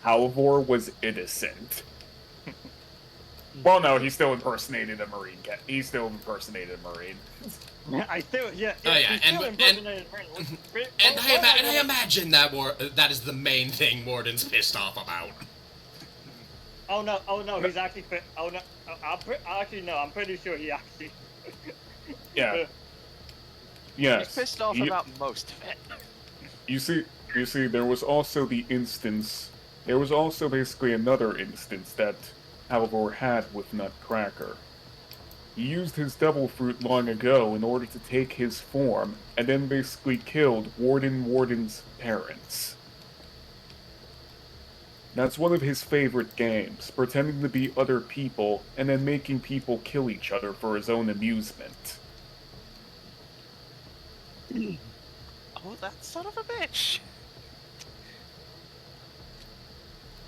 Halvor was innocent. Well, no, he still impersonated a Marine. He still impersonated a Marine. I still Oh yeah, he still and impersonated Prince. I imagine that is the main thing Morden's pissed off about. Oh no, he's actually fit. Oh no, I'm pretty sure he actually. Yeah. Yes. He's pissed off about most of it. You see, there was also basically another instance that Halvor had with Nutcracker. He used his devil fruit long ago in order to take his form, and then basically killed Warden's parents. That's one of his favorite games, pretending to be other people, and then making people kill each other for his own amusement. Oh, that son of a bitch!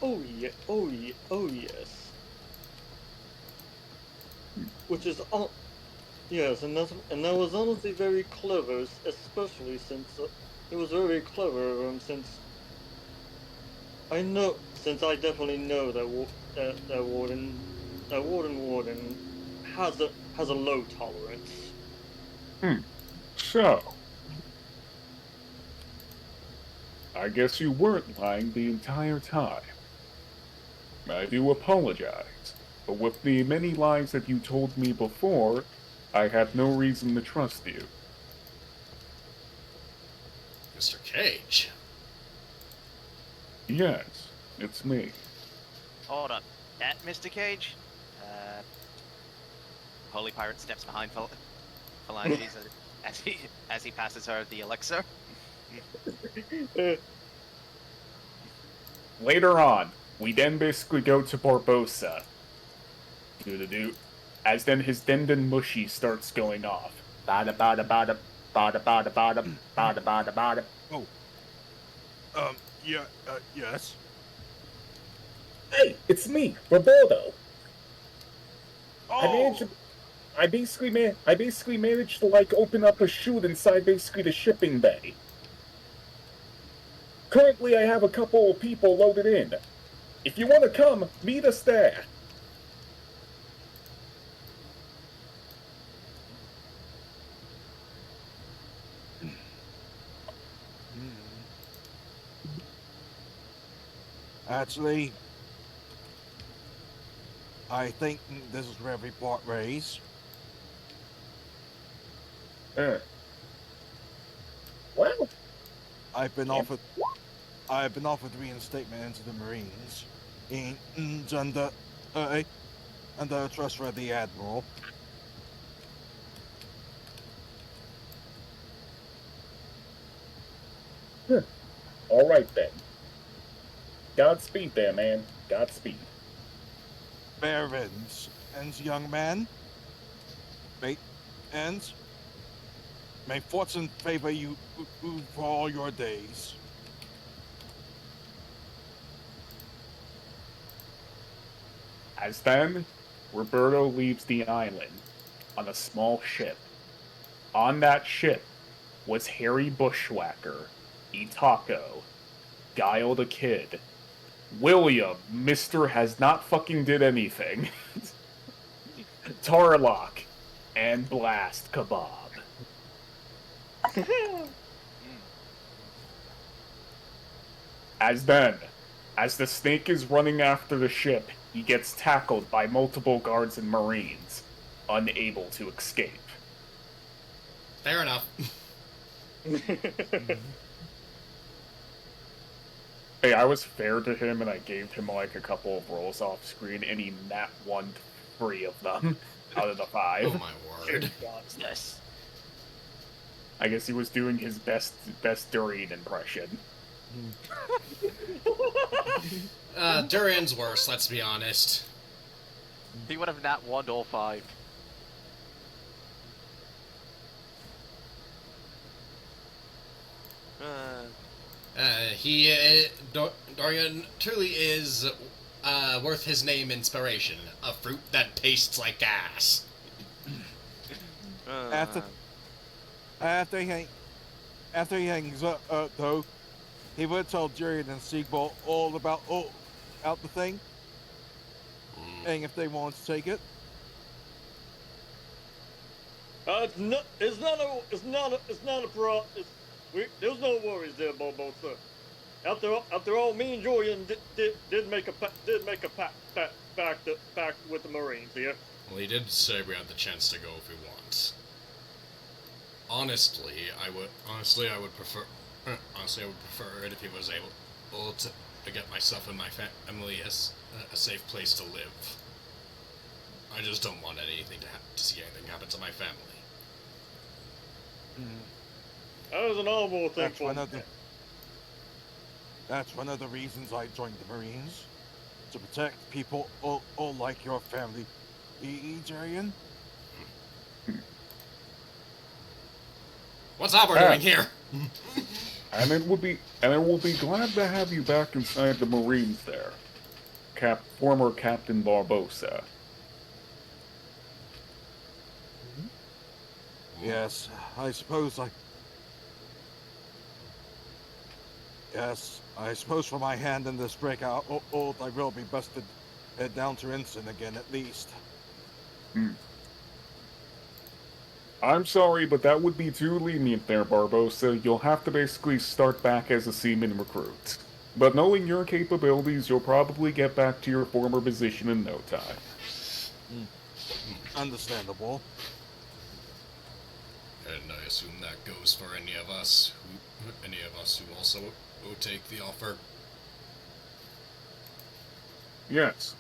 Oh yeah, oh yeah, oh yes. Which is yes, and that was honestly very clever, especially since it was very clever of him since since I definitely know that Warden has a low tolerance. So, I guess you weren't lying the entire time. I do apologize, but with the many lies that you told me before, I have no reason to trust you. Mr. Cage. Yes, it's me. Hold up. That Mr. Cage? Holy Pirate steps behind Phalanges as he passes her the elixir. Later on, we then basically go to Barbosa. Do. As then his Denden Mushy starts going off. Bada bada bada bada bada bada bada bada bada. Oh. Yeah, yes. Hey, it's me, Roberto. I managed. Oh, I basically managed to like open up a chute inside basically the shipping bay. Currently, I have a couple of people loaded in. If you want to come, meet us there. actually, I think this is where we part ways. Uh, well, I've been Can't- offered. I've been offered reinstatement into the Marines, and under trustworthy admiral. all right then. Godspeed there, man. Godspeed. Barons and young man. Mate, and may fortune favor you for all your days. As then, Roberto leaves the island on a small ship. On that ship was Harry Bushwhacker, Itako, Guile the Kid, William, Mr. Has Not Fucking Did Anything, Tarlock, and Blast Kebab. As then, as the snake is running after the ship, he gets tackled by multiple guards and marines, unable to escape. Fair enough. Hey, I was fair to him and I gave him like a couple of rolls off screen and he nat one 3 of them out of the 5. Oh my word. Yes. I guess he was doing his best Durian impression. Durian's worse, let's be honest. He would have nat 1 all 5. Dorian truly is worth his name inspiration. A fruit that tastes like gas. After he hangs up, though, he would tell Jurian and Siegball all about the thing, and if they want to take it. It's not a pro. There's no worries there, Bobo, sir. After all, me and Julian did make a pact with the Marines here. Well, he did say we had the chance to go if we want. Honestly, I would prefer it if he was able to get myself and my family a safe place to live. I just don't want anything to see anything happen to my family. That was an honorable thing That's for me. That's one of the reasons I joined the Marines, to protect people all like your family. Jurian? What's Albert Ah. doing here? And it will be glad to have you back inside the Marines there. Former Captain Barbosa. Yes, I suppose I. Yes, I suppose for my hand in this breakout, I will be busted down to ensign again at least. I'm sorry, but that would be too lenient there, Barbosa. You'll have to basically start back as a seaman recruit. But knowing your capabilities, you'll probably get back to your former position in no time. Understandable. And I assume that goes for any of us who also will take the offer. Yes.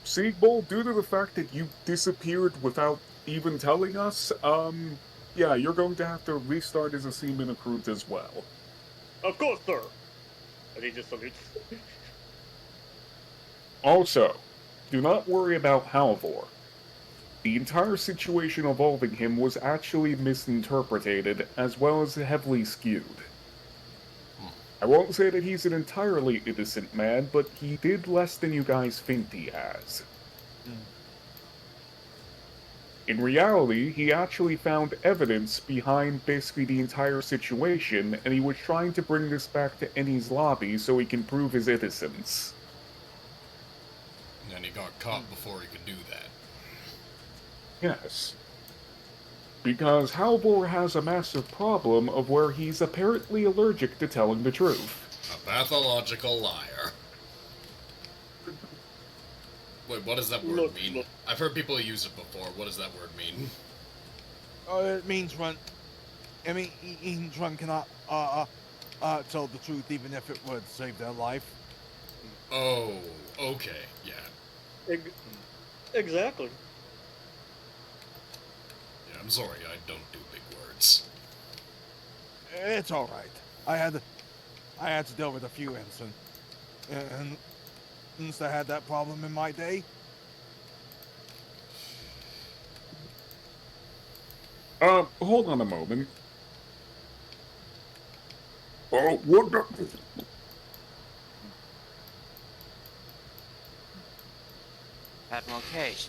Siegbold, due to the fact that you disappeared without even telling us, yeah, you're going to have to restart as a seaman recruit as well. Of course, sir. And he just salutes. Also, do not worry about Halvor. The entire situation involving him was actually misinterpreted, as well as heavily skewed. I won't say that he's an entirely innocent man, but he did less than you guys think he has. In reality, he actually found evidence behind basically the entire situation, and he was trying to bring this back to Ennie's lobby so he can prove his innocence. And he got caught before he could do that. Yes. Because Halvor has a massive problem of where he's apparently allergic to telling the truth. A pathological liar. Wait, what does that word mean? Look. I've heard people use it before. What does that word mean? It means one cannot tell the truth even if it would save their life. Oh, okay, yeah. Exactly. Yeah, I'm sorry, I don't do big words. It's all right. I had to deal with a few incidents that had that problem in my day. Hold on a moment. Oh, what the... Admiral Cage.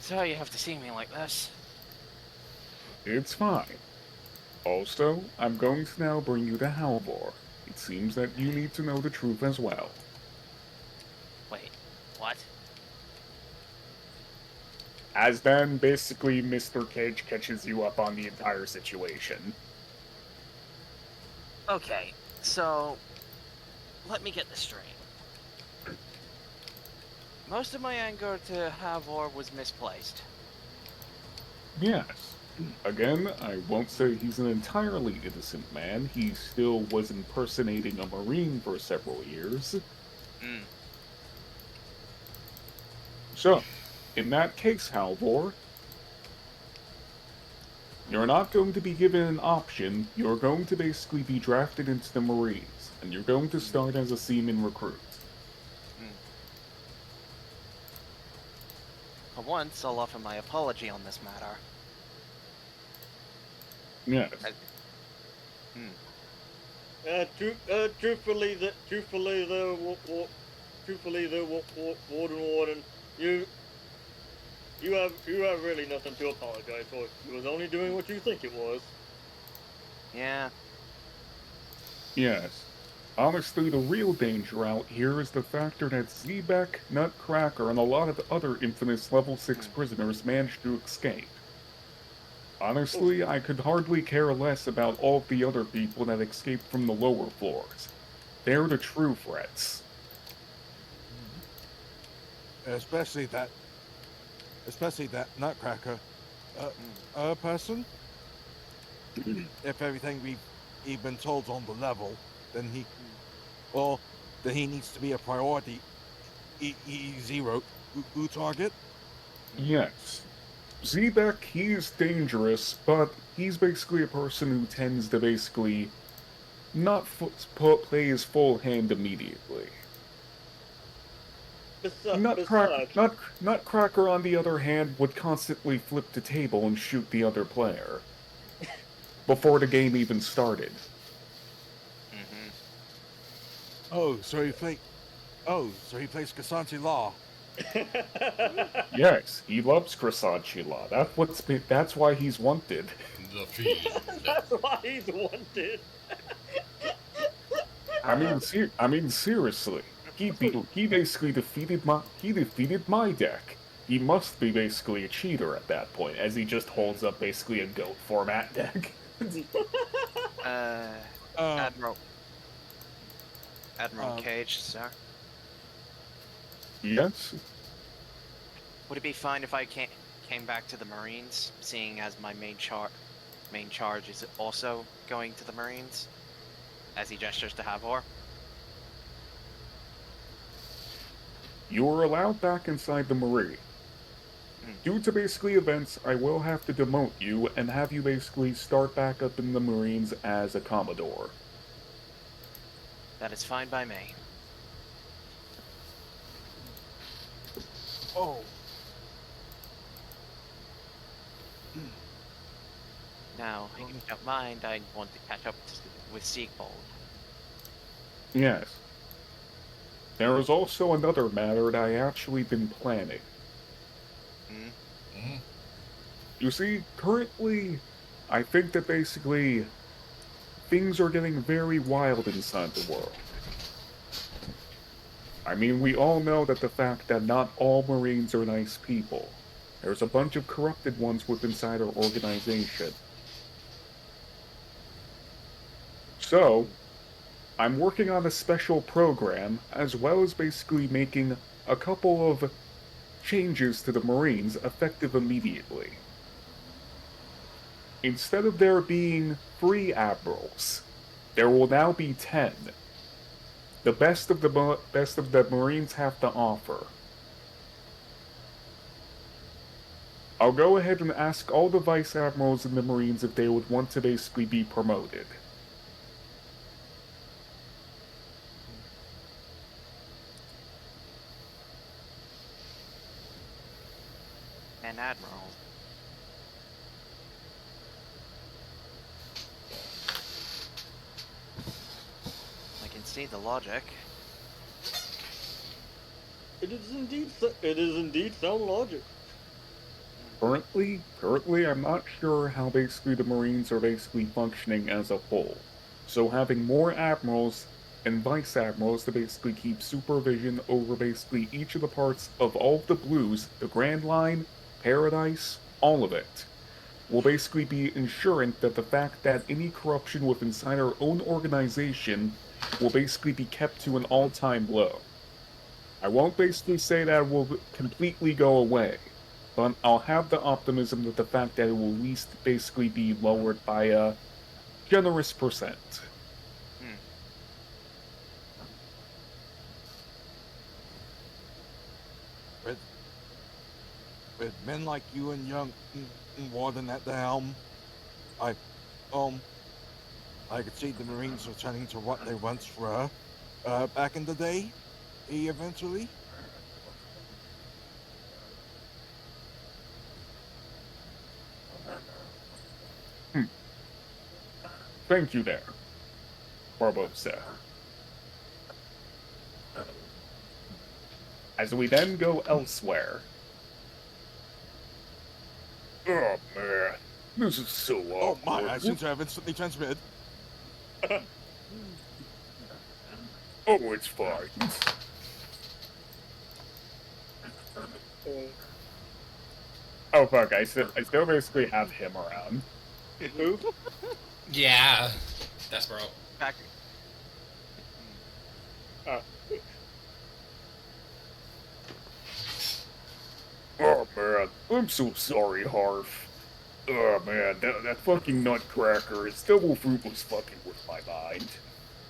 Sorry you have to see me like this. It's fine. Also, I'm going to now bring you to Halvor. It seems that you need to know the truth as well. Wait, what? As then, basically, Mr. Cage catches you up on the entire situation. Okay, so let me get this straight. Most of my anger to Havor was misplaced. Yes. Again, I won't say he's an entirely innocent man. He still was impersonating a Marine for several years. So, in that case, Halvor, you're not going to be given an option. You're going to basically be drafted into the Marines, and you're going to start as a seaman recruit. For once, I'll offer my apology on this matter. Yes. Truthfully, Warden, you have really nothing to apologize for. You was only doing what you think it was. Yeah. Yes. Honestly, the real danger out here is the factor that Zebek, Nutcracker, and a lot of other infamous level 6 prisoners managed to escape. Honestly, I could hardly care less about all of the other people that escaped from the lower floors. They're the true threats. Especially that Nutcracker person. If everything we've been told's on the level, then he needs to be a priority. E0 target. Yes. Zebek, he's dangerous, but he's basically a person who tends to basically not play his full hand immediately. Besides, Nutcracker, on the other hand, would constantly flip the table and shoot the other player before the game even started. Mm-hmm. Oh, so he play. Oh, so he plays Casanti Law. Yes, he loves croissant chila. That's why he's wanted. The fiend. that's why he's wanted. I mean seriously. He basically defeated my deck. He must be basically a cheater at that point, as he just holds up basically a goat format deck. Admiral Um, Cage, sir. Yes? Would it be fine if I came back to the Marines, seeing as my main charge is also going to the Marines? As he gestures to Havor. You are allowed back inside the Marine. Due to basically events, I will have to demote you and have you basically start back up in the Marines as a Commodore. That is fine by me. Oh. Now, if you don't mind, I want to catch up with Siegbold. Yes. There is also another matter that I actually been planning. Hmm? You see, currently, I think that basically things are getting very wild inside the world. I mean, we all know that the fact that not all Marines are nice people. There's a bunch of corrupted ones within inside our organization. So, I'm working on a special program, as well as basically making a couple of changes to the Marines effective immediately. Instead of there being 3 admirals, there will now be 10. The best of the Marines have to offer. I'll go ahead and ask all the vice admirals in the Marines if they would want to basically be promoted. And Admiral. I can see the logic. It is indeed sound logic. Currently, I'm not sure how basically the Marines are basically functioning as a whole. So having more admirals and vice admirals to basically keep supervision over basically each of the parts of all of the blues, the Grand Line, Paradise, all of it, will basically be ensuring that the fact that any corruption within inside our own organization will basically be kept to an all-time low. I won't basically say that it will completely go away, but I'll have the optimism that the fact that it will at least basically be lowered by a generous percent. With men like you and young Warden at the helm, I could see the Marines returning to what they once were, back in the day, eventually. Thank you there, Barbosa. As we then go elsewhere. Oh man, this is so Oh my, awkward. I seem to have instantly transmitted. Oh, it's fine. Oh fuck, I still basically have him around. Who? Yeah. That's bro. Back. Oh man, I'm so sorry, Harf. Oh man, that fucking nutcracker, his double fruit was fucking with my mind.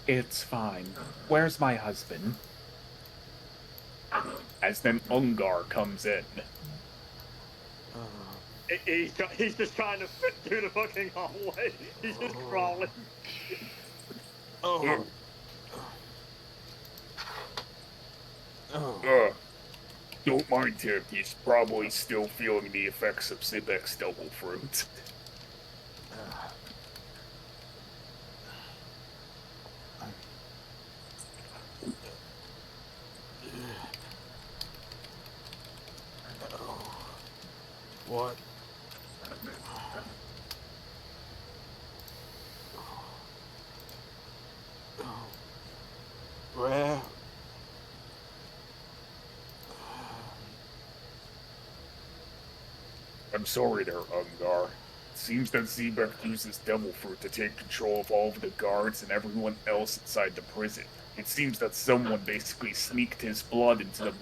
It's fine. Where's my husband? As then Ungar comes in. He's just trying to fit through the fucking hallway. He's just crawling. Oh. Uh, Don't mind him, he's probably still feeling the effects of Sibek's devil fruit. What? Where? I'm sorry there, Ungar. It seems that Zebek uses devil fruit to take control of all of the guards and everyone else inside the prison. It seems that someone basically sneaked his blood into the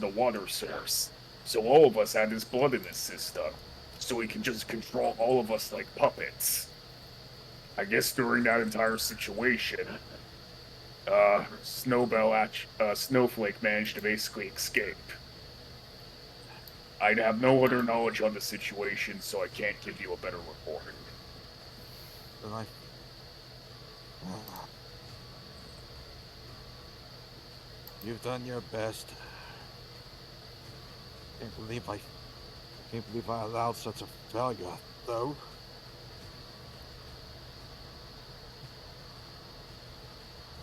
water source. So all of us had his blood in his system. So he can just control all of us like puppets. I guess during that entire situation, Snowflake managed to basically escape. I'd have no other knowledge on the situation, so I can't give you a better report. Then I. You've done your best. Can't believe I allowed such a failure, though.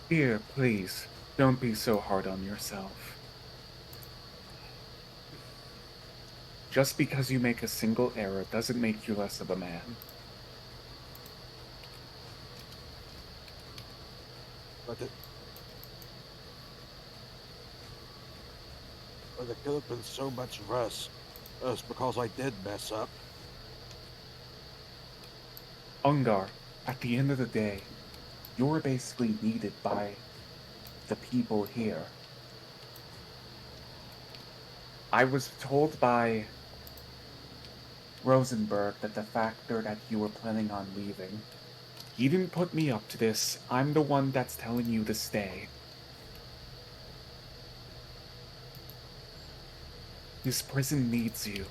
Here, please, don't be so hard on yourself. Just because you make a single error doesn't make you less of a man. But it could have been so much worse. Just because I did mess up. Ungar, at the end of the day, you're basically needed by the people here. I was told by Rosenberg that the factor that you were planning on leaving, he didn't put me up to this. I'm the one that's telling you to stay. This prison needs you.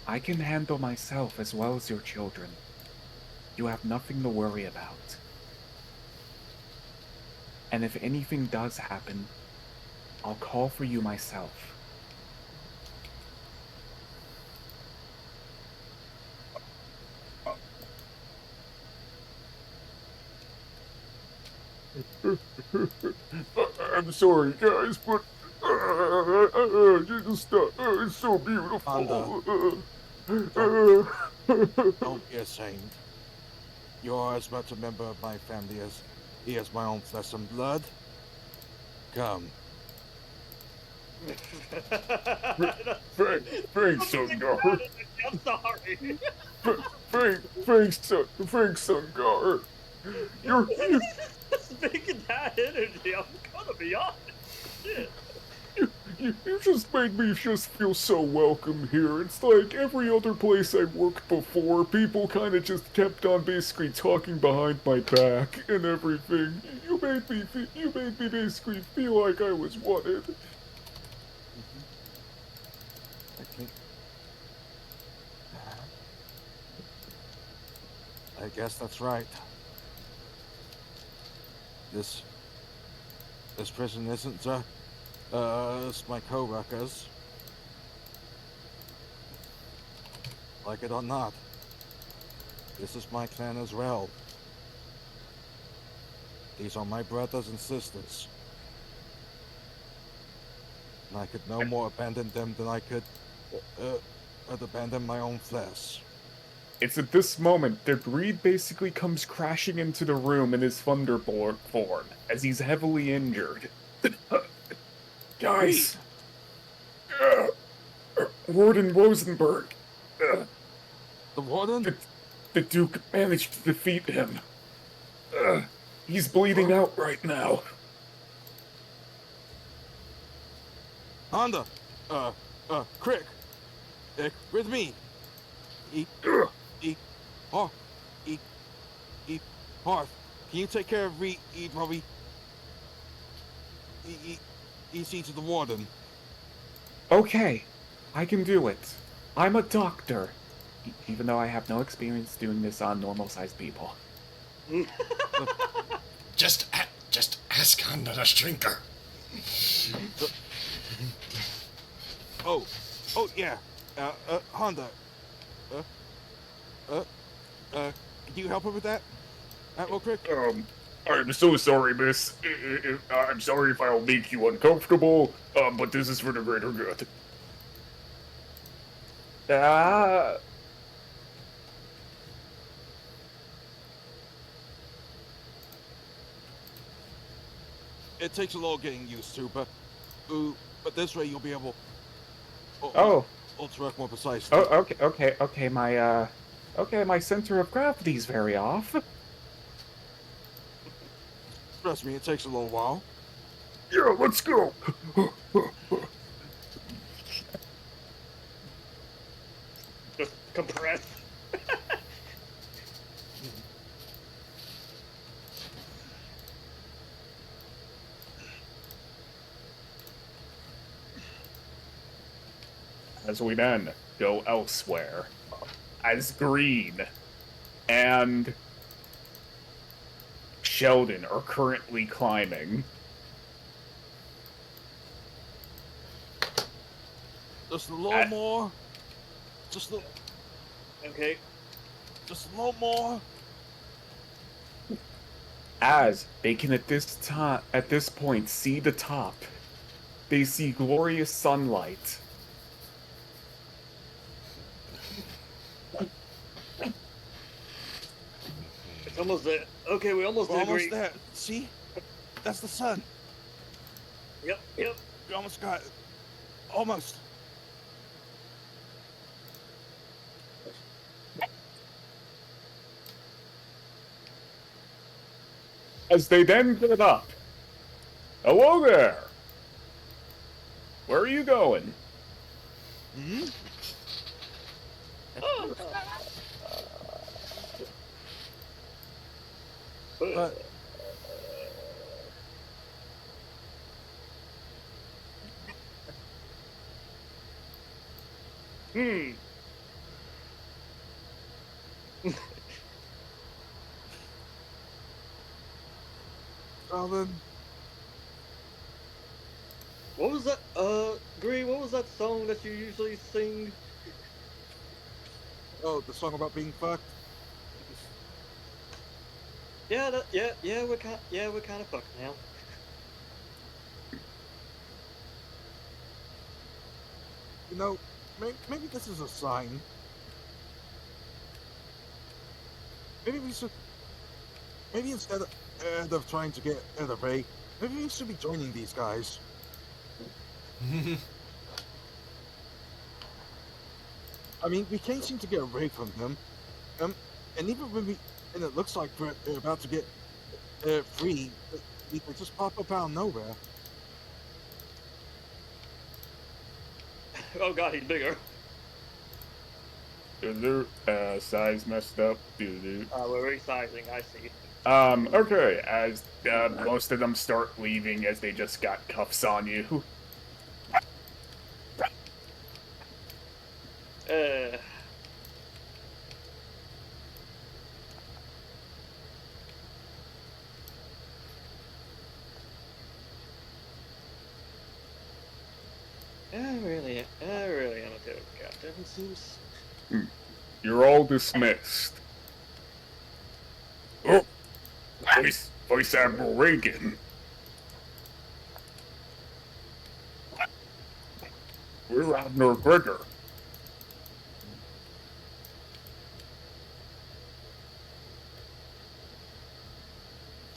I can handle myself as well as your children. You have nothing to worry about. And if anything does happen, I'll call for you myself. I'm sorry, guys, but it's so beautiful. Don't be ashamed. You're as much a member of my family as he is my own flesh and blood. Come. Thanks, Sungar. I'm sorry. Thanks, Sungar. You're Speaking that energy, I'm gonna be honest. Shit. You just made me just feel so welcome here. It's like every other place I worked before, people kind of just kept on basically talking behind my back and everything. You made me basically feel like I was wanted. Okay. I guess that's right. This prison isn't it's my co-workers. Like it or not, this is my clan as well. These are my brothers and sisters. And I could no more abandon them than I could abandon my own flesh. It's at this that that Reed basically comes crashing into the room in his Thunderbolt form, as he's heavily injured. Guys! Warden Rosenberg! The warden? The Duke managed to defeat him. He's bleeding out right now. Honda! Crick! With me! Hearth, can you take care of Reed, Robbie? EC to the warden. Okay, I can do it. I'm a doctor. Even though I have no experience doing this on normal-sized people. Just ask under the shrinker. Oh, yeah. Honda. Uh, uh, can you help her with that? Real quick. I'm so sorry, miss. I'm sorry if I'll make you uncomfortable, but this is for the greater good. Ah, It takes a little getting used to, but this way you'll be able. oh, To work more precisely. oh, okay. My center of gravity's very off. Trust me, it takes a little while. Yeah, let's go. Just compress. As we then go elsewhere, as Green and Sheldon are currently climbing. Just a little more. Just a Okay. little more. As they can at this point see the top, they see glorious sunlight. It's almost there. Okay, we almost We're did almost great. there. See? That's the sun. Yep. We almost got it. Almost. As they then get up. Hello there! Where are you going? Hmm? But Hmm. then What was that? Green. What was that song that you usually sing? the song about being fucked. Yeah. We're kind of fucked now. You know, maybe this is a sign. Maybe we should. Maybe instead of trying to get out of Ray, maybe we should be joining these guys. I mean, we can't seem to get away from them. And even when it looks like we're about to get free, they just pop up out of nowhere. Oh God, he's bigger. Size messed up. We're resizing. I see. Okay, as most of them start leaving as they just got cuffs on you. I really am a terrible captain. It seems. You're all dismissed. Oh, Vice Admiral Reagan. We're Admiral Gregor.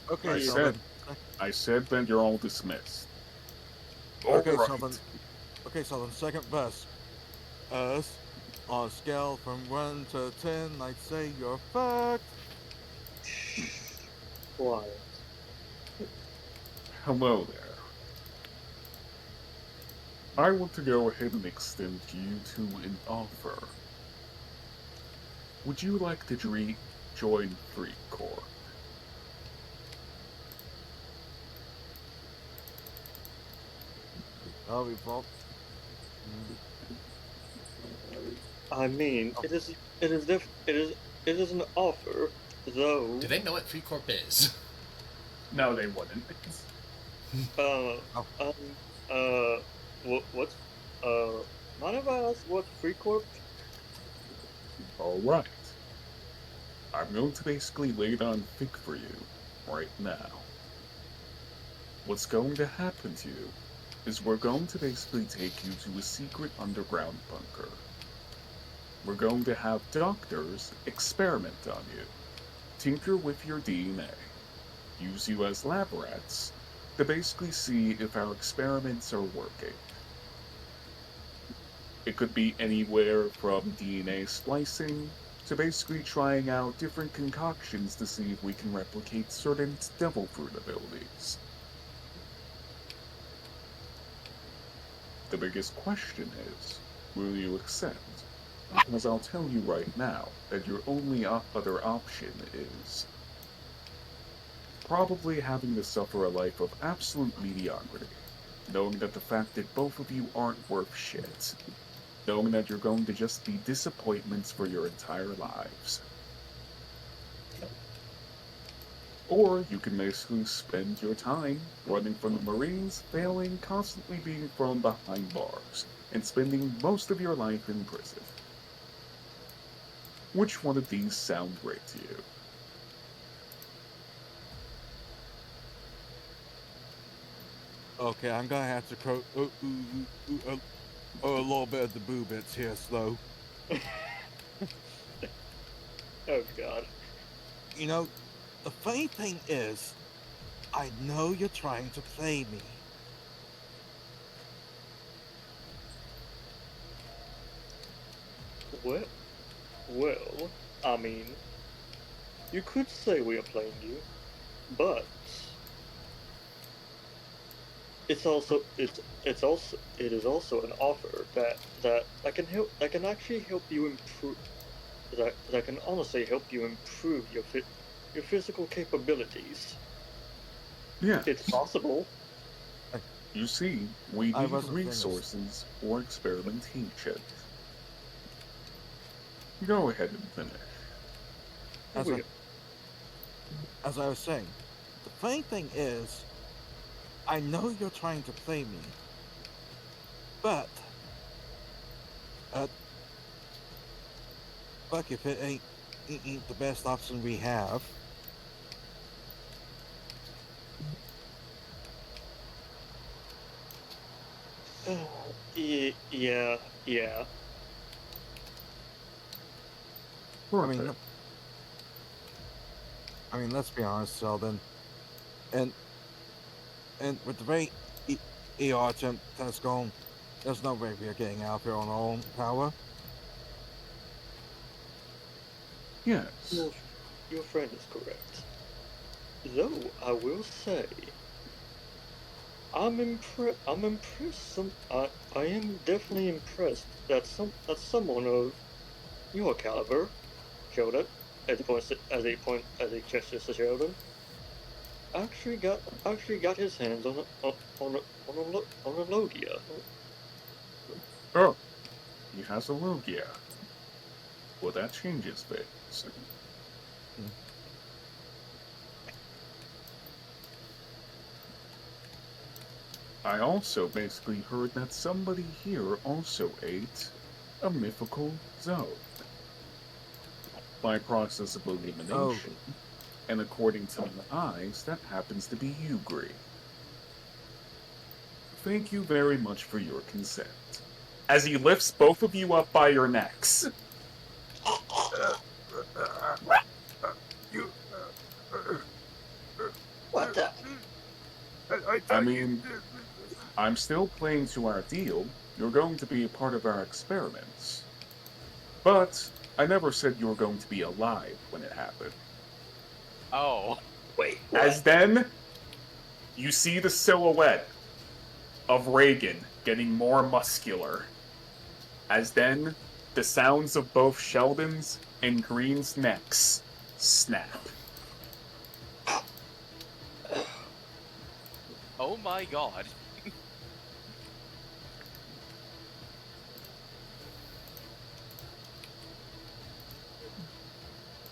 Okay, Sullivan. I said then you're all dismissed. Okay, All right. Sullivan. Okay, Sullivan. Second best. Us. On a scale from 1 to 10, I'd say you're fucked. Why? Hello there. I want to go ahead and extend you to an offer. Would you like to join Free Corps? Oh, we both. I mean, it is an offer, Though, Do they know what Free Corp is? No, they wouldn't. uh, Oh. what's, mind if I ask what's Free Corp? All right. I'm going to basically lay it on thick for you right now. What's going to happen to you is we're going to basically take you to a secret underground bunker. We're going to have doctors experiment on you, tinker with your DNA, use you as lab rats to basically see if our experiments are working. It could be anywhere from DNA splicing to basically trying out different concoctions to see if we can replicate certain devil fruit abilities. The biggest question is, will you accept? Because I'll tell you right now that your only other option is probably having to suffer a life of absolute mediocrity, knowing that the fact that both of you aren't worth shit, knowing that you're going to just be disappointments for your entire lives. Or you can basically spend your time running from the Marines, failing, constantly being thrown behind bars, and spending most of your life in prison. Which one of these sound great to you? Okay, I'm gonna have to quote a little bit of the boo bits here, slow. Oh God. You know, the funny thing is, I know you're trying to play me. Well, well, I mean, you could say we are playing you, but it is also an offer that can actually help you improve that can honestly help you improve your physical capabilities. It's Yes. possible. You see, we I need wasn't finished. resources for experimentation. Go ahead and finish. As We, I, as I was saying, the funny thing is, I know you're trying to play me, but uh, fuck if it ain't the best option we have. yeah, yeah. I mean, Perfect. let's be honest, Sheldon, and with the way ER attempt has gone, there's no way we are getting out here on our own power. Yes. Your your friend is correct. Though I will say, I'm impressed. I am definitely impressed that someone of your caliber, Sheldon, as he gestures to Sheldon, actually got his hands on a Logia. Oh, he has a Logia. Well, that changes things. Hmm. I also basically heard that somebody here also ate a mythical zone. By process of Oh, elimination, and according to my eyes, that happens to be you, Gree. Thank you very much for your consent. As he lifts both of you up by your necks. You, What the? I mean, I'm still playing to our deal. You're going to be a part of our experiments. But I never said you were going to be alive when it happened. Oh. Wait, As what? then, you see the silhouette of Reagan getting more muscular. As then, the sounds of both Sheldon's and Green's necks snap. Oh my god.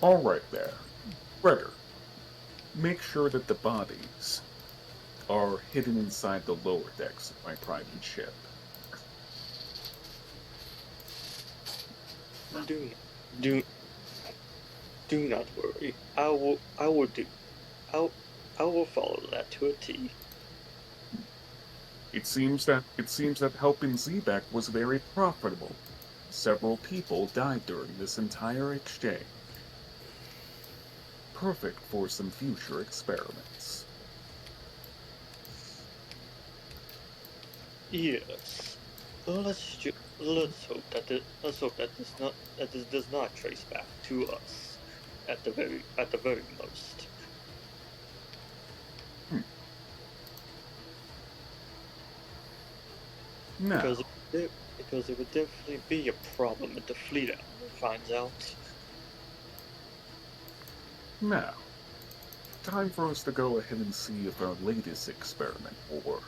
All right there. Gregor, make sure that the bodies are hidden inside the lower decks of my private ship. Do, do, do not worry. I will do. I will follow that to a T. It seems that helping Zebek was very profitable. Several people died during this entire exchange. Perfect for some future experiments. Yes. Let's hope that this does not trace back to us at the very most. Now, Because it would definitely be a problem if the fleet admiral finds out. now, time for us to go ahead and see if our latest experiment will work.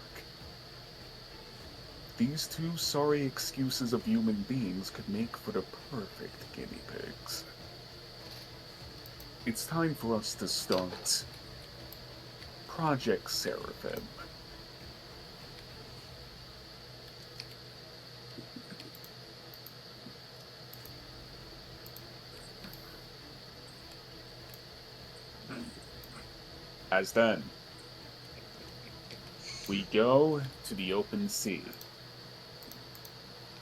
These two sorry excuses of human beings could make for the perfect guinea pigs. It's time for us to start Project Seraphim. As then, we go to the open sea.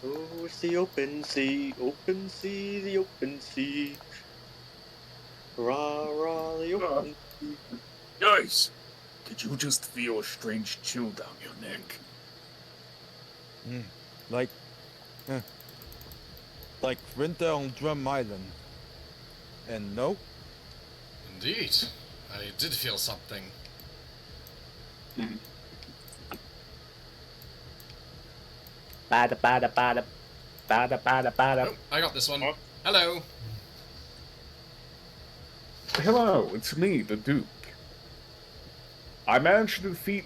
Oh, it's the open sea, the open sea. Rah, rah, the open sea. Guys, did you just feel a strange chill down your neck? Like, like Winter on Drum Island. And no, Indeed. I did feel something. Bada bada bada bada bada bada. Oh, I got this one. Hello. Hello, it's me, the Duke. I managed to defeat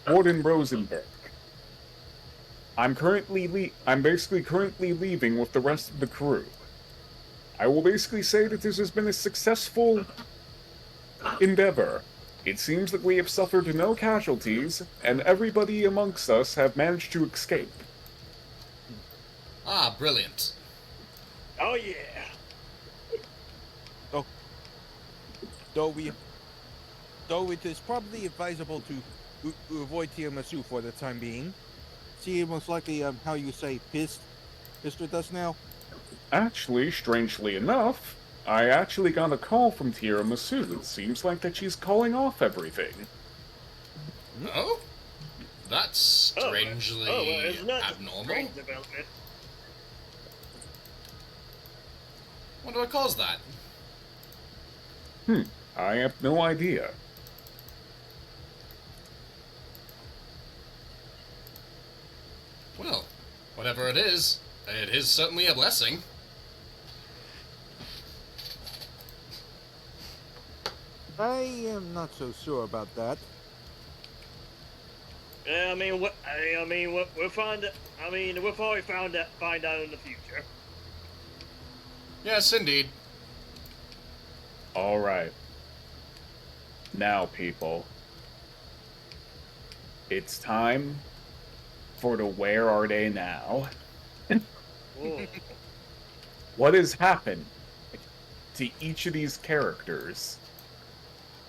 Warden Rosenberg. I'm basically currently leaving with the rest of the crew. I will basically say that this has been a successful endeavor. It seems that we have suffered no casualties, and everybody amongst us have managed to escape. Ah, brilliant. Oh yeah. though it is probably advisable to avoid tiramisu for the time being. See, most likely, how you say, pissed with us now. Actually, strangely enough, I actually got a call from Tiramisu. It seems like that she's calling off everything. Oh? That's strangely isn't that abnormal. strange development? What do I cause that? I have no idea. Well, whatever it is certainly a blessing. I am not so sure about that. Yeah, we'll find. We'll probably find out in the future. Yes, indeed. Alright. Now, people. It's time for the Where Are They Now? Oh. What has happened to each of these characters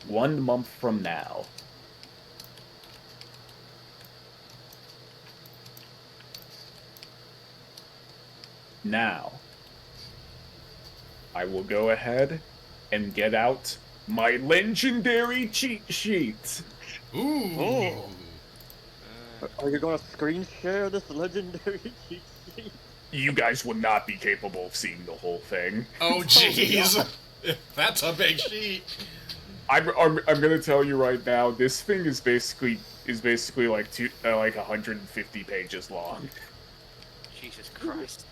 1 month from now? Now, I will go ahead and get out my legendary cheat sheet. Ooh. Oh. Are you gonna screen share this legendary cheat sheet? You guys would not be capable of seeing the whole thing. Oh, jeez. That's a big sheet. I'm gonna tell you right now. This thing is basically like 150 pages long. Jesus Christ.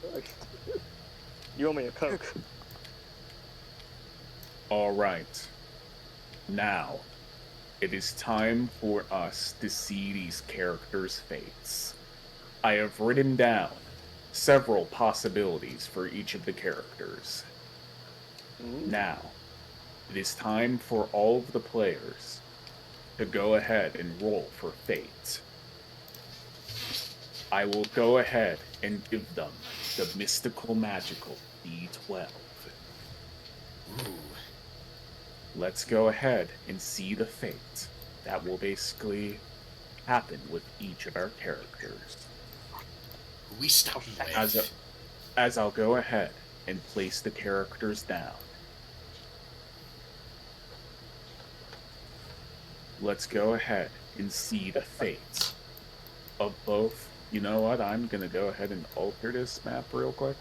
You owe me a Coke. All right. Now, it is time for us to see these characters' fates. I have written down several possibilities for each of the characters. Now, It is time for all of the players to go ahead and roll for fate. I will go ahead and give them the mystical magical D12. Ooh. Let's go ahead and see the fate that will basically happen with each of our characters. Who we starting with? As I'll go ahead and place the characters down. Let's go ahead and see the fates of both. You know what? I'm gonna go ahead and alter this map real quick.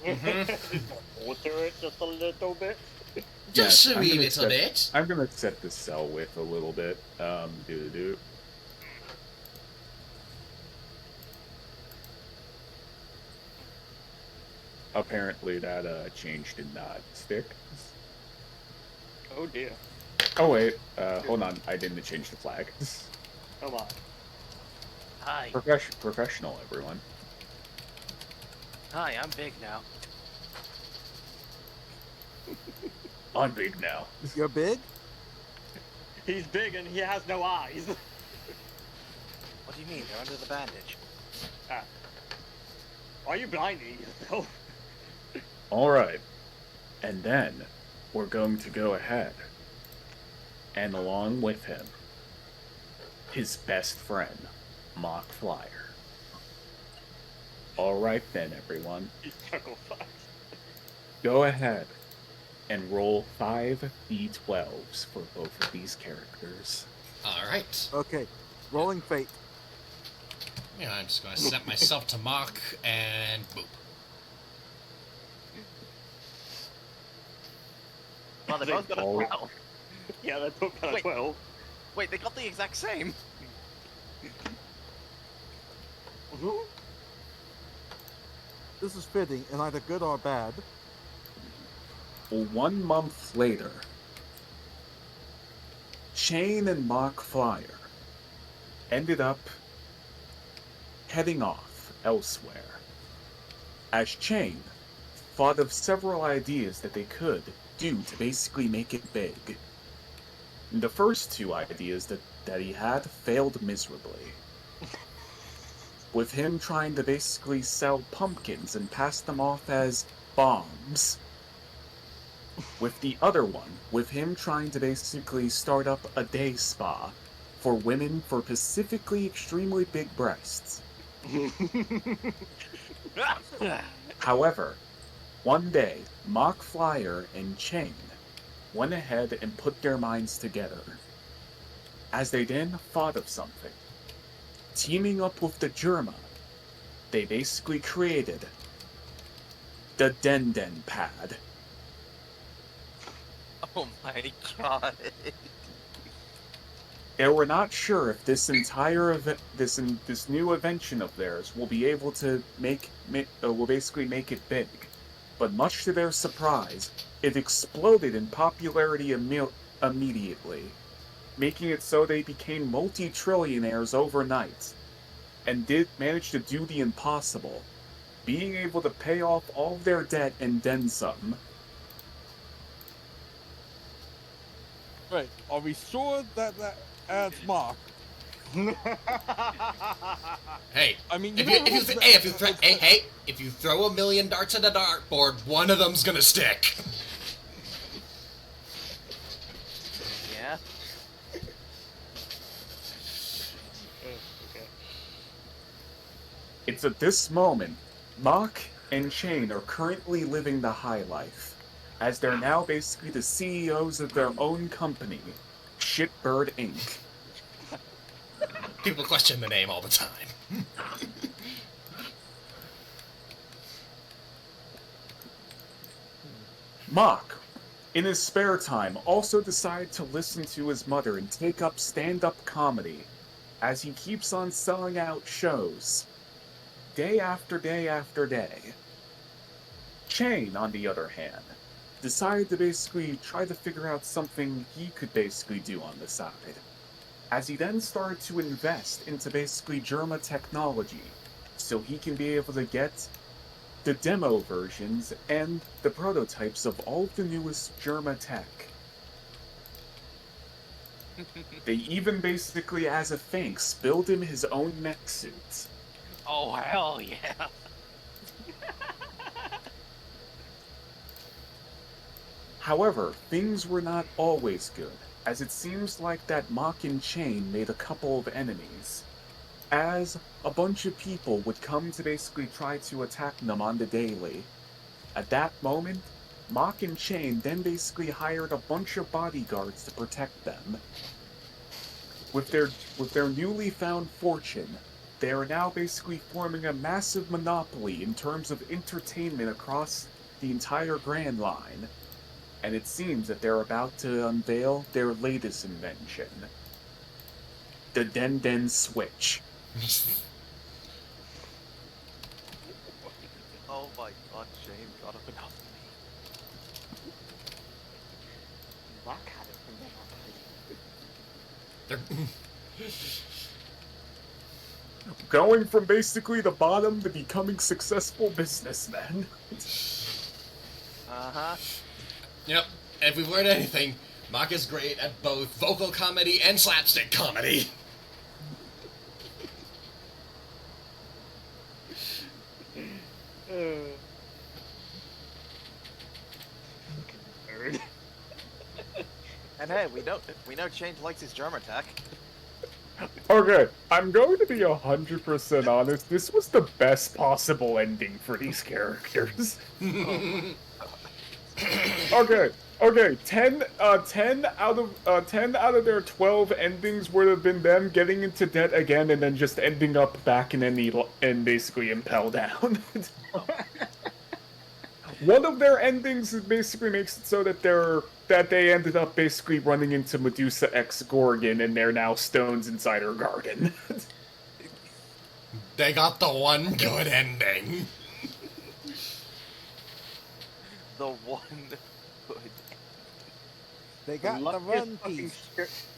Alter it just a little bit. Just Yes, a wee little bit. I'm gonna set the cell width a little bit. Do. Apparently that change did not stick. Oh dear. Oh wait, hold on. I didn't change the flag. Come on. Hi. Professional, everyone. Hi, I'm big now. I'm big now. You're big? He's big and he has no eyes. What do you mean? They're under the bandage. Are you blinding yourself? Alright. And then we're going to go ahead. And along with him, his best friend, Mock Flyer. Alright then, everyone. He's chuckle fucks. Go ahead and roll 5 d12s for both of these characters. Alright. Okay. Rolling fate. Yeah, I'm just gonna set myself to mock and boop. Well, they both got a Oh. 12. Yeah, they both got a Wait. 12. Wait, they got the exact same. This is fitting and either good or bad. 1 month later, Shane and Mock Flyer ended up heading off elsewhere, as Shane thought of several ideas that they could do to basically make it big. The first 2 ideas that he had failed miserably. With him trying to basically sell pumpkins and pass them off as bombs. With the other one, with him trying to basically start up a day spa for women for specifically extremely big breasts. However, one day, Mock Flyer and Chain went ahead and put their minds together, as they then thought of something. Teaming up with the Germa, they basically created the Den Pad. Oh my god. They were not sure if this entire this new invention of theirs will be able to will basically make it big. But much to their surprise, it exploded in popularity immediately, making it so they became multi-trillionaires overnight, and did manage to do the impossible, being able to pay off all of their debt and then some. Right. Are we sure that adds Mark? Hey, I mean, if you throw $1 million darts at a dartboard, one of them's gonna stick. Yeah. Okay. It's at this moment, Mock and Shane are currently living the high life, as they're now basically the CEOs of their own company, Shitbird Inc. People question the name all the time. Mock, in his spare time, also decided to listen to his mother and take up stand-up comedy, as he keeps on selling out shows, day after day after day. Shane, on the other hand, decided to basically try to figure out something he could basically do on the side, as he then started to invest into basically Germa technology, so he can be able to get the demo versions and the prototypes of all of the newest Germa tech They even basically, as a thanks, built him his own mech suit. Oh, hell yeah. However, things were not always good, as it seems like that Mach and Chain made a couple of enemies. As a bunch of people would come to basically try to attack them on the daily. At that moment, Mach and Chain then basically hired a bunch of bodyguards to protect them. With their newly found fortune, they are now basically forming a massive monopoly in terms of entertainment across the entire Grand Line. And it seems that they're about to unveil their latest invention, the Den Den Switch. Oh my god, Shane got up enough Rock had it from Monopoly. They're Going from basically the bottom to becoming successful businessmen. Uh-huh. Yep. If we've learned anything, Mach is great at both vocal comedy and slapstick comedy. Nerd. And hey, we know Shane likes his germ attack. Okay, I'm going to be 100% honest. This was the best possible ending for these characters. Okay, 10 out of their 12 endings would have been them getting into debt again and then just ending up back in basically Impel Down. One of their endings basically makes it so that they ended up basically running into Medusa X Gorgon and they're now stones inside her garden. They got the one good ending. The one good. They got the run piece.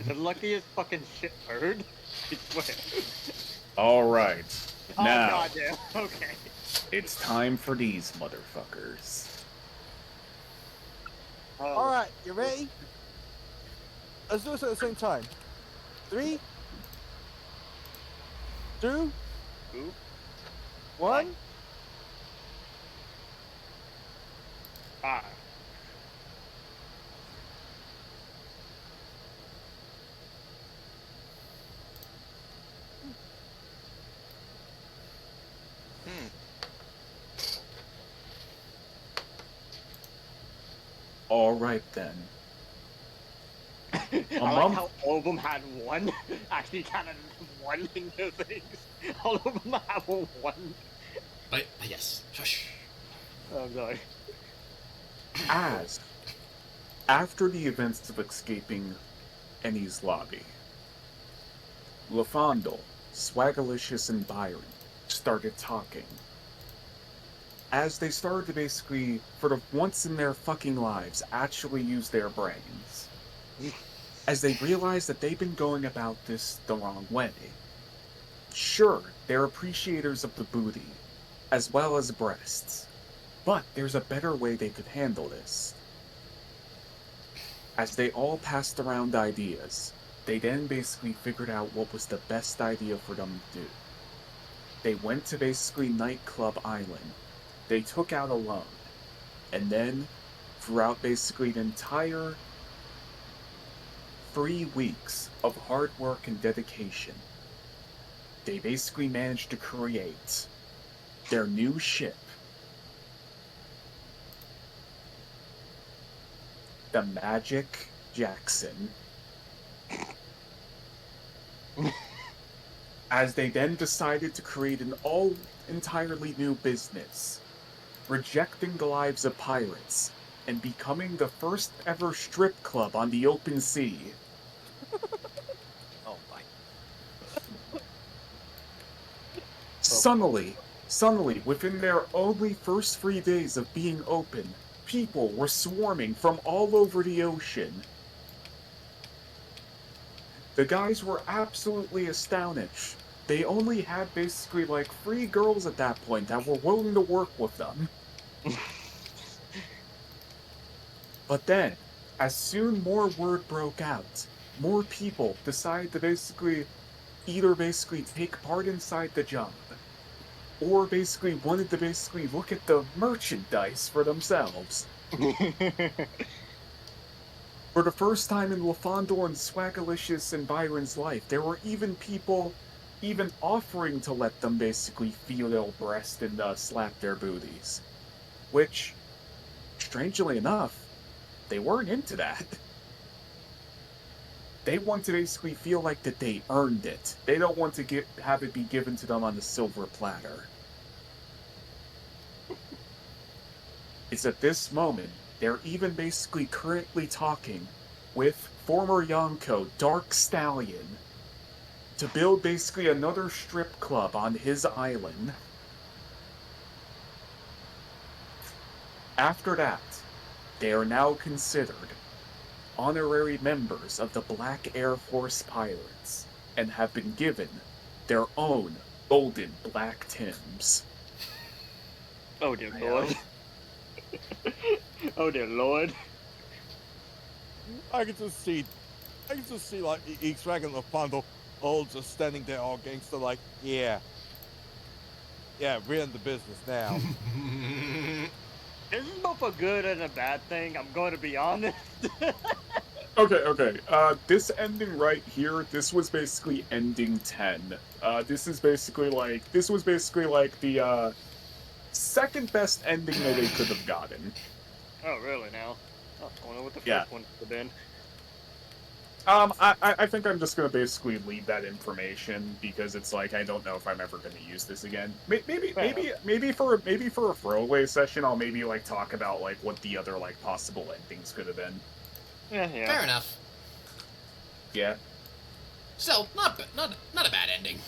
The luckiest fucking shit bird. I swear. Alright, Oh now goddamn. Okay. it's time for these motherfuckers. All right, you ready? Let's do this at the same time. 3, 2, Ooh. 1. Ah. Alright then. I like how all of them had one. Actually, kind of one in their things. All of them have a one. But yes, shush. Oh, I'm sorry. As after the events of escaping Ennie's lobby, LaFondle, Swagalicious, and Byron started talking. As they started to basically, for the once in their fucking lives, actually use their brains. As they realized that they've been going about this the wrong way. Sure, they're appreciators of the booty, as well as breasts. But there's a better way they could handle this. As they all passed around ideas, they then basically figured out what was the best idea for them to do. They went to basically Nightclub Island. They took out a loan. And then, throughout basically the entire 3 weeks of hard work and dedication, they basically managed to create their new ship, the Magic Jackson. As they then decided to create an entirely new business, rejecting the lives of pirates and becoming the first ever strip club on the open sea. Oh my. Suddenly, within their only first 3 days of being open, people were swarming from all over the ocean. The guys were absolutely astonished. They only had basically like 3 girls at that point that were willing to work with them. But then, as soon more word broke out, more people decide to basically either basically take part inside the job or basically wanted to basically look at the merchandise for themselves. For the first time in LaFondor and Swagalicious and Byron's life, there were even people even offering to let them basically feel their breast and slap their booties. Which, strangely enough, they weren't into that. They want to basically feel like that they earned it. They don't want to have it be given to them on a silver platter. It's at this moment, they're even basically currently talking with former Yonko, Dark Stallion, to build basically another strip club on his island. After that, they are now considered honorary members of the Black Air Force Pirates and have been given their own golden Black Tims. Oh dear lord. Oh dear lord. I can just see like X-Rag and LaFondor all just standing there all gangster like, yeah, we're in the business now. This is both a good and a bad thing, I'm going to be honest. Okay. This ending right here, this was basically ending 10. This was basically like the second best ending that they could have gotten. Oh really now? I was wondering what the Yeah. first one could have been. I think I'm just gonna basically leave that information because it's like I don't know if I'm ever gonna use this again. Maybe for a throwaway session, I'll maybe like talk about like what the other like possible endings could have been. Yeah. Fair enough. Yeah. Still, not a bad ending.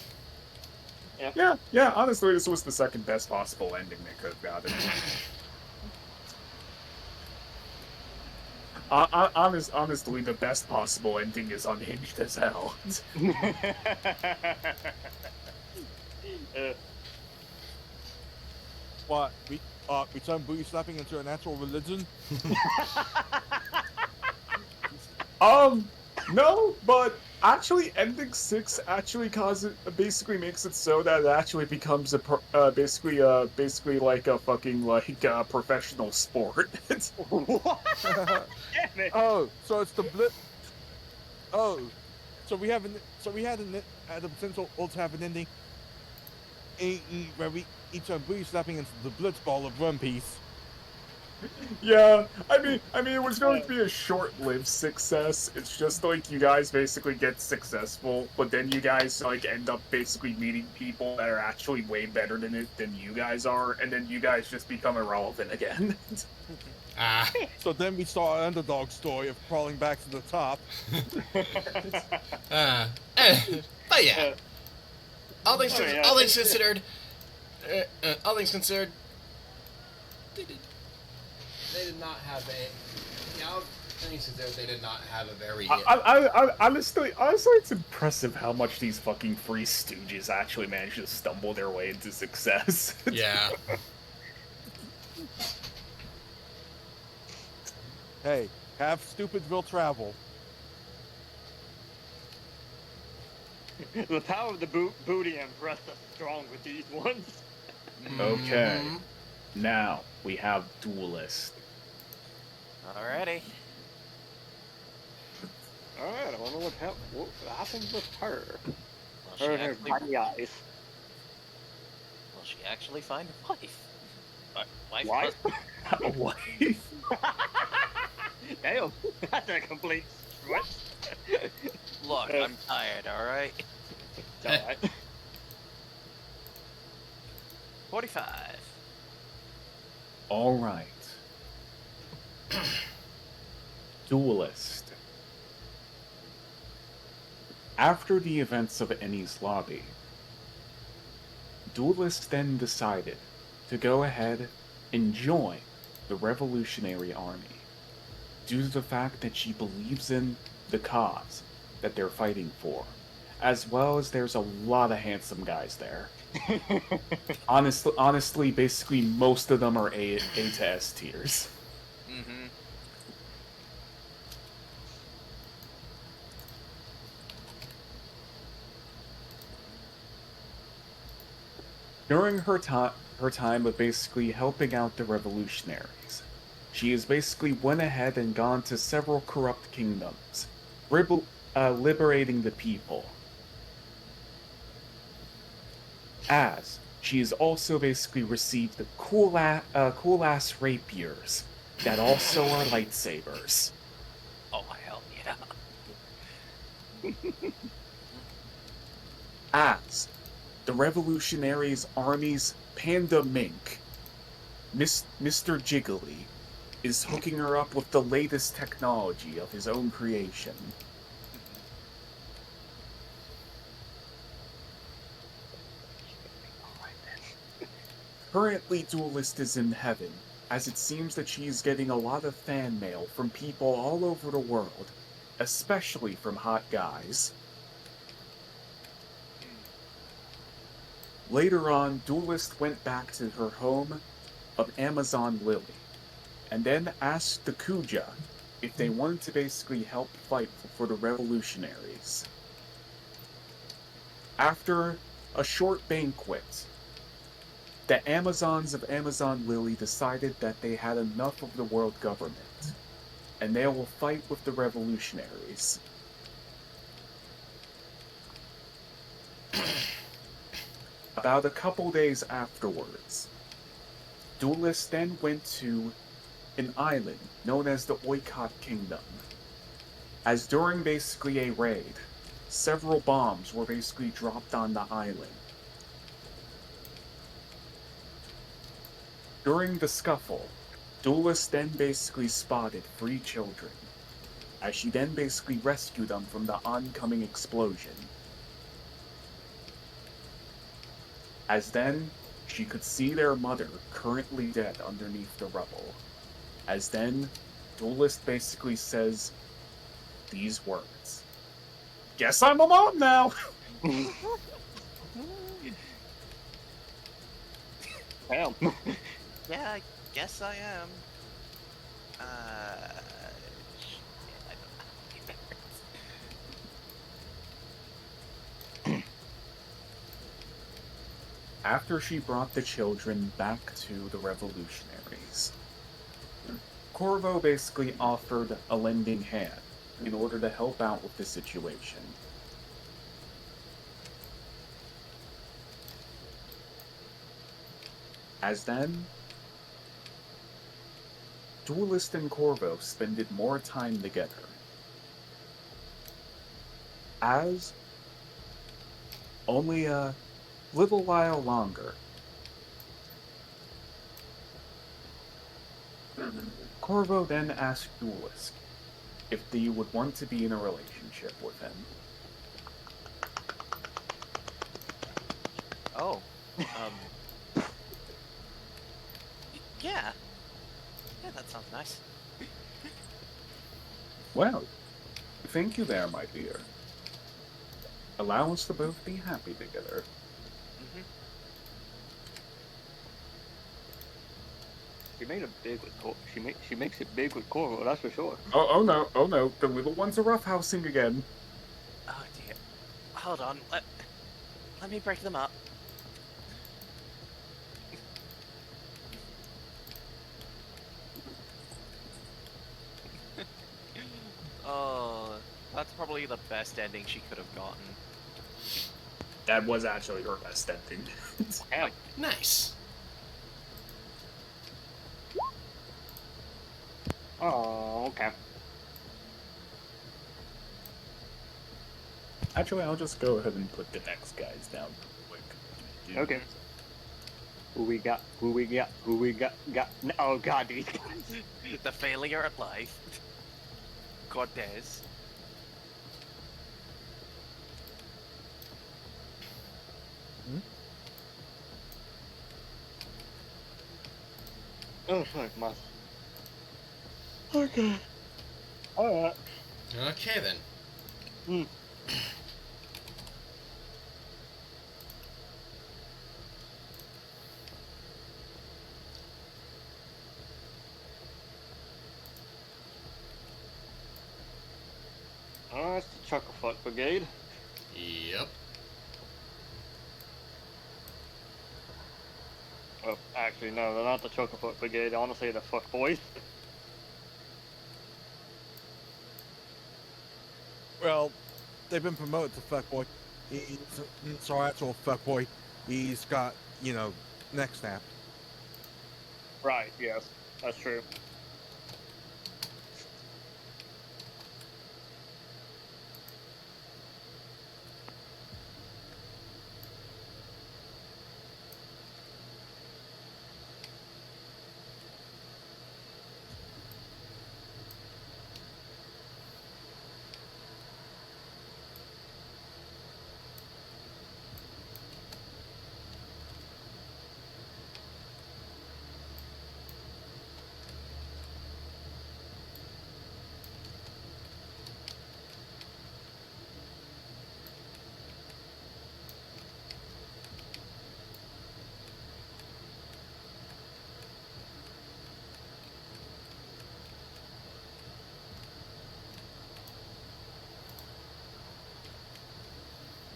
Yeah. Honestly, this was the second best possible ending they could have gotten. Honestly, the best possible ending is unhinged as hell. What, we turn booty slapping into a natural religion? No, but actually, ending 6 actually basically makes it so that it actually becomes basically like a fucking professional sport. What? Damn it. Oh, so it's the blip. Oh, so we had the potential to have an ending where we each turn booty slapping into the blitzball of One Piece. Yeah, I mean, it was going to be a short-lived success. It's just like you guys basically get successful, but then you guys like end up basically meeting people that are actually way better than you guys are, and then you guys just become irrelevant again. So then we start our underdog story of crawling back to the top. But yeah, all things considered, they did not have a. Yeah, all things considered, they did not have a very. Honestly, it's impressive how much these fucking Free Stooges actually managed to stumble their way into success. Yeah. Hey, have stupid will travel. The power of the booty and breast are strong with these ones. Okay, now we have Duelist. Alrighty. Alright, I wonder what happened with her. Will Her tiny eyes. she actually find a wife? Wife? A wife? Damn, that's a complete switch. Look, I'm tired, alright? It's alright. 45. All right. Duelist. After the events of Eni's lobby, Duelist then decided to go ahead and join the Revolutionary Army due to the fact that she believes in the cause that they're fighting for, as well as there's a lot of handsome guys there. Honestly, basically most of them are A to S tiers. Mm-hmm. During her time of basically helping out the revolutionaries, she has basically went ahead and gone to several corrupt kingdoms, liberating the people. As she has also basically received the cool ass rapiers that also are lightsabers. Oh hell yeah! As the revolutionaries' army's panda mink, Mr. Jiggly, is hooking her up with the latest technology of his own creation. Currently, Duelist is in heaven, as it seems that she is getting a lot of fan mail from people all over the world, especially from hot guys. Later on, Duelist went back to her home of Amazon Lily, and then asked the Kuja if they wanted to basically help fight for the revolutionaries. After a short banquet, the Amazons of Amazon Lily decided that they had enough of the world government, and they will fight with the revolutionaries. About a couple days afterwards, Duelist then went to an island known as the Oikot Kingdom, as during basically a raid, several bombs were basically dropped on the island. During the scuffle, Duelist then basically spotted 3 children, as she then basically rescued them from the oncoming explosion. As then, she could see their mother currently dead underneath the rubble. As then, Duelist basically says these words. Guess I'm a mom now! Damn. Yeah, I guess I am. Shit, I don't know how to do that. After she brought the children back to the revolutionaries, Corvo basically offered a lending hand in order to help out with the situation. As then, Duelist and Corvo spended more time together. As only a little while longer, Corvo then asked Duelist if they would want to be in a relationship with him. Oh, yeah, yeah, that sounds nice. Well, thank you there, my dear. Allow us to both be happy together. Mm-hmm. She made it big with she makes it big with Corvo, that's for sure. Oh no, the little ones are roughhousing again. Oh dear. Hold on. Let me break them up. Oh, that's probably the best ending she could have gotten. That was actually her best ending. Damn. Nice. Oh, okay. Actually, I'll just go ahead and put the next guys down real quick. Okay. Who we got? Who we got? Who we got? Oh god, these guys. The failure at life. Cortez. Oh, sorry, my. Okay. Alright. Okay then. Hmm. Oh, that's the Chucklefuck Brigade. Yep. Well, actually, no, they're not the Chocofoot Brigade. Honestly, the Fuck Boys. Well, they've been promoted to fuckboy. He's so actual fuckboy. He's got neck snapped. Right. Yes, that's true.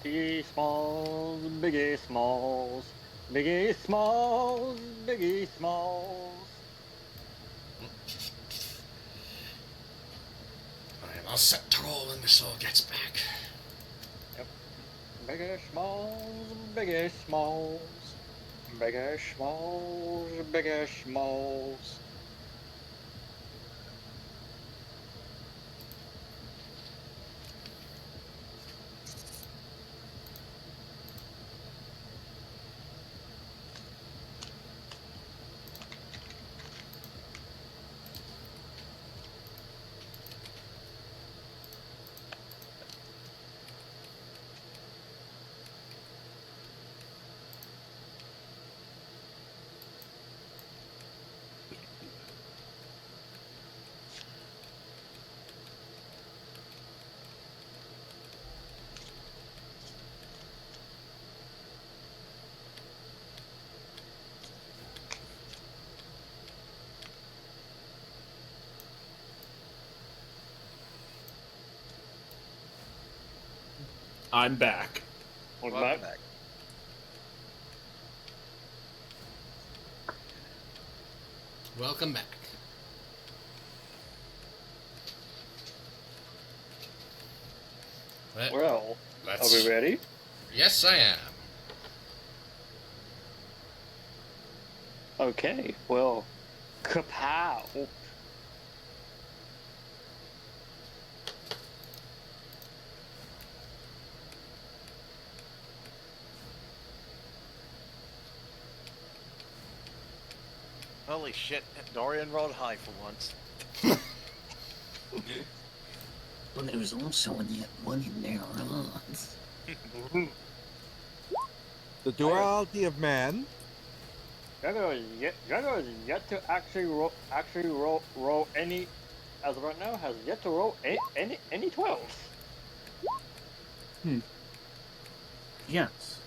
Biggie Smalls, Biggie Smalls, Biggie Smalls, Biggie Smalls. I'm all set to roll when the soul gets back. Yep. Biggie Smalls, Biggie Smalls, Biggie Smalls, Biggie Smalls. I'm back. Welcome Welcome back. back. Welcome back. Well, Let's. are we ready? Yes, I am. Okay, well, kapow. Holy shit, Dorian rolled high for once. But there was also yet one in their odds. The duality of man. Jago is yet to roll any, as of right now, has yet to roll any 12s. Yes,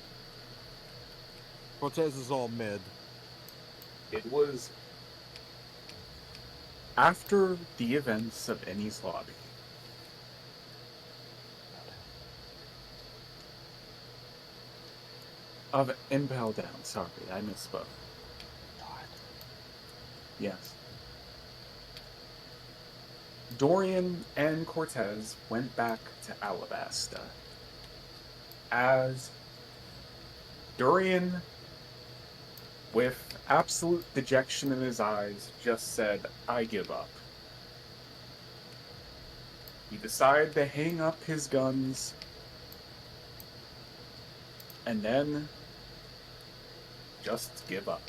Cortez is all mid. it was after the events of Ennie's Lobby. Of Impel Down, sorry, I misspoke. Yes. Dorian and Cortez went back to Alabasta. As Dorian, with absolute dejection in his eyes, just said, I give up. He decided to hang up his guns and then just give up.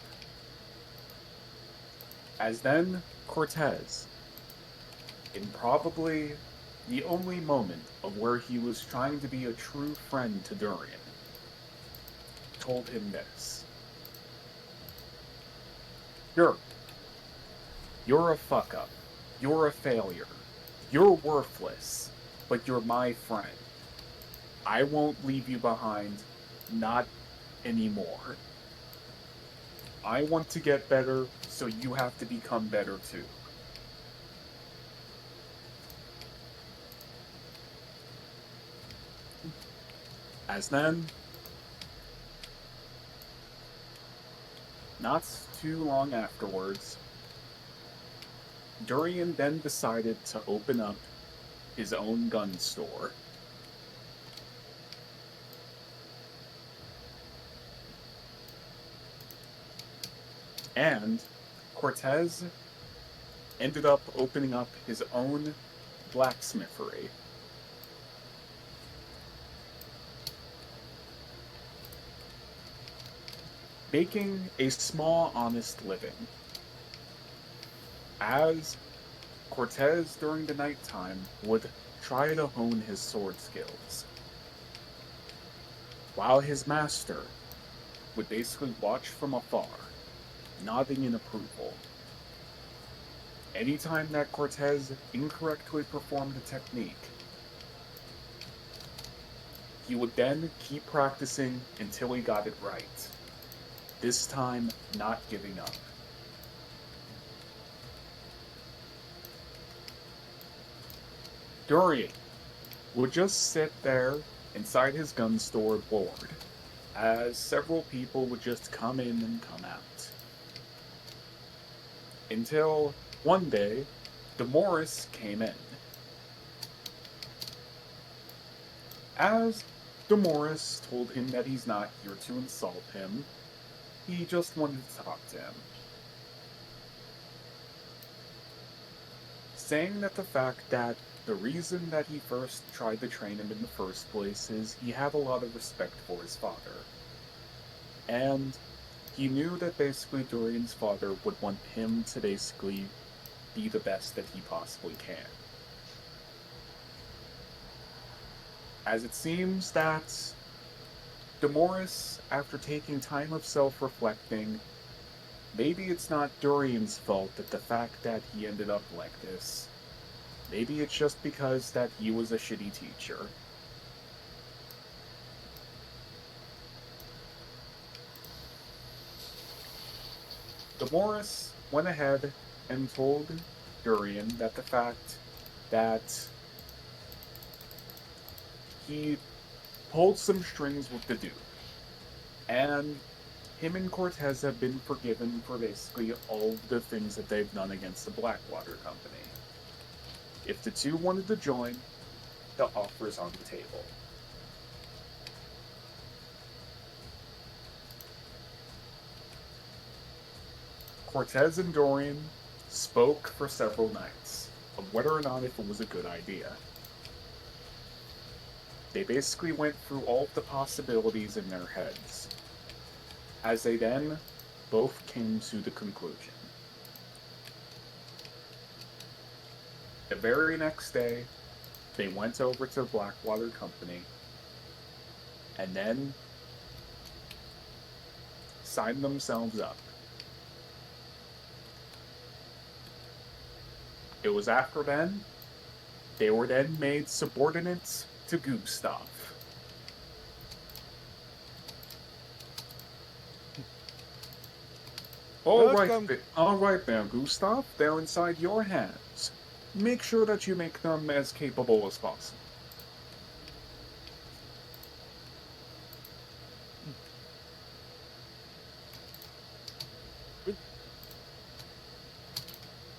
As then Cortez, in probably the only moment of where he was trying to be a true friend to Durian, told him this. You're a fuck up. You're a failure. You're worthless, but you're my friend. I won't leave you behind, not anymore. I want to get better, so you have to become better too. As then, Not too long afterwards, Durian then decided to open up his own gun store. And Cortez ended up opening up his own blacksmithery. Making a small, honest living. As Cortez, during the nighttime, would try to hone his sword skills, while his master would basically watch from afar, nodding in approval. Anytime that Cortez incorrectly performed a technique, he would then keep practicing until he got it right, this time not giving up. Durian would just sit there inside his gun store bored, as several people would just come in and come out. Until one day, DeMorris came in. As DeMorris told him that he's not here to insult him, he just wanted to talk to him. Saying that the fact that the reason that he first tried to train him in the first place is he had a lot of respect for his father. And he knew that basically Durian's father would want him to basically be the best that he possibly can. As it seems that DeMorris, after taking time of self-reflecting, maybe it's not Durian's fault that the fact that he ended up like this. Maybe it's just because that he was a shitty teacher. DeMorris went ahead and told Durian that the fact that he pulled some strings with the Duke, and him and Cortez have been forgiven for basically all of the things that they've done against the Blackwater Company. If the two wanted to join, the offer's on the table. Cortez and Dorian spoke for several nights of whether or not if it was a good idea. They basically went through all of the possibilities in their heads, as they then both came to the conclusion. The very next day, they went over to Blackwater Company and then signed themselves up. It was after then, they were then made subordinates to Gustav. All right now, Gustav, they're inside your hands. Make sure that you make them as capable as possible.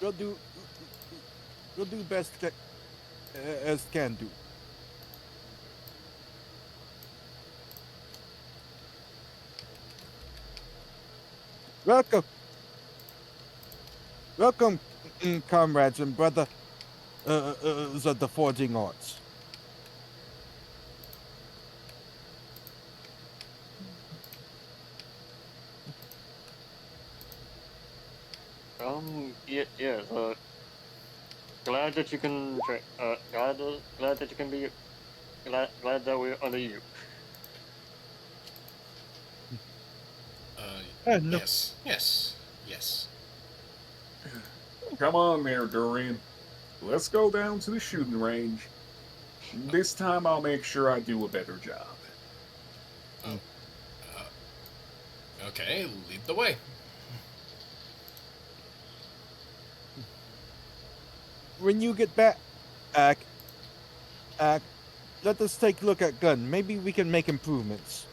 We'll do. We'll do best as can do. Welcome, welcome, comrades and brother of the forging arts. Yes. Glad that you can. Glad that you can be. Glad that we're under you. No. Yes. Come on there, Durian. Let's go down to the shooting range. This time I'll make sure I do a better job. Okay, lead the way. When you get back, let us take a look at gun. Maybe we can make improvements.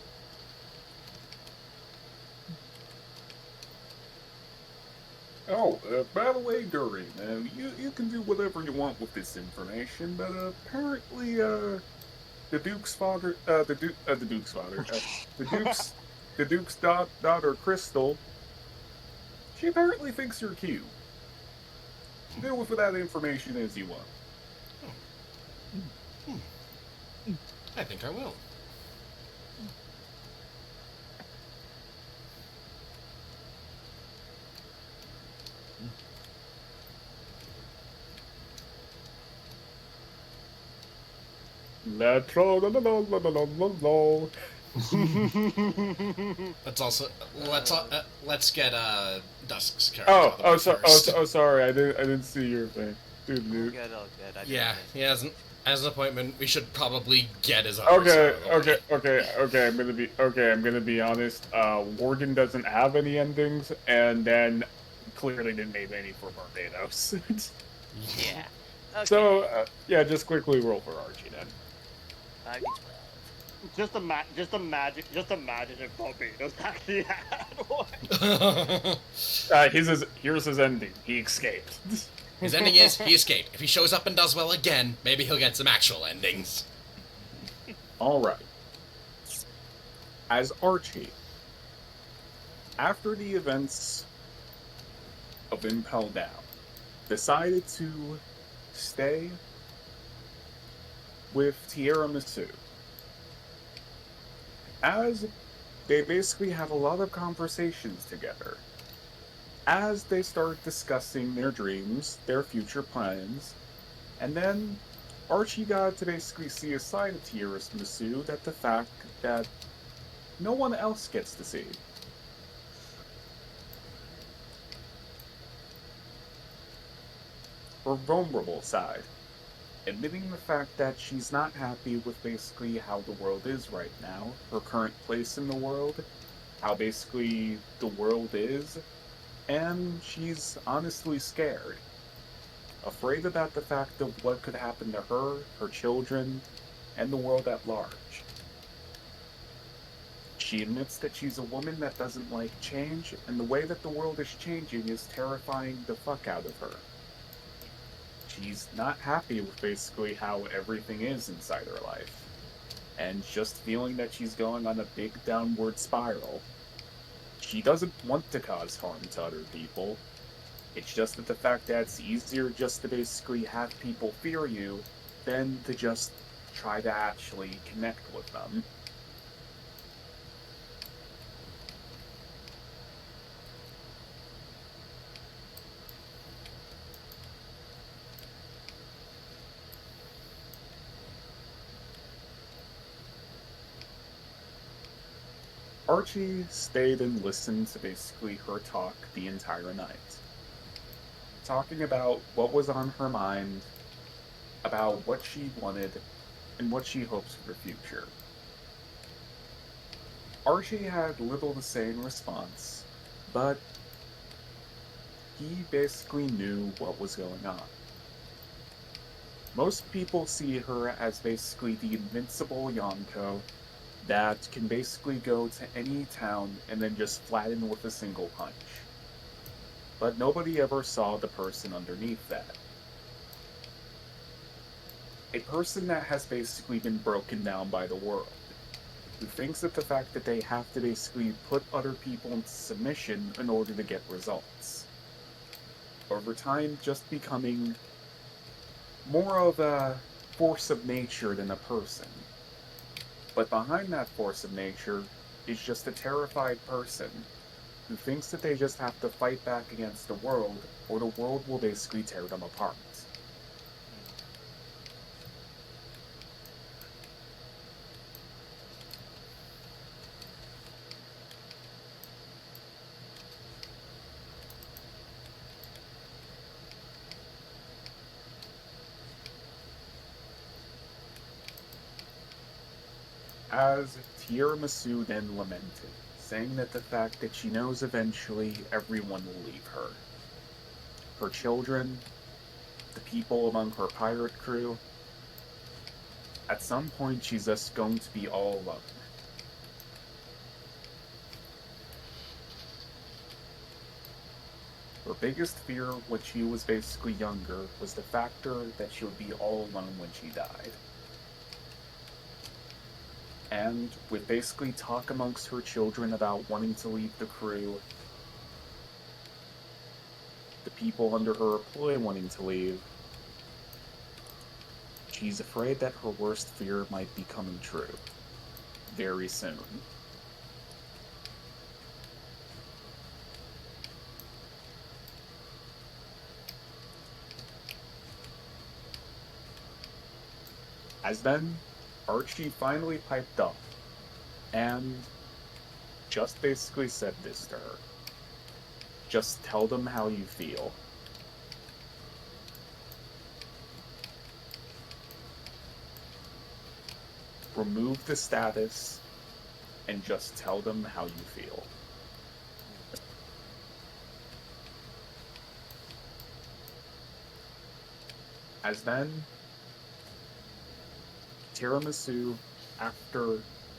Oh, by the way, Durin, you can do whatever you want with this information, but apparently, the Duke's father, the Duke's father, the Duke's, the Duke's daughter, Crystal, she apparently thinks you're cute. Do with that information as you want. I think I will. La tra la la la la la la la. Let's also let's get Dusk's character Oh, out of the way first. sorry. I didn't see your thing. All Dude. good, all good. I Yeah, didn't- he has an appointment. We should probably get his others out of the way. Okay. I'm gonna be honest. Morgan doesn't have any endings, and then clearly didn't name any for Barbados. Yeah. Okay. So yeah, just quickly roll for Archie then. 5d12. Just imagine if Barbados actually had one. Here's his ending. He escaped. His ending is he escaped. If he shows up and does well again, maybe he'll get some actual endings. All right. As Archie, after the events of Impel Down, decided to stay with Tiramisu. As they basically have a lot of conversations together. As they start discussing their dreams, their future plans, and then Archie got to basically see a side of Tiramisu that the fact that no one else gets to see. Her vulnerable side, admitting the fact that she's not happy with basically how the world is right now, her current place in the world, how basically the world is, and she's honestly scared. Afraid about the fact of what could happen to her, her children, and the world at large. She admits that she's a woman that doesn't like change, and the way that the world is changing is terrifying the fuck out of her. She's not happy with basically how everything is inside her life, and just feeling that she's going on a big downward spiral. She doesn't want to cause harm to other people. It's just that the fact that it's easier just to basically have people fear you than to just try to actually connect with them. Archie stayed and listened to basically her talk the entire night. Talking about what was on her mind, about what she wanted, and what she hopes for the future. Archie had little to say in response, but he basically knew what was going on. Most people see her as basically the invincible Yonko that can basically go to any town and then just flatten with a single punch. But nobody ever saw the person underneath that. A person that has basically been broken down by the world, who thinks that the fact that they have to basically put other people into submission in order to get results. Over time, just becoming more of a force of nature than a person. But behind that force of nature is just a terrified person who thinks that they just have to fight back against the world, or the world will basically tear them apart. As Tiramisu then lamented, saying that the fact that she knows eventually everyone will leave her. Her children, the people among her pirate crew. At some point she's just going to be all alone. Her biggest fear when she was basically younger was the factor that she would be all alone when she died. And with basically talk amongst her children about wanting to leave the crew, the people under her employ wanting to leave, she's afraid that her worst fear might be coming true very soon. As then, Archie finally piped up and just basically said this to her. Just tell them how you feel. Remove the status and just tell them how you feel. As then, Tiramisu, after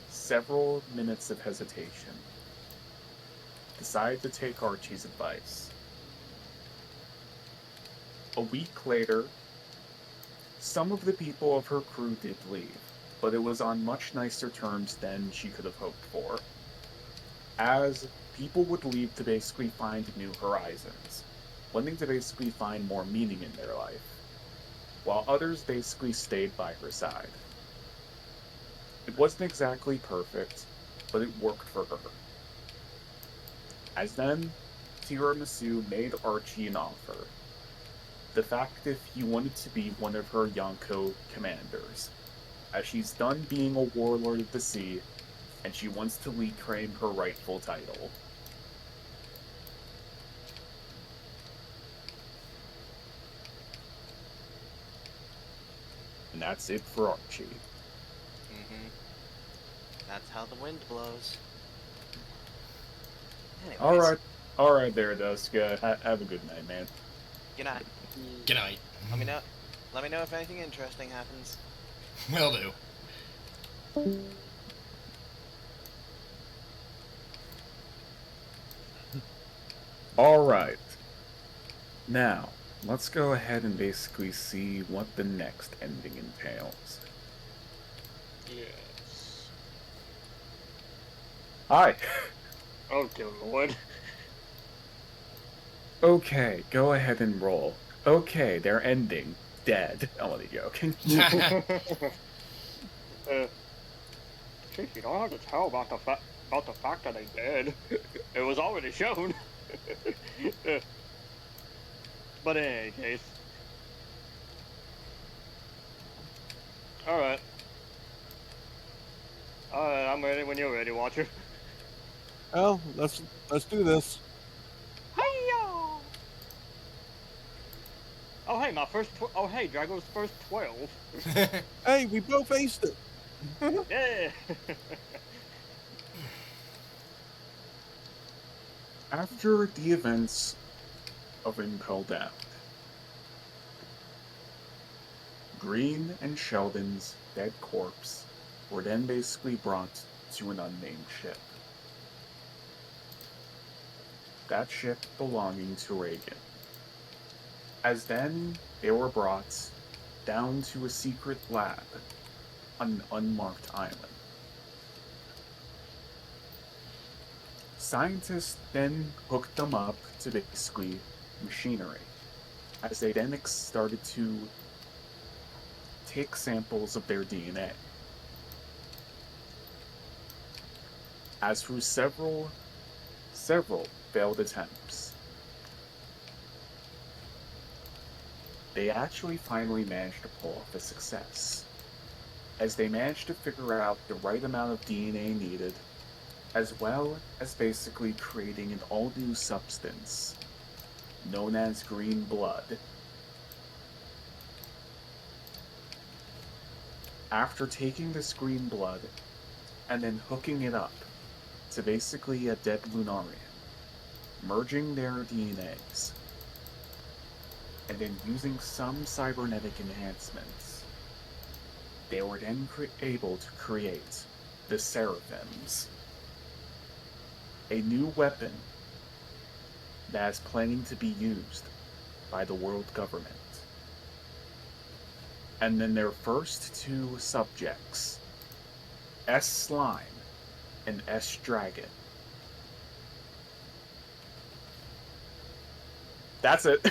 several minutes of hesitation, decided to take Archie's advice. A week later, some of the people of her crew did leave, but it was on much nicer terms than she could have hoped for, as people would leave to basically find new horizons, wanting to basically find more meaning in their life, while others basically stayed by her side. It wasn't exactly perfect, but it worked for her. As then, Tiramisu made Archie an offer. The fact if he wanted to be one of her Yonko commanders, as she's done being a warlord of the sea, and she wants to reclaim her rightful title. And that's it for Archie. That's how the wind blows. Anyways, Alright there, Dusk. Have a good night, man. good night. Good night. Let me know. Let me know if anything interesting happens. Will do. Alright. Now, let's go ahead and basically see what the next ending entails. Yes. Hi. Oh, dear Lord. Okay, go ahead and roll. Okay, they're ending. Dead. I'm only joking. Jeez, you don't have to tell about the fact that they did. It was already shown. But in any case. Alright. Alright, I'm ready when you're ready, Watcher. Well, let's do this. Hiya! Oh hey, oh hey, Drago's first 12. Hey, we both aced it. Yeah! After the events of Impel Down, Green and Sheldon's dead corpse were then basically brought to an unnamed ship. That ship belonging to Reagan. As then they were brought down to a secret lab on an unmarked island. Scientists then hooked them up to basically machinery, as they then started to take samples of their DNA. As through several failed attempts, they actually finally managed to pull off a success, as they managed to figure out the right amount of DNA needed, as well as basically creating an all-new substance known as green blood. After taking this green blood and then hooking it up to basically a dead Lunarian, merging their DNAs, and then using some cybernetic enhancements, they were then able to create the Seraphims, a new weapon that is planning to be used by the world government. And then their first two subjects, S Slime and S Dragon. That's it.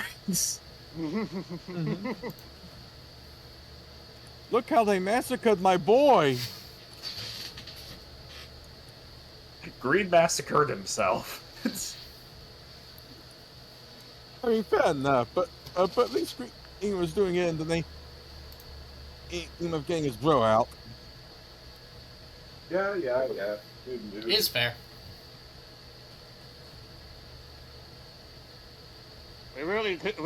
Look how they massacred my boy. Green massacred himself. I mean, fair enough, but at least he was doing it, and then he ended up getting his bro out. Yeah. Is fair. We really took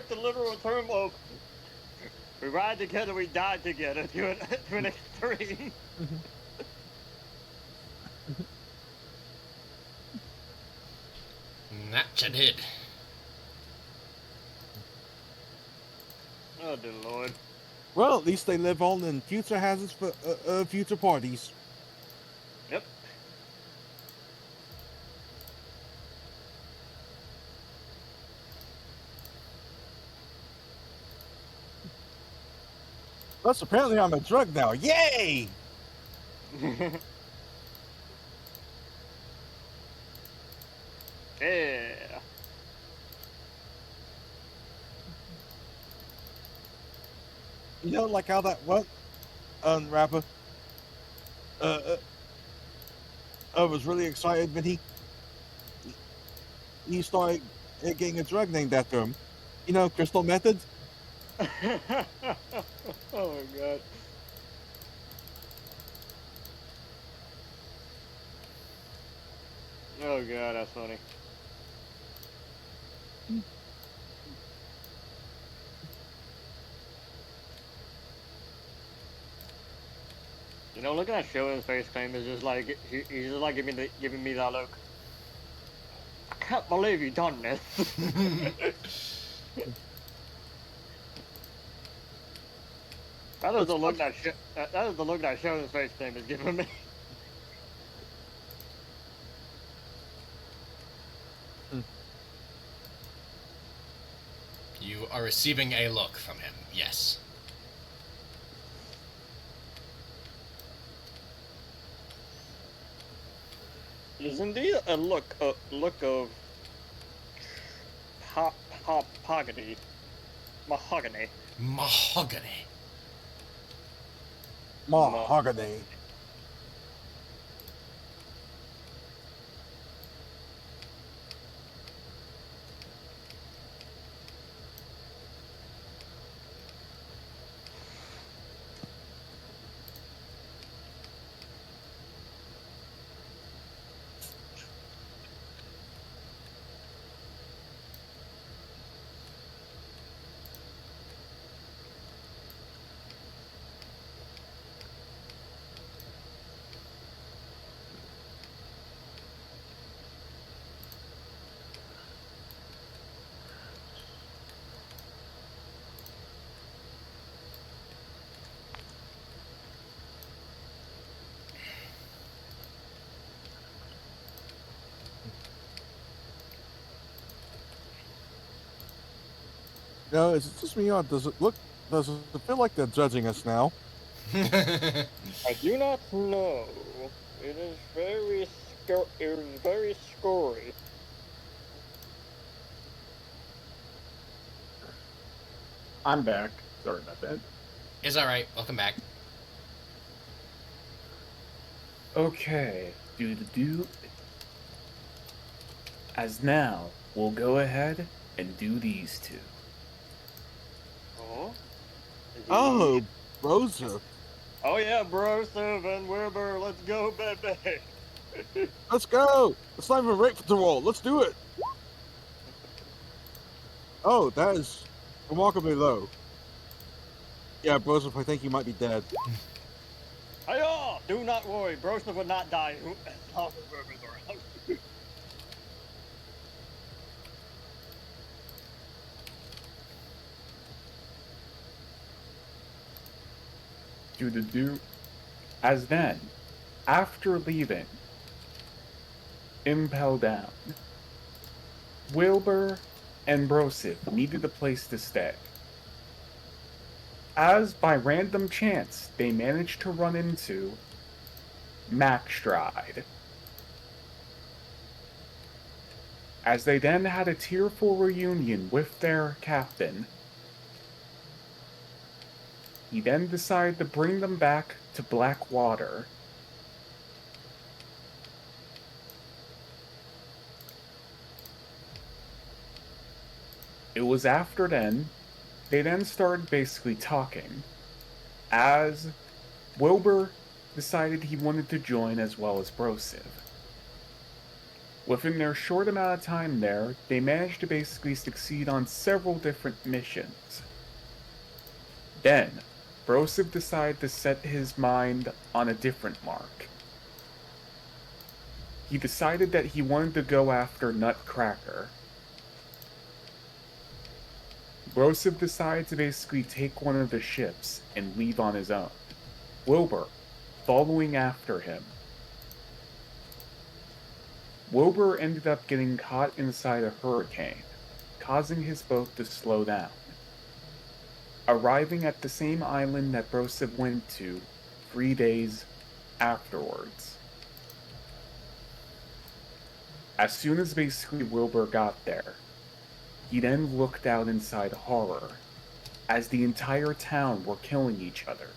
the literal term of we ride together, we die together to an extreme. That you did. Oh dear Lord. Well, at least they live on in future hazards for future parties. Yep. Plus, apparently I'm a drug now. Yay! Yeah. You know, like how that went, rapper. I was really excited when he started getting a drug named after him. You know, crystal method. Oh my god. Oh god, that's funny. You know, looking at Shogun's face claim is just like he's just like giving me that look. I can't believe you done this. That is the look that is the look that Shogun's face claim is giving me. You are receiving a look from him, yes. Is indeed a look of mahogany. Mahogany. Mahogany. Mahogany. No, is it just me or does it feel like they're judging us now? I do not know. It is very scary. I'm back. Sorry about that. Is alright, welcome back. Okay, do. As now, we'll go ahead and do these two. Oh. Oh, Rosa. Oh yeah, bro, Van Wilbur, let's go, baby. Let's go. It's not even right for the roll. Let's do it. Oh, that is remarkably low. Yeah, Broseph, I think you might be dead. Hiya! Do not worry, Broseph would not die as long as Wilbur's around. Do. As then, after leaving Impel down. Wilbur and Brosif needed a place to stay. As by random chance, they managed to run into Macstride. As they then had a tearful reunion with their captain, he then decided to bring them back to Blackwater. It was after then, they then started basically talking, as Wilbur decided he wanted to join as well as Brosif. Within their short amount of time there, they managed to basically succeed on several different missions. Then, Brosif decided to set his mind on a different mark. He decided that he wanted to go after Nutcracker. Brosif decided to basically take one of the ships and leave on his own, Wilbur following after him. Wilbur ended up getting caught inside a hurricane, causing his boat to slow down. Arriving at the same island that Brosif went to 3 days afterwards. As soon as basically Wilbur got there, he then looked out inside horror, as the entire town were killing each other.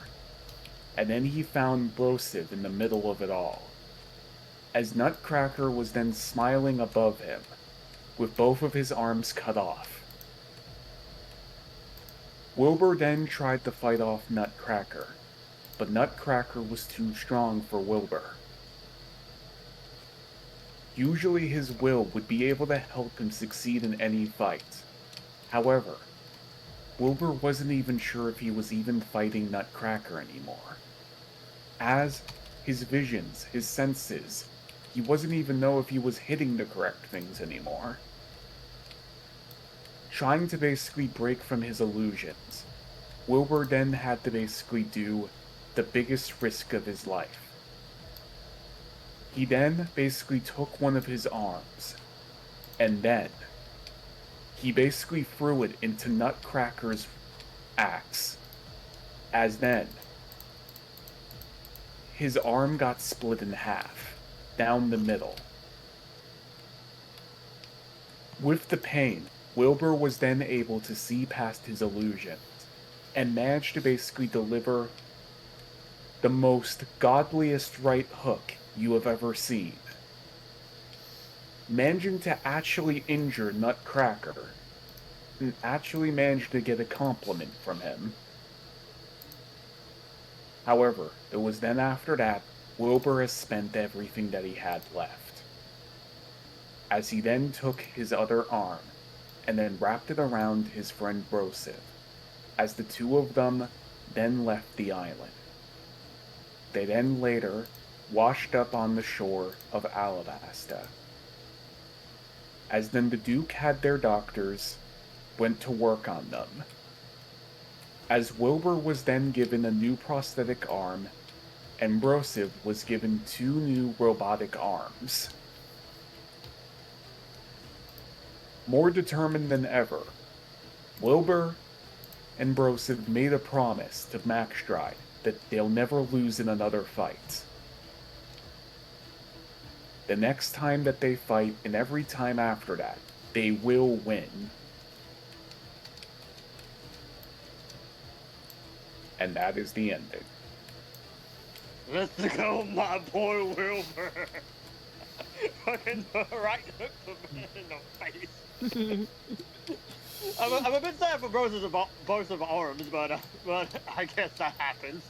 And then he found Brosif in the middle of it all, as Nutcracker was then smiling above him, with both of his arms cut off. Wilbur then tried to fight off Nutcracker, but Nutcracker was too strong for Wilbur. Usually his will would be able to help him succeed in any fight. However, Wilbur wasn't even sure if he was even fighting Nutcracker anymore. As his visions, his senses, he wasn't even know if he was hitting the correct things anymore. Trying to basically break from his illusions, Wilbur then had to basically do the biggest risk of his life. He then basically took one of his arms, and then he basically threw it into Nutcracker's axe, as then his arm got split in half, down the middle. With the pain, Wilbur was then able to see past his illusions, and managed to basically deliver the most godliest right hook you have ever seen. Managing to actually injure Nutcracker, and actually managed to get a compliment from him. However, it was then after that, Wilbur has spent everything that he had left. As he then took his other arm, and then wrapped it around his friend Brosif, as the two of them then left the island. They then later washed up on the shore of Alabasta. As then the Duke had their doctors went to work on them. As Wilbur was then given a new prosthetic arm, and Brosif was given 2 new robotic arms. More determined than ever, Wilbur and Brosif made a promise to Macstride that they'll never lose in another fight. The next time that they fight, and every time after that, they will win. And that is the ending. Let's go, my boy Wilbur. Fucking right hook him in the face. I'm a bit sad for both of arms, but I guess that happens.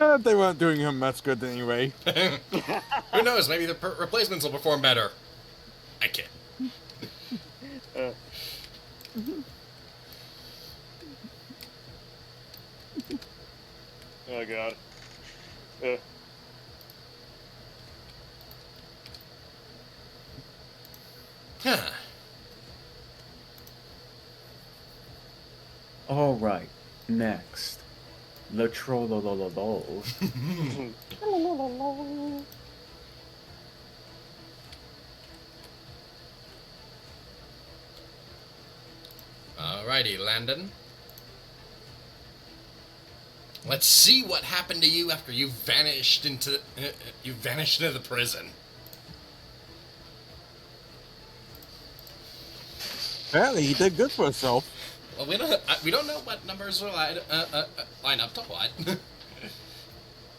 If they weren't doing him, that's good anyway. Who knows? Maybe the replacements will perform better. I can't. Oh god. Huh. Alright, next. Le Trollololol. Alrighty, Landon. Let's see what happened to you after you vanished into the prison. Apparently, he did good for himself. Well, we don't know what numbers will line up to what.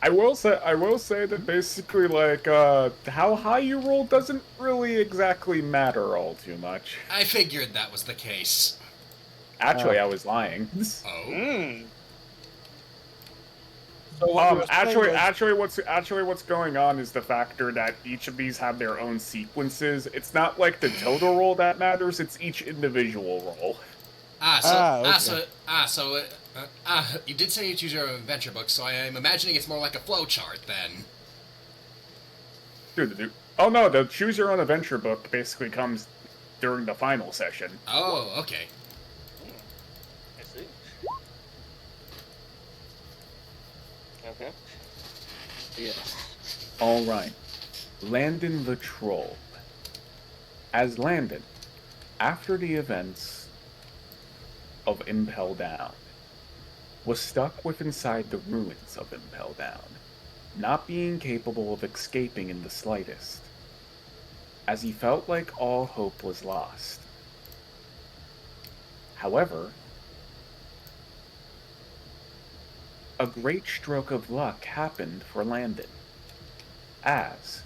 I will say that basically, like, how high you roll doesn't really exactly matter all too much. I figured that was the case. Actually, I was lying. Oh. Hmm. So what you were saying was- actually, what's going on is the factor that each of these have their own sequences. It's not like the total roll that matters; it's each individual roll. You did say you choose your own adventure book, so I am imagining it's more like a flowchart then. Oh no, the choose your own adventure book basically comes during the final session. Oh, okay. I see. Okay. Yes. All right, Landon the Troll. As Landon, after the events of Impel Down, was stuck within inside the ruins of Impel Down, not being capable of escaping in the slightest, as he felt like all hope was lost. However, a great stroke of luck happened for Landon, as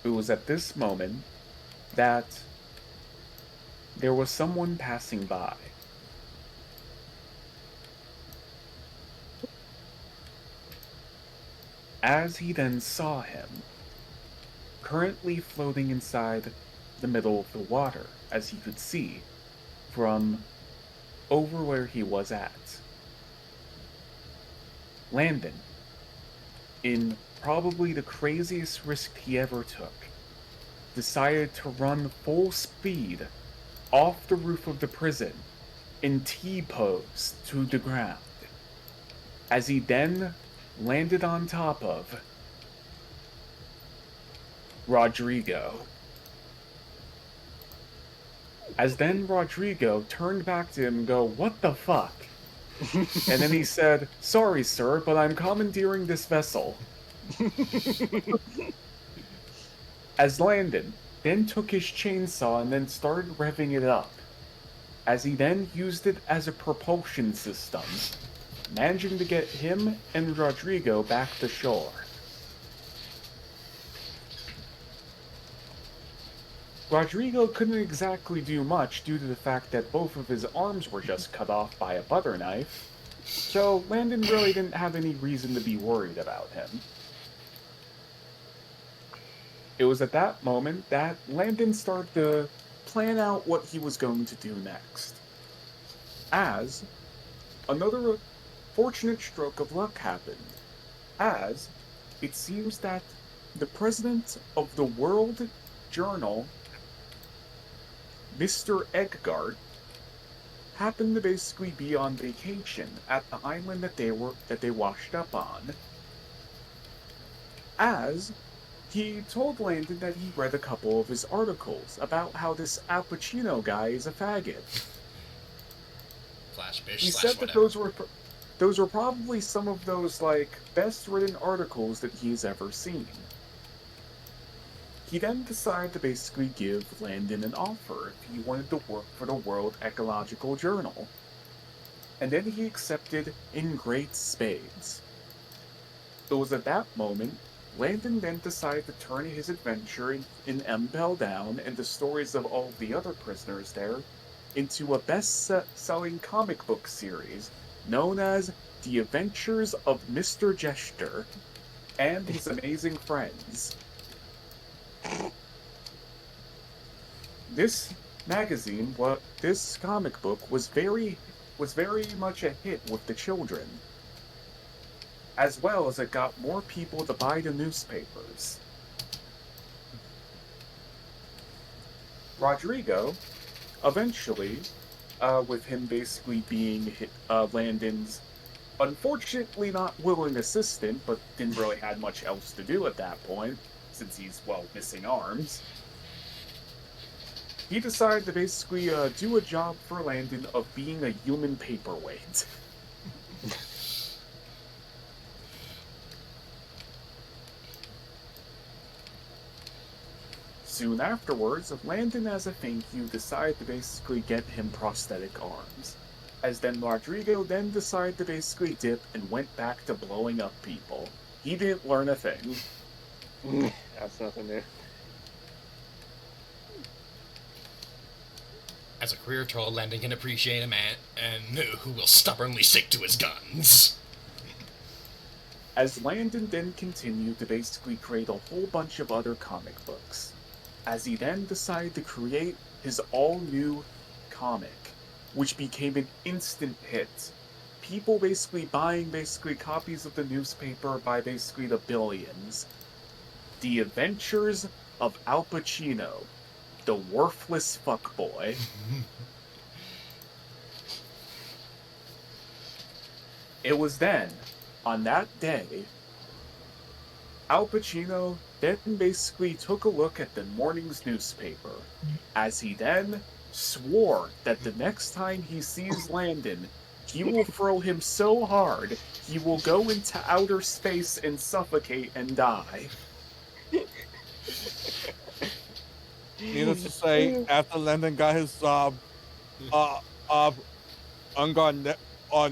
it was at this moment that there was someone passing by. As he then saw him, currently floating inside the middle of the water, as he could see from over where he was at. Landon, in probably the craziest risk he ever took, decided to run full speed off the roof of the prison in T-pose to the ground, as he then landed on top of Rodrigo. As then Rodrigo turned back to him and go, "What the fuck?" And then he said, "Sorry, sir, but I'm commandeering this vessel." As Landon then took his chainsaw and then started revving it up, as he then used it as a propulsion system, managing to get him and Rodrigo back to shore. Rodrigo couldn't exactly do much due to the fact that both of his arms were just cut off by a butter knife, so Landon really didn't have any reason to be worried about him. It was at that moment that Landon started to plan out what he was going to do next. As another fortunate stroke of luck happened, as it seems that the president of the World Journal, Mr. Eggart, happened to basically be on vacation at the island that they washed up on. As he told Landon that he read a couple of his articles about how this Al Pacino guy is a faggot. Flash bitch. He slash said that whatever. those were probably some of those like best written articles that he's ever seen. He then decided to basically give Landon an offer if he wanted to work for the World Ecological Journal. And then he accepted in great spades. It was at that moment Landon then decided to turn his adventure in Impel Down and the stories of all the other prisoners there into a best-selling comic book series known as The Adventures of Mr. Jester and His Amazing Friends. This magazine, this comic book was very much a hit with the children, as well as it got more people to buy the newspapers. Rodrigo, eventually, with him basically being Landon's unfortunately not willing assistant, but didn't really have much else to do at that point, since he's, well, missing arms. he decided to basically do a job for Landon of being a human paperweight. Soon afterwards, Landon, as a thank you, decided to basically get him prosthetic arms. As then Rodrigo then decided to basically dip and went back to blowing up people. He didn't learn a thing. That's nothing new. As a career troll, Landon can appreciate a man and who will stubbornly stick to his guns. As Landon then continued to basically create a whole bunch of other comic books. As he then decided to create his all-new comic, which became an instant hit. People basically buying copies of the newspaper by basically the billions. The Adventures of Al Pacino, the worthless fuckboy. It was then, on that day, Al Pacino then basically took a look at the morning's newspaper, as he then swore that the next time he sees Landon, he will throw him so hard he will go into outer space and suffocate and die. Needless to say, after Landon got his job, Ungar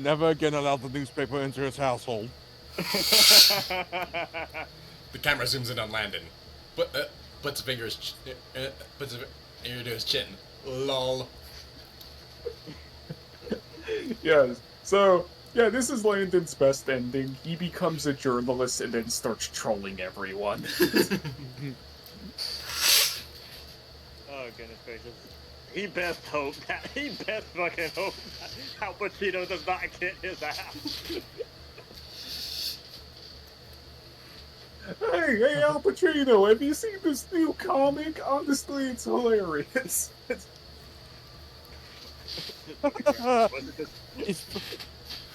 never again allowed the newspaper into his household. The camera zooms in on Landon. Puts a finger to his chin. Lol. Yes. So, yeah, this is Landon's best ending. He becomes a journalist and then starts trolling everyone. Oh goodness gracious. He best fucking hope that Al Pacino does not get his ass. Hey, Al Pacino, have you seen this new comic? Honestly, it's hilarious.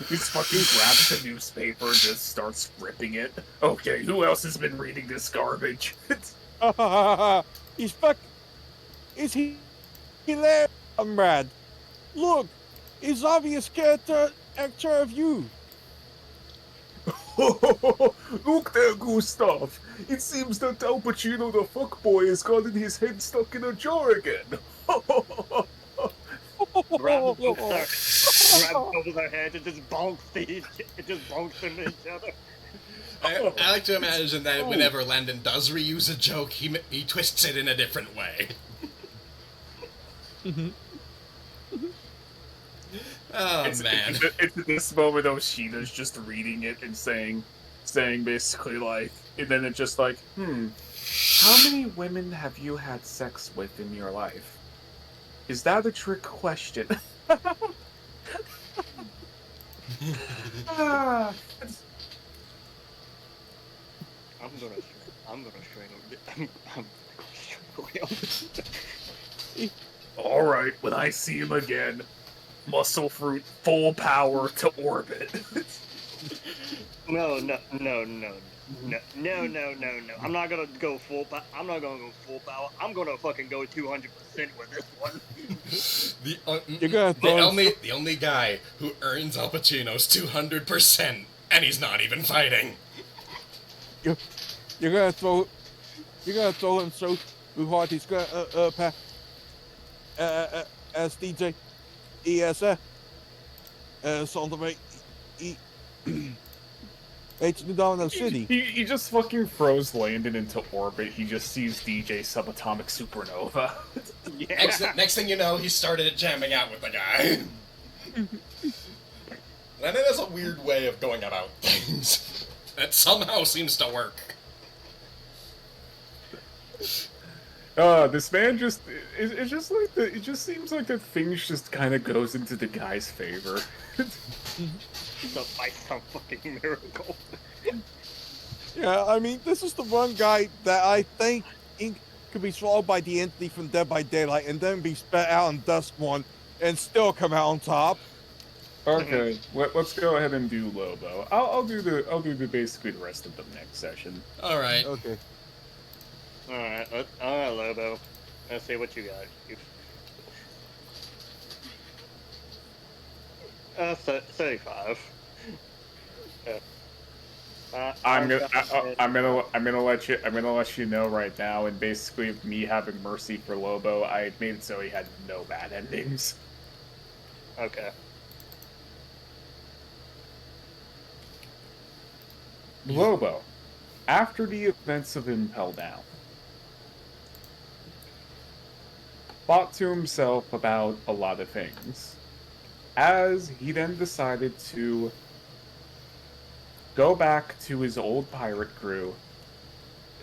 He fucking grabs the newspaper and just starts ripping it. Okay, who else has been reading this garbage? He's fuck. Is he hilarious, comrade? Look, he's obvious character actor of you. Look there, Gustav. It seems that Al Pacino the fuckboy has gotten his head stuck in a jar again. Grabs over their head and just bonks them into each other. I like to imagine that whenever Landon does reuse a joke, he twists it in a different way. Oh, man. It's at this moment Oshina's just reading it and saying basically like, and then it's just like, how many women have you had sex with in your life? Is that a trick question? I'm gonna strangle. Alright, when I see him again, muscle fruit full power to orbit. No. I'm not gonna go full power. I'm not gonna go full power. I'm gonna fucking go 200% with this one. The only guy who earns Al Pacino's 200%, and he's not even fighting. You're gonna throw him so hard he's gonna as DJ ESA something H Domino City. He just fucking throws Landon into orbit. He just sees DJ Subatomic Supernova. Yeah. Next thing you know, he started jamming out with the guy. Landon has a weird way of going about things that somehow seems to work. This man just, it's just like it just seems like that things just kind of goes into the guy's favor. Just by some fucking miracle. Yeah, I mean, this is the one guy that I think could be swallowed by the entity from Dead by Daylight and then be spat out in Dust One and still come out on top. Okay, let's go ahead and do Lobo. I'll do the basically the rest of the next session. All right. Okay. All right, Lobo. Let's see what you got. 35. Yeah. I'm I'll gonna, go ahead I'm and, gonna, I'm gonna let you, I'm gonna let you know right now. And basically, me having mercy for Lobo, I made it so he had no bad endings. okay. Lobo, after the events of Impel Down, thought to himself about a lot of things. As he then decided to go back to his old pirate crew,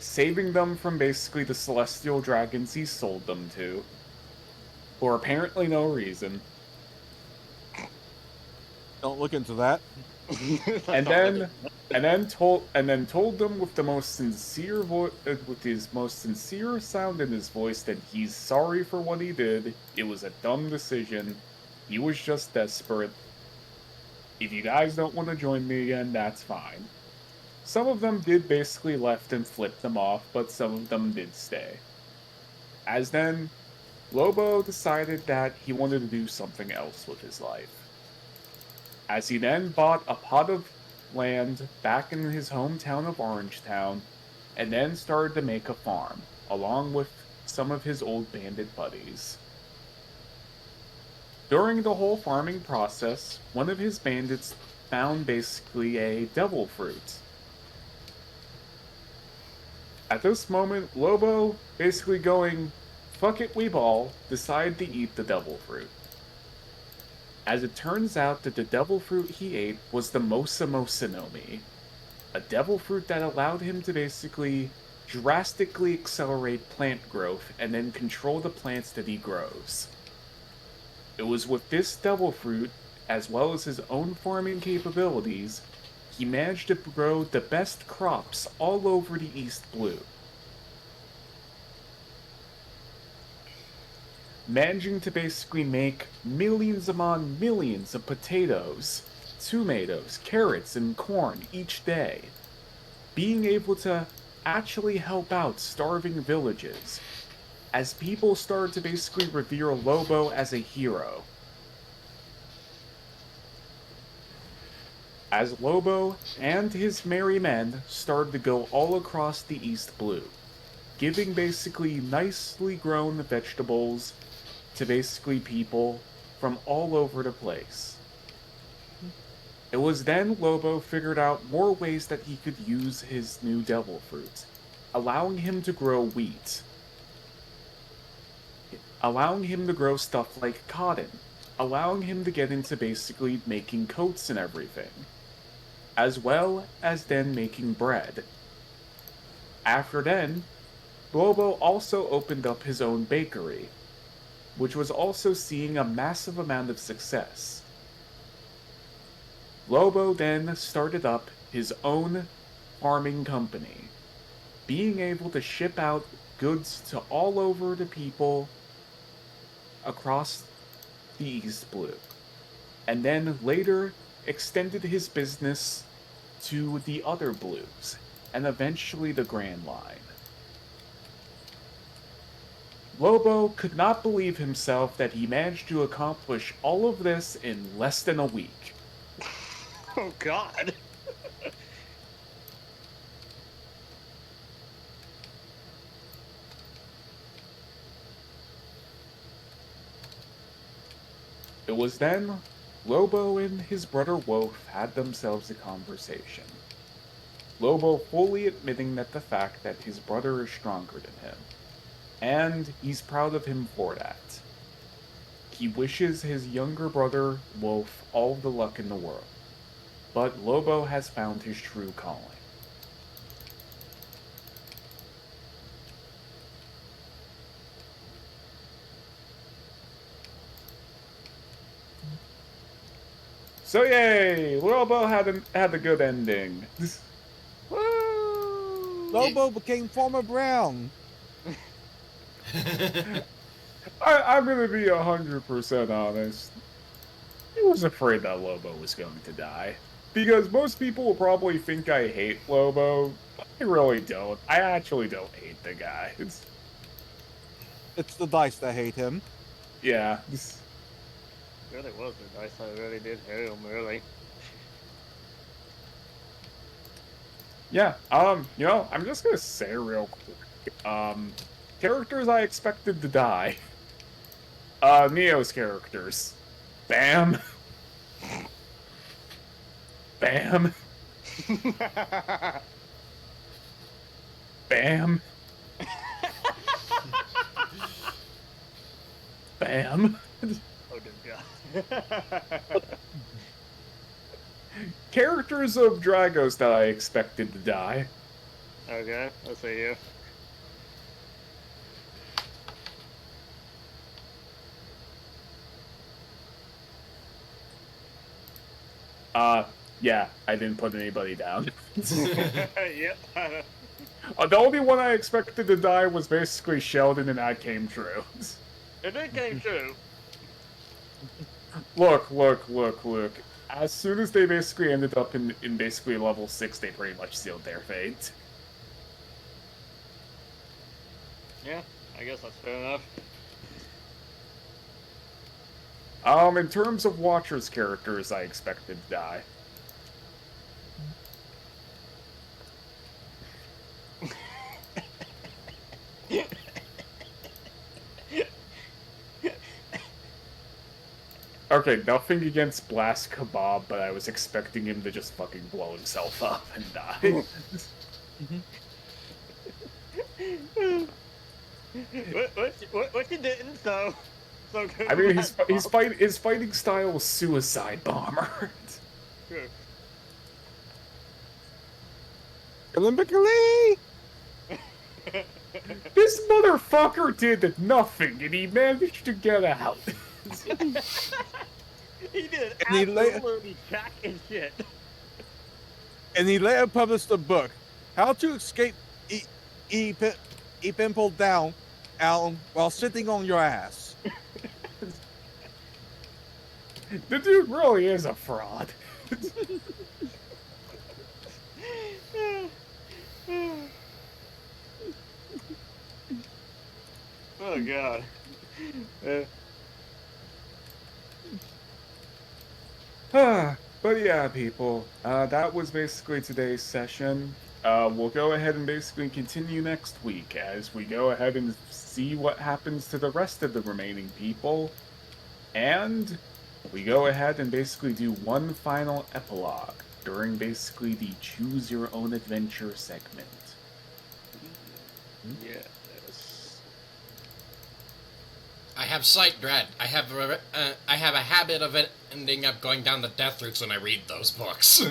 saving them from basically the celestial dragons he sold them to, for apparently no reason. Don't look into that. and Don't look then and then told them with the most sincere with his most sincere sound in his voice that he's sorry for what he did. It was a dumb decision. He was just desperate. If you guys don't want to join me again, that's fine. Some of them did basically left and flipped them off, but some of them did stay. As then, Lobo decided that he wanted to do something else with his life. As he then bought a pot of land back in his hometown of Orangetown, and then started to make a farm, along with some of his old bandit buddies. During the whole farming process, one of his bandits found basically a devil fruit. At this moment, Lobo, basically going, fuck it, we ball, decided to eat the devil fruit. As it turns out that the devil fruit he ate was the Mosa Mosanomi, a devil fruit that allowed him to basically drastically accelerate plant growth and then control the plants that he grows. It was with this devil fruit, as well as his own farming capabilities, he managed to grow the best crops all over the East Blue. Managing to basically make millions upon millions of potatoes, tomatoes, carrots, and corn each day. Being able to actually help out starving villages, as people started to basically revere Lobo as a hero. As Lobo and his merry men started to go all across the East Blue, giving basically nicely grown vegetables to basically people from all over the place. It was then Lobo figured out more ways that he could use his new devil fruit, allowing him to grow wheat, allowing him to grow stuff like cotton, allowing him to get into basically making coats and everything, as well as then making bread. After then, Lobo also opened up his own bakery, which was also seeing a massive amount of success. Lobo then started up his own farming company, being able to ship out goods to all over the people across the East Blue, and then later extended his business to the other blues, and eventually the Grand Line. Lobo could not believe himself that he managed to accomplish all of this in less than a week. Oh God. It was then Lobo and his brother Wolf had themselves a conversation. Lobo fully admitting that the fact that his brother is stronger than him, and he's proud of him for that. He wishes his younger brother Wolf all the luck in the world, but Lobo has found his true calling. So yay! Lobo had a good ending. Woo! Lobo became Farmer Brown. I'm gonna be 100% honest. I was afraid that Lobo was going to die. Because most people will probably think I hate Lobo. I really don't. I actually don't hate the guy. It's the dice that hate him. Yeah. Really was the dice. I really did hit him, really. Yeah, I'm just gonna say real quick. Characters I expected to die. Neo's characters. Bam. Bam. Bam. Bam. Oh, dear God. Characters of Dragos that I expected to die. Okay, let's see you. Yeah, I didn't put anybody down. Yep. The only one I expected to die was basically Sheldon, and that came true. It did came true. Look. As soon as they basically ended up in basically level 6, they pretty much sealed their fate. Yeah, I guess that's fair enough. In terms of Watcher's characters, I expected to die. Okay, nothing against Blast Kebab, but I was expecting him to just fucking blow himself up and die. What you didn't, so good. I mean, his fighting style was suicide bomber. True. Olympically! This motherfucker did nothing, and he managed to get out. He did And he absolutely jack and shit. And he later published a book, How to Escape Impel Down while sitting on your ass. The dude really is a fraud. Oh god. But yeah, people, that was basically today's session. We'll go ahead and basically continue next week as we go ahead and see what happens to the rest of the remaining people. And we go ahead and basically do one final epilogue during basically the Choose Your Own Adventure segment. Yes. I have sight dread. I have a habit of it ending up going down the death routes when I read those books.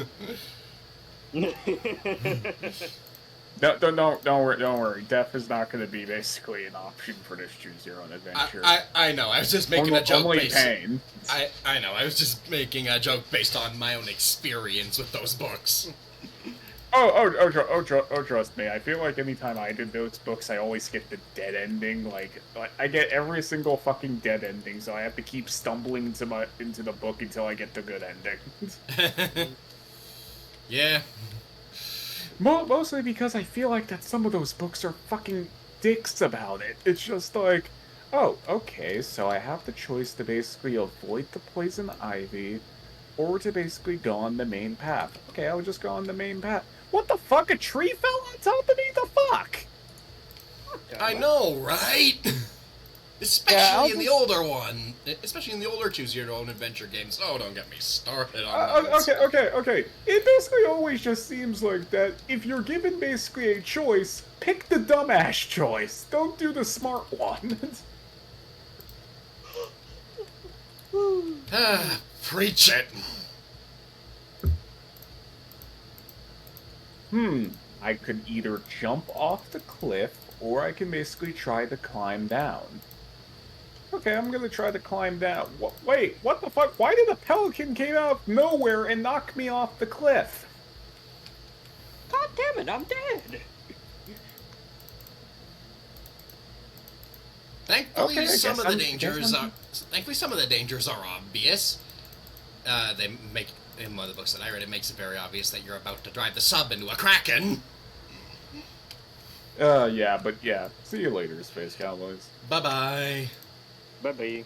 Don't worry. Death is not going to be basically an option for this Choose Your Own Adventure. I know. I was just making a joke only based. pain. I know. I was just making a joke based on my own experience with those books. Trust me. I feel like anytime I did those books, I always get the dead ending. Like I get every single fucking dead ending, so I have to keep stumbling into the book until I get the good ending. Yeah. Mostly because I feel like that some of those books are fucking dicks about it. It's just like, oh, okay, so I have the choice to basically avoid the poison ivy, or to basically go on the main path. Okay, I'll just go on the main path. What the fuck? A tree fell on top of me? The fuck? I know, right? Especially in the older one. Especially in the older Choose Your Own Adventure games. Oh, don't get me started on those. Okay. It basically always just seems like that if you're given basically a choice, pick the dumbass choice. Don't do the smart one. Preach it. I could either jump off the cliff, or I can basically try to climb down. Okay, I'm gonna try to climb down. Wait, what the fuck? Why did a pelican came out of nowhere and knock me off the cliff? God damn it, I'm dead. Thankfully, Okay, some of the dangers are obvious. They make in one of the books that I read, it makes it very obvious that you're about to drive the sub into a kraken. Yeah. See you later, Space Cowboys. Bye bye. Bye-bye.